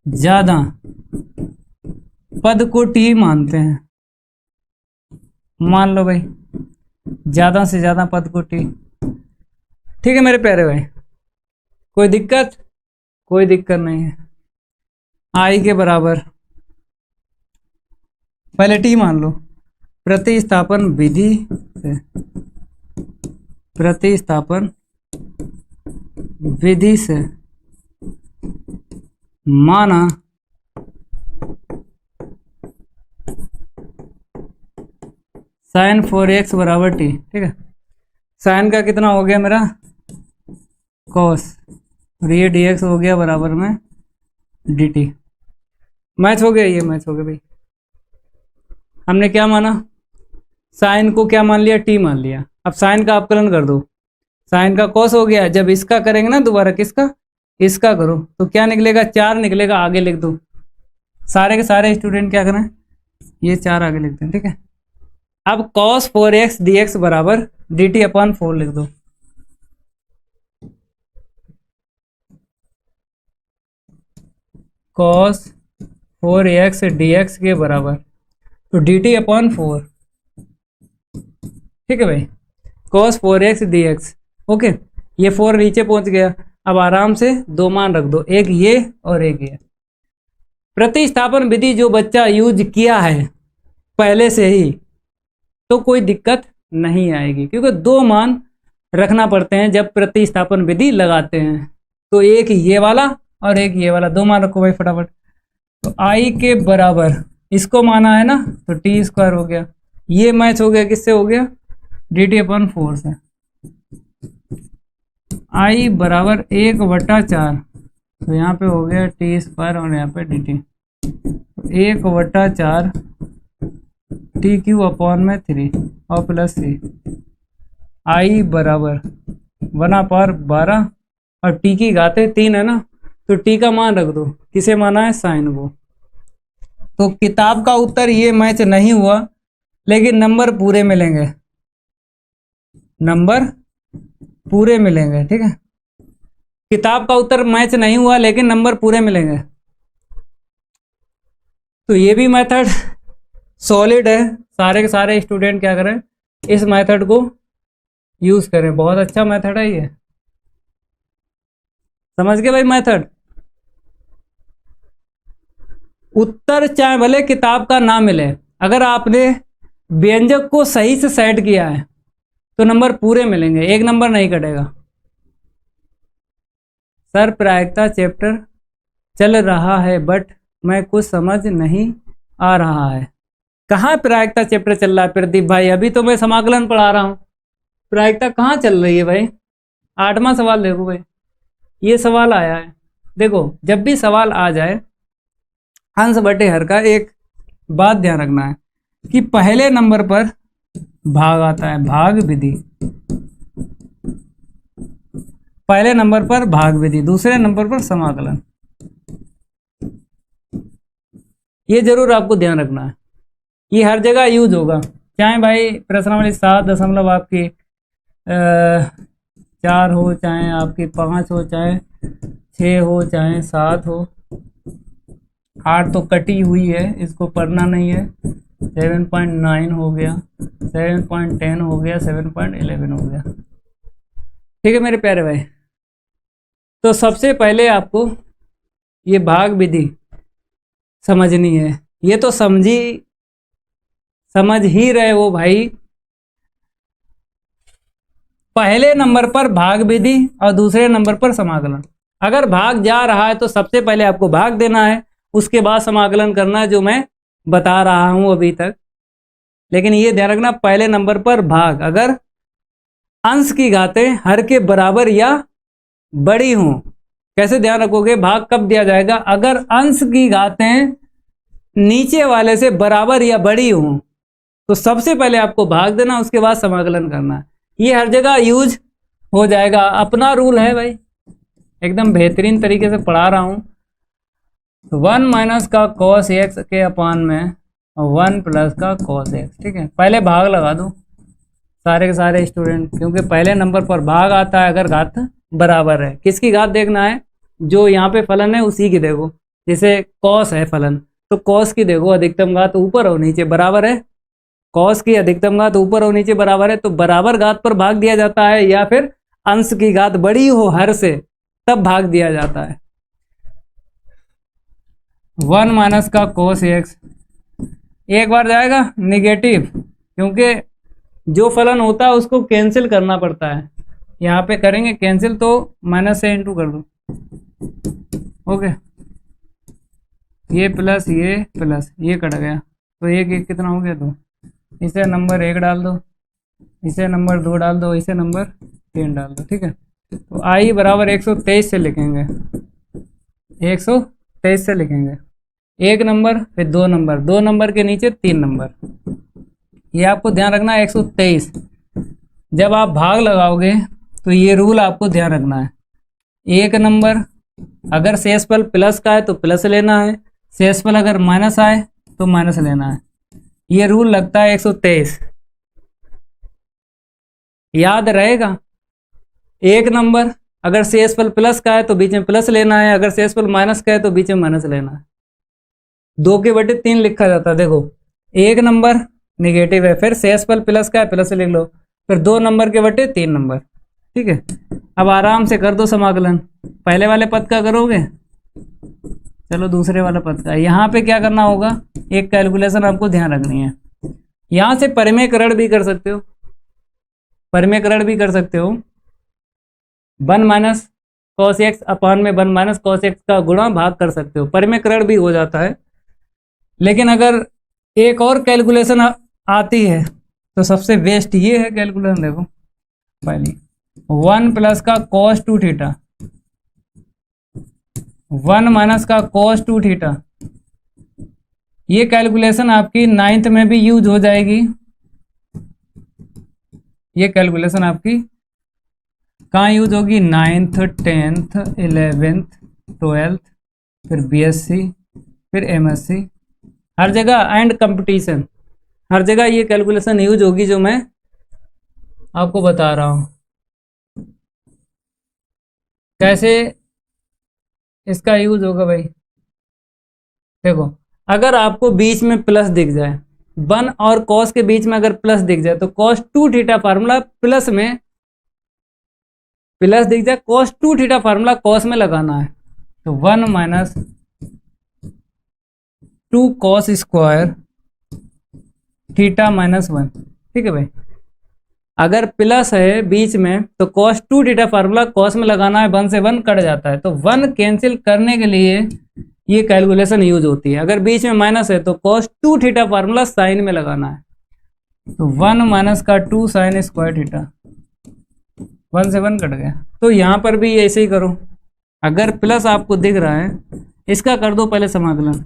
ज़्यादा पद को t मानते हैं। मान लो भाई, ज़्यादा से ज़्यादा पद को t। ठीक है मेरे प्यारे भाई, कोई दिक्कत? कोई दिक्कत नहीं है। i के बराबर पहले t मान लो, प्रतिस्थापन विधि से, प्रतिस्थापन विधि से माना साइन 4x बराबर t। ठीक है, साइन का कितना हो गया मेरा, कॉस, और ये dx हो गया बराबर में dt। मैच हो गया, ये मैच हो गया भाई। हमने क्या माना, साइन को क्या मान लिया, t मान लिया। अब साइन का अवकलन कर दो, साइन का कॉस हो गया। जब इसका करेंगे ना दोबारा, किसका, इसका करो, तो क्या निकलेगा, 4 निकलेगा। आगे लिख दो, सारे के सारे स्टूडेंट क्या करें, ये 4 आगे लिखते हैं। ठीक है, अब cos 4x dx बराबर dt अपॉन 4 लिख दो। cos 4x dx के बराबर, तो dt अपॉन 4। ठीक है भाई, cos 4x dx। ओके, ये 4 नीचे पहुंच गया। अब आराम से 2 मान रख दो, एक ये और एक ये। प्रतिस्थापन विधि जो बच्चा यूज किया है पहले से ही, तो कोई दिक्कत नहीं आएगी, क्योंकि 2 मान रखना पड़ते हैं जब प्रतिस्थापन विधि लगाते हैं। तो एक ये वाला और एक ये वाला, 2 मान रखो भाई फटाफट। तो i के बराबर इसको माना है ना, तो t स्क्वायर हो गया। ये मैच हो गया, किससे हो गया, dt अपॉन 4 से। i बराबर 1/4, तो यहाँ पे हो गया t स्क्वायर और यहाँ पे dt। 1/4 टी क्यू अपॉन में 3 और प्लस 3। i बराबर 1/12, और t की घातें 3 है ना, तो t का मान रख दो, किसे माना है, साइन को। तो किताब का उत्तर ये मैच नहीं हुआ, लेकिन नंबर पूरे मिलेंगे, नंबर पूरे मिलेंगे। ठीक है, किताब का उत्तर मैच नहीं हुआ लेकिन नंबर पूरे मिलेंगे। तो ये भी मेथड सॉलिड है। सारे के सारे स्टूडेंट क्या करें, इस मेथड को यूज करें, बहुत अच्छा मेथड है ये। समझ गए भाई मेथड। उत्तर चाहे भले किताब का ना मिले, अगर आपने व्यंजक को सही से सेट किया है तो नंबर पूरे मिलेंगे, 1 नंबर नहीं कटेगा। सर प्रायिकता चैप्टर चल रहा है बट मैं कुछ समझ नहीं आ रहा है। कहाँ प्रायिकता चैप्टर चल रहा है प्रदीप भाई? अभी तो मैं समाकलन पढ़ा रहा हूँ। प्रायिकता कहाँ चल रही है भाई? 8वां सवाल देखो भाई, ये सवाल आया है। देखो जब भी सवाल आ जाए अंश बटे हर का, एक बात ध्यान रखना है कि पहले नंबर पर भाग आता है, भाग विधि। पहले नंबर पर भाग विधि, दूसरे नंबर पर समाकलन। ये जरूर आपको ध्यान रखना है, ये हर जगह यूज होगा। चाहे भाई प्रश्नावली 7 दशमलव आपकी 4 हो, चाहे आपकी 5 हो, चाहे 6 हो, चाहे 7 हो। 8 तो कटी हुई है, इसको पढ़ना नहीं है। 7.9 हो गया, 7.10 हो गया, 7.11 हो गया। ठीक है मेरे प्यारे भाई, तो सबसे पहले आपको ये भाग विधि समझनी है। ये तो समझ ही रहे हो भाई। पहले नंबर पर भाग विधि और दूसरे नंबर पर समाकलन। अगर भाग जा रहा है तो सबसे पहले आपको भाग देना है, उसके बाद समाकलन करना है, जो मैं बता रहा हूं अभी तक। लेकिन ये ध्यान रखना, पहले नंबर पर भाग अगर अंश की घातें हर के बराबर या बड़ी हों। कैसे ध्यान रखोगे? भाग कब दिया जाएगा? अगर अंश की घातें नीचे वाले से बराबर या बड़ी हों तो सबसे पहले आपको भाग देना, उसके बाद समाकलन करना है। ये हर जगह यूज हो जाएगा, अपना रूल है भाई, एकदम बेहतरीन तरीके से पढ़ा रहा हूं। 1 माइनस का कॉस एक्स के अपान में 1 प्लस का कॉस एक्स। ठीक है, पहले भाग लगा दो सारे के सारे स्टूडेंट, क्योंकि पहले नंबर पर भाग आता है अगर घात बराबर है। किसकी घात देखना है? जो यहाँ पे फलन है उसी की देखो। जैसे कॉस है फलन, तो कॉस की देखो अधिकतम घात ऊपर और नीचे बराबर है। कॉस की अधिकतम घात ऊपर और नीचे बराबर है, तो बराबर घात पर भाग दिया जाता है, या फिर अंश की घात बड़ी हो हर से तब भाग दिया जाता है। 1 माइनस का कोस एक्स एक बार जाएगा निगेटिव, क्योंकि जो फलन होता है उसको कैंसिल करना पड़ता है। यहाँ पे करेंगे कैंसिल, तो माइनस से इंटू कर दो। ओके, ये प्लस ये कट गया, तो एक कितना हो गया? 2। इसे नंबर 1 डाल दो, इसे नंबर 2 डाल दो, इसे नंबर 3 डाल दो। ठीक है, तो आई बराबर 123 से लिखेंगे, 123 से लिखेंगे। 1 नंबर, फिर 2 नंबर, 2 नंबर के नीचे 3 नंबर। ये आपको ध्यान रखना है 123। जब आप भाग लगाओगे तो ये रूल आपको ध्यान रखना है। 1 नंबर अगर शेषफल प्लस का है तो प्लस लेना है, शेषफल अगर माइनस आए तो माइनस लेना है। ये रूल लगता है 123, याद रहेगा। 1 नंबर अगर शेषफल प्लस का है तो बीच में प्लस लेना है, अगर शेषफल माइनस का है तो बीच में माइनस लेना है। 2/3 लिखा जाता है। देखो 1 नंबर निगेटिव है, फिर शेषफल प्लस का है प्लस लिख लो, फिर 2 नंबर के बटे 3 नंबर। ठीक है, अब आराम से कर दो समाकलन। पहले वाले पद का करोगे, चलो दूसरे वाला पद का। यहाँ पे क्या करना होगा, एक कैलकुलेशन आपको ध्यान रखनी है। यहाँ से परिमेयकरण भी कर सकते हो, परिमेयकरण भी कर सकते हो। 1 माइनस कॉस एक्स अपान में 1 माइनस कॉस एक्स का गुणा भाग कर सकते हो, परिमेयकरण भी हो जाता है। लेकिन अगर एक और कैलकुलेशन आती है तो सबसे बेस्ट ये है कैलकुलेशन। देखो पहली 1 प्लस का कॉस 2 थीटा, 1 माइनस का कॉस 2 थीटा। ये कैलकुलेशन आपकी 9th में भी यूज हो जाएगी। ये कैलकुलेशन आपकी कहाँ यूज होगी? 9th 10th 11th 12th, फिर बीएससी, फिर एमएससी, हर जगह एंड कंपटीशन, हर जगह ये कैलकुलेशन यूज होगी जो मैं आपको बता रहा हूँ। कैसे इसका यूज होगा भाई? देखो अगर आपको बीच में प्लस दिख जाए, 1 और कॉस के बीच में अगर प्लस दिख जाए तो कॉस 2 थीटा फार्मूला प्लस में प्लस दिख जाए, कॉस 2 थीटा फार्मूला कॉस में लगाना है। तो 1 minus 2 cos square theta minus 1। ठीक है भाई, अगर प्लस है बीच में तो cos 2 थीटा फार्मूला cos में लगाना है, 1 से 1 कट जाता है, तो 1 कैंसिल करने के लिए ये कैलकुलेशन यूज होती है। अगर बीच में माइनस है तो cos 2 थीटा फार्मूला साइन में लगाना है, तो 1 माइनस का 2 साइन स्क्वायर थीटा, 1 से 1 कट गया। तो यहाँ पर भी ऐसे ही करो, अगर प्लस आपको दिख रहा है इसका कर दो पहले समाकलन।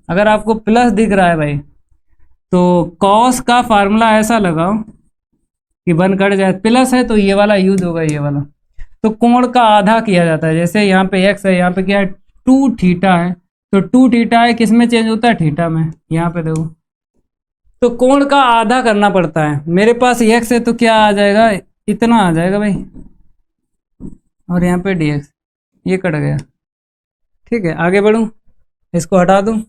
अगर आपको प्लस दिख रहा है भाई तो cos का फार्मूला ऐसा लगाओ कि 1 कट जाए, प्लस है तो ये वाला यूज होगा, ये वाला। तो कोण का आधा किया जाता है, जैसे यहाँ पे x है, यहाँ पे क्या है 2 थीटा है, तो 2 थीटा है किस में चेंज होता है, थीटा में। यहाँ पे देखो तो कोण का आधा करना पड़ता है। मेरे पास x है तो क्या आ जाएगा, इतना आ जाएगा भाई, और यहाँ पे dx, ये कट गया। ठीक है, आगे बढ़ूं, इसको हटा दूं।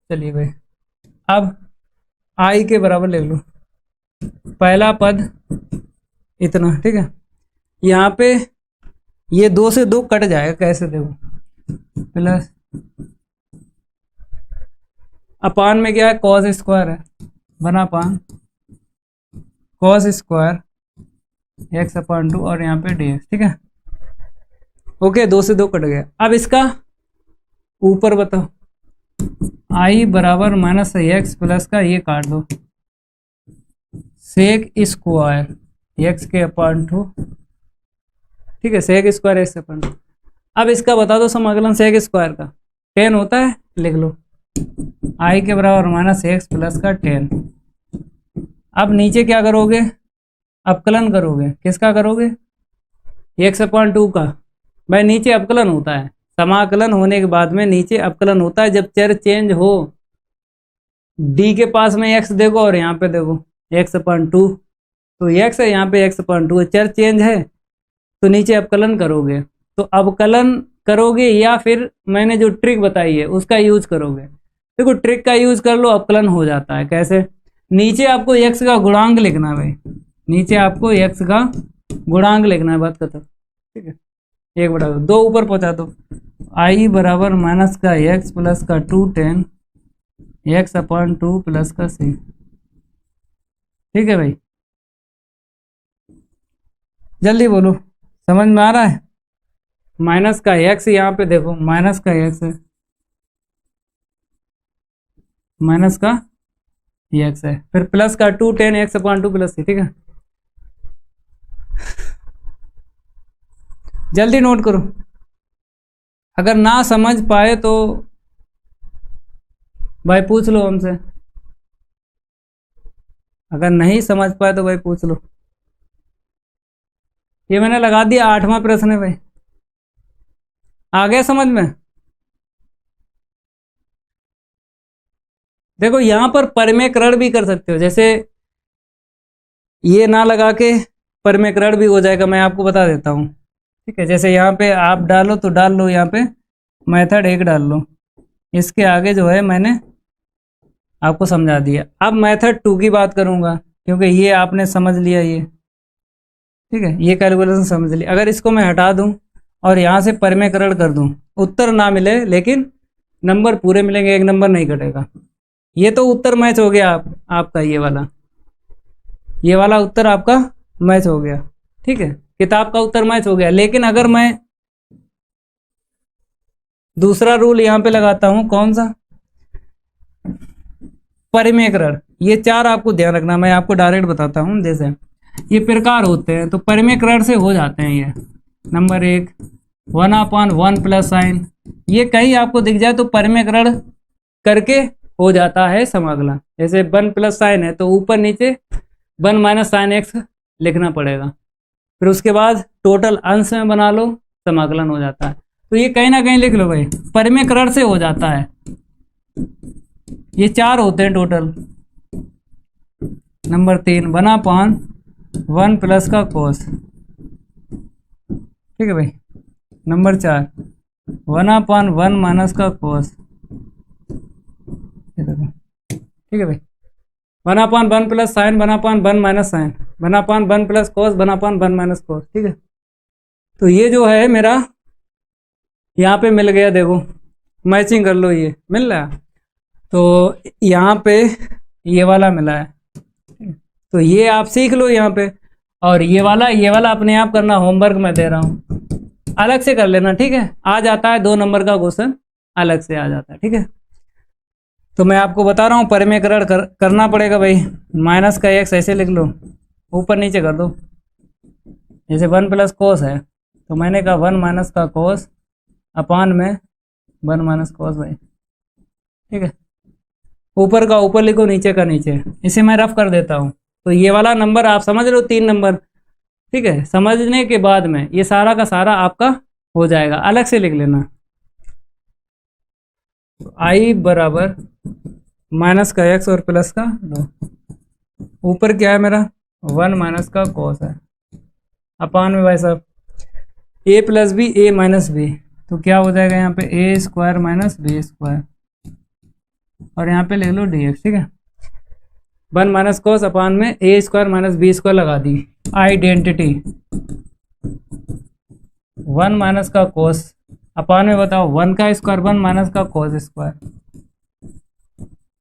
चलिए भाई, अब i के बराबर ले लो, पहला पद इतना। ठीक है, यहाँ पे ये 2 से 2 कट जाएगा, कैसे देखो, प्लस अपान में क्या है cos स्क्वायर है, बना पान cos स्क्वायर x अपान 2 और यहाँ पे dx। ठीक है, ओके, 2 से 2 कट गया। अब इसका ऊपर बताओ, i बराबर माइनस एक्स प्लस का ये काट दो, सेक स्क्वायर एक्स के अपान 2। ठीक है, सेक स्क्वायर एक्स अपान 2। अब इसका बता दो समाकलन सेक स्क्वायर का, 10 होता है, लिख लो i के बराबर माइनस एक्स प्लस का 10। अब नीचे क्या करोगे, अवकलन करोगे, किसका करोगे, एक्स अपान 2 का। भाई नीचे अवकलन होता है, समाकलन होने के बाद में नीचे अवकलन होता है, जब चर चेंज हो। d के पास में x देखो और यहाँ पे देखो x अपान 2, तो x है, यहाँ पे x अपान 2 है, चर चेंज है तो नीचे अवकलन करोगे। तो अवकलन करोगे या फिर मैंने जो ट्रिक बताई है उसका यूज करोगे। देखो ट्रिक का यूज कर लो, अवकलन हो जाता है। कैसे, नीचे आपको x का गुणांक लिखना है भाई, नीचे आपको x का गुणांक लिखना है, बात खत्म। ठीक है, 1/2 ऊपर पहुंचा दो, i बराबर माइनस का x प्लस का 2 10 x अपान 2 प्लस का 6। ठीक है भाई, जल्दी बोलो, समझ में आ रहा है। माइनस का x, यहाँ पे देखो माइनस का x है, माइनस का x है, फिर प्लस का 2 10 x अपान 2 प्लस 6। ठीक है, जल्दी नोट करो, अगर ना समझ पाए तो भाई पूछ लो हमसे, अगर नहीं समझ पाए तो भाई पूछ लो। ये मैंने लगा दिया 8वां प्रश्न है भाई, आ गया समझ में। देखो यहाँ पर परिमेकरण भी कर सकते हो, जैसे ये ना लगा के परिमेकरण भी हो जाएगा, मैं आपको बता देता हूँ। ठीक है, जैसे यहाँ पे आप डालो तो डाल लो, यहाँ पे मेथड 1 डाल लो, इसके आगे जो है मैंने आपको समझा दिया। अब मेथड 2 की बात करूँगा, क्योंकि ये आपने समझ लिया, ये ठीक है, ये कैलकुलेशन समझ ली। अगर इसको मैं हटा दूं और यहाँ से परिमेकरण कर दूं, उत्तर ना मिले लेकिन नंबर पूरे मिलेंगे, 1 नंबर नहीं कटेगा। ये तो उत्तर मैच हो गया आपका, ये वाला उत्तर आपका मैच हो गया। ठीक है, किताब का उत्तर मैच हो गया। लेकिन अगर मैं दूसरा रूल यहाँ पे लगाता हूँ, कौन सा, परिमेकरण, ये 4 आपको ध्यान रखना, मैं आपको डायरेक्ट बताता हूँ। जैसे ये प्रकार होते हैं तो परिमेकरण से हो जाते हैं। ये नंबर 1 1/1 प्लस साइन, ये कहीं आपको दिख जाए तो परिमेकरण करके हो जाता है समाकलन। जैसे 1 प्लस साइन है तो ऊपर नीचे 1 माइनस साइन एक्स लिखना पड़ेगा, फिर उसके बाद टोटल अंश में बना लो, समाकलन हो जाता है। तो ये कहीं ना कहीं लिख लो भाई, परिमेकरण से हो जाता है। ये 4 होते हैं टोटल। नंबर 3 1/1 प्लस का कोस। ठीक है भाई, नंबर 4 1/1 माइनस का कोस। ठीक है भाई, 1/1 plus sine, 1/1 minus sine, 1/1 plus cos, 1/1 minus cos. ठीक है, तो ये जो है मेरा यहाँ पे मिल गया, देखो मैचिंग कर लो, ये मिल रहा है। तो यहाँ पे ये वाला मिला है। तो ये आप सीख लो यहाँ पे, और ये वाला अपने आप करना, होमवर्क मैं दे रहा हूँ, अलग से कर लेना, ठीक है। आ जाता है 2 नंबर का क्वेश्चन, अलग से आ जाता है, ठीक है। तो मैं आपको बता रहा हूँ परिमेयकरण करना पड़ेगा भाई। माइनस का x ऐसे लिख लो, ऊपर नीचे कर दो, जैसे 1 प्लस कोस है, तो मैंने कहा 1 माइनस का कोस अपान में 1 माइनस कोस भाई, ठीक है। ऊपर का ऊपर लिखो, नीचे का नीचे, इसे मैं रफ कर देता हूँ। तो ये वाला नंबर आप समझ लो 3 नंबर, ठीक है। समझने के बाद में ये सारा का सारा आपका हो जाएगा, अलग से लिख लेना। तो आई बराबर माइनस का x और प्लस का 2, ऊपर क्या है मेरा 1 माइनस का कोस है, अपान में भाई साहब a plus B A minus B, तो क्या हो जाएगा यहाँ पे A square minus B square, और यहाँ पे लिख लो dx, ठीक है। 1 माइनस कोस अपान में ए स्क्वायर माइनस बी स्क्वायर लगा दी, आइडेंटिटी 1 माइनस का कोस अपान में बताओ 1 का स्क्वायर 1 माइनस का कोस स्क्वायर।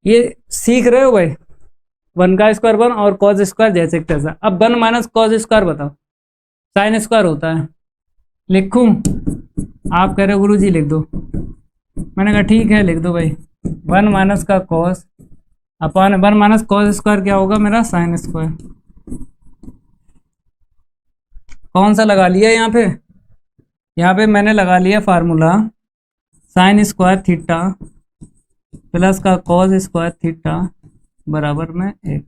ये सीख रहे हो भाई, 1 का स्क्वायर 1 और कोस स्क्वायर जैसे तैसा। अब 1 माइनस कोस स्क्वायर बताओ, साइन स्क्वायर होता है, लिखूं? आप कह रहे हो गुरु जी लिख दो, मैंने कहा ठीक है लिख दो भाई। 1 माइनस का कोस अपान 1 माइनस कोस स्क्वायर क्या होगा मेरा साइन स्क्वायर। कौन सा लगा लिया यहाँ पे? यहाँ पे मैंने लगा लिया formula sine square theta plus का कॉस स्क्वायर थीटा बराबर में 1,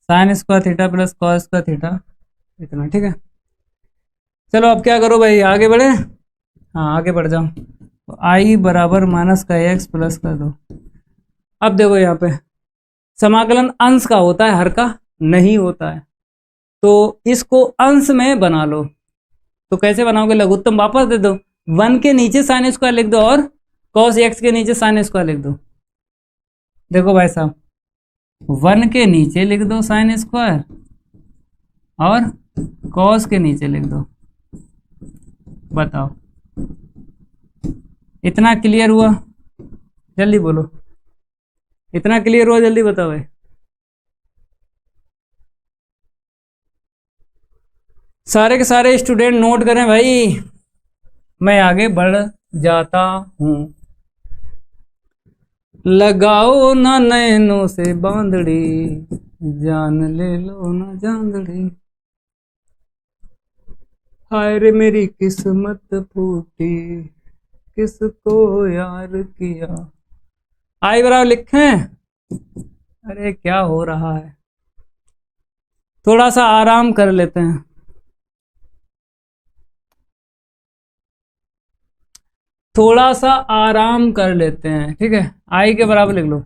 sine square theta plus cos square theta, इतना, ठीक है। चलो अब क्या करो भाई, आगे बढ़े? हाँ आगे बढ़ जाओ। तो आई बराबर माइनस का x प्लस का 2। अब देखो यहाँ पे समाकलन अंश का होता है, हर का नहीं होता है, तो इसको अंश में बना लो। तो कैसे बनाओगे? लघुत्तम वापस दे दो, 1 के नीचे साइन स्क्वायर लिख दो और कॉस x के नीचे साइन स्क्वायर लिख दो। देखो भाई साहब 1 के नीचे लिख दो साइन स्क्वायर और कॉस के नीचे लिख दो। बताओ इतना क्लियर हुआ? जल्दी बोलो, इतना क्लियर हुआ? जल्दी बताओ भाई। सारे के सारे स्टूडेंट नोट करें भाई, मैं आगे बढ़ जाता हूं। लगाओ ना नैनों से बांधड़ी, जान ले लो ना जांदड़ी, हाय रे मेरी किस्मत फूटी, किसको यार किया। आई बराबर लिखें? अरे क्या हो रहा है, थोड़ा सा आराम कर लेते हैं। थोड़ा सा आराम कर लेते हैं, ठीक है। आई के बराबर लिख लो,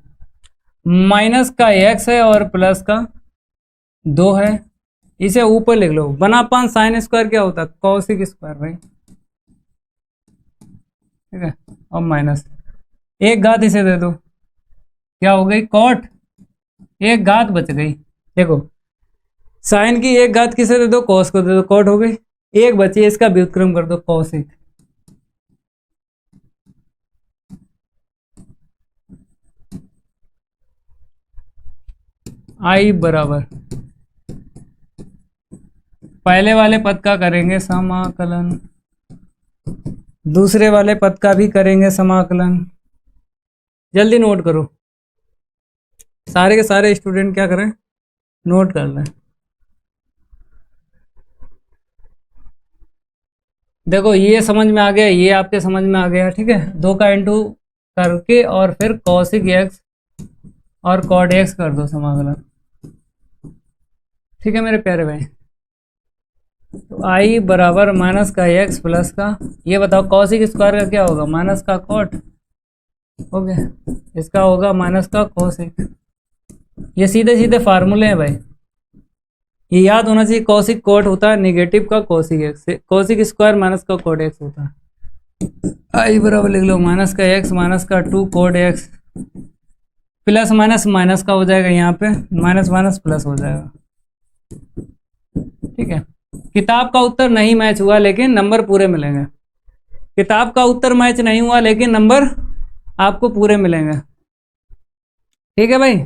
माइनस का x है और प्लस का 2 है, इसे ऊपर लिख लो। 1/, साइन स्क्वायर क्या होता है? कॉसिक स्क्वायर भाई, ठीक है। और माइनस एक घात इसे दे दो, क्या हो गई? कॉट, एक घात बच गई। देखो साइन की एक घात किसे दे दो? कॉस को दे दो, कॉट हो गई। एक बची, इसका व्युत्क्रम कर दो, कॉसिक। आई बराबर पहले वाले पद का करेंगे समाकलन, दूसरे वाले पद का भी करेंगे समाकलन। जल्दी नोट करो, सारे के सारे स्टूडेंट क्या करें, नोट कर लें। देखो ये समझ में आ गया, ये आपके समझ में आ गया, ठीक है। 2 का इंटू करके और फिर कॉसिक एक्स और कॉड एक्स कर दो समाकलन, ठीक है मेरे प्यारे भाई। तो आई बराबर माइनस का एक्स प्लस का, ये बताओ कॉसिक स्क्वायर का क्या होगा? माइनस का कॉट हो गया, इसका होगा माइनस का कॉसिक। ये सीधे सीधे फार्मूले हैं भाई, ये याद होना चाहिए। कॉसिक कॉट होता है नेगेटिव का cosec x, cosec square minus का कॉट एक्स होता है। आई बराबर लिख लो माइनस का एक्स माइनस का 2 cot x, plus minus minus का हो जाएगा, यहाँ पे माइनस माइनस प्लस हो जाएगा, ठीक है। किताब का उत्तर नहीं मैच हुआ लेकिन नंबर पूरे मिलेंगे। किताब का उत्तर मैच नहीं हुआ लेकिन नंबर आपको पूरे मिलेंगे, ठीक है भाई।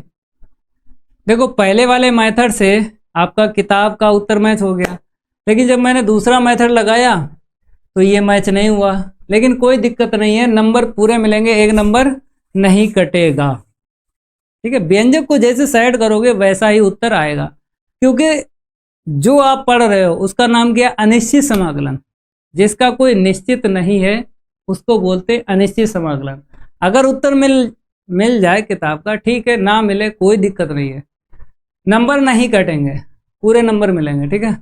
देखो पहले वाले मेथड से आपका किताब का उत्तर मैच हो गया, लेकिन जब मैंने दूसरा मेथड लगाया तो ये मैच नहीं हुआ। लेकिन कोई दिक्कत नहीं है, नंबर पूरे मिलेंगे, एक नंबर नहीं कटेगा। ठीक है, व्यंजक को जैसे सेट करोगे वैसा ही उत्तर आएगा, क्योंकि जो आप पढ़ रहे हो उसका नाम क्या, अनिश्चित समाकलन। जिसका कोई निश्चित नहीं है उसको बोलते अनिश्चित समाकलन। अगर उत्तर मिल जाए किताब का ठीक है, ना मिले कोई दिक्कत नहीं है, नंबर नहीं कटेंगे, पूरे नंबर मिलेंगे। ठीक है।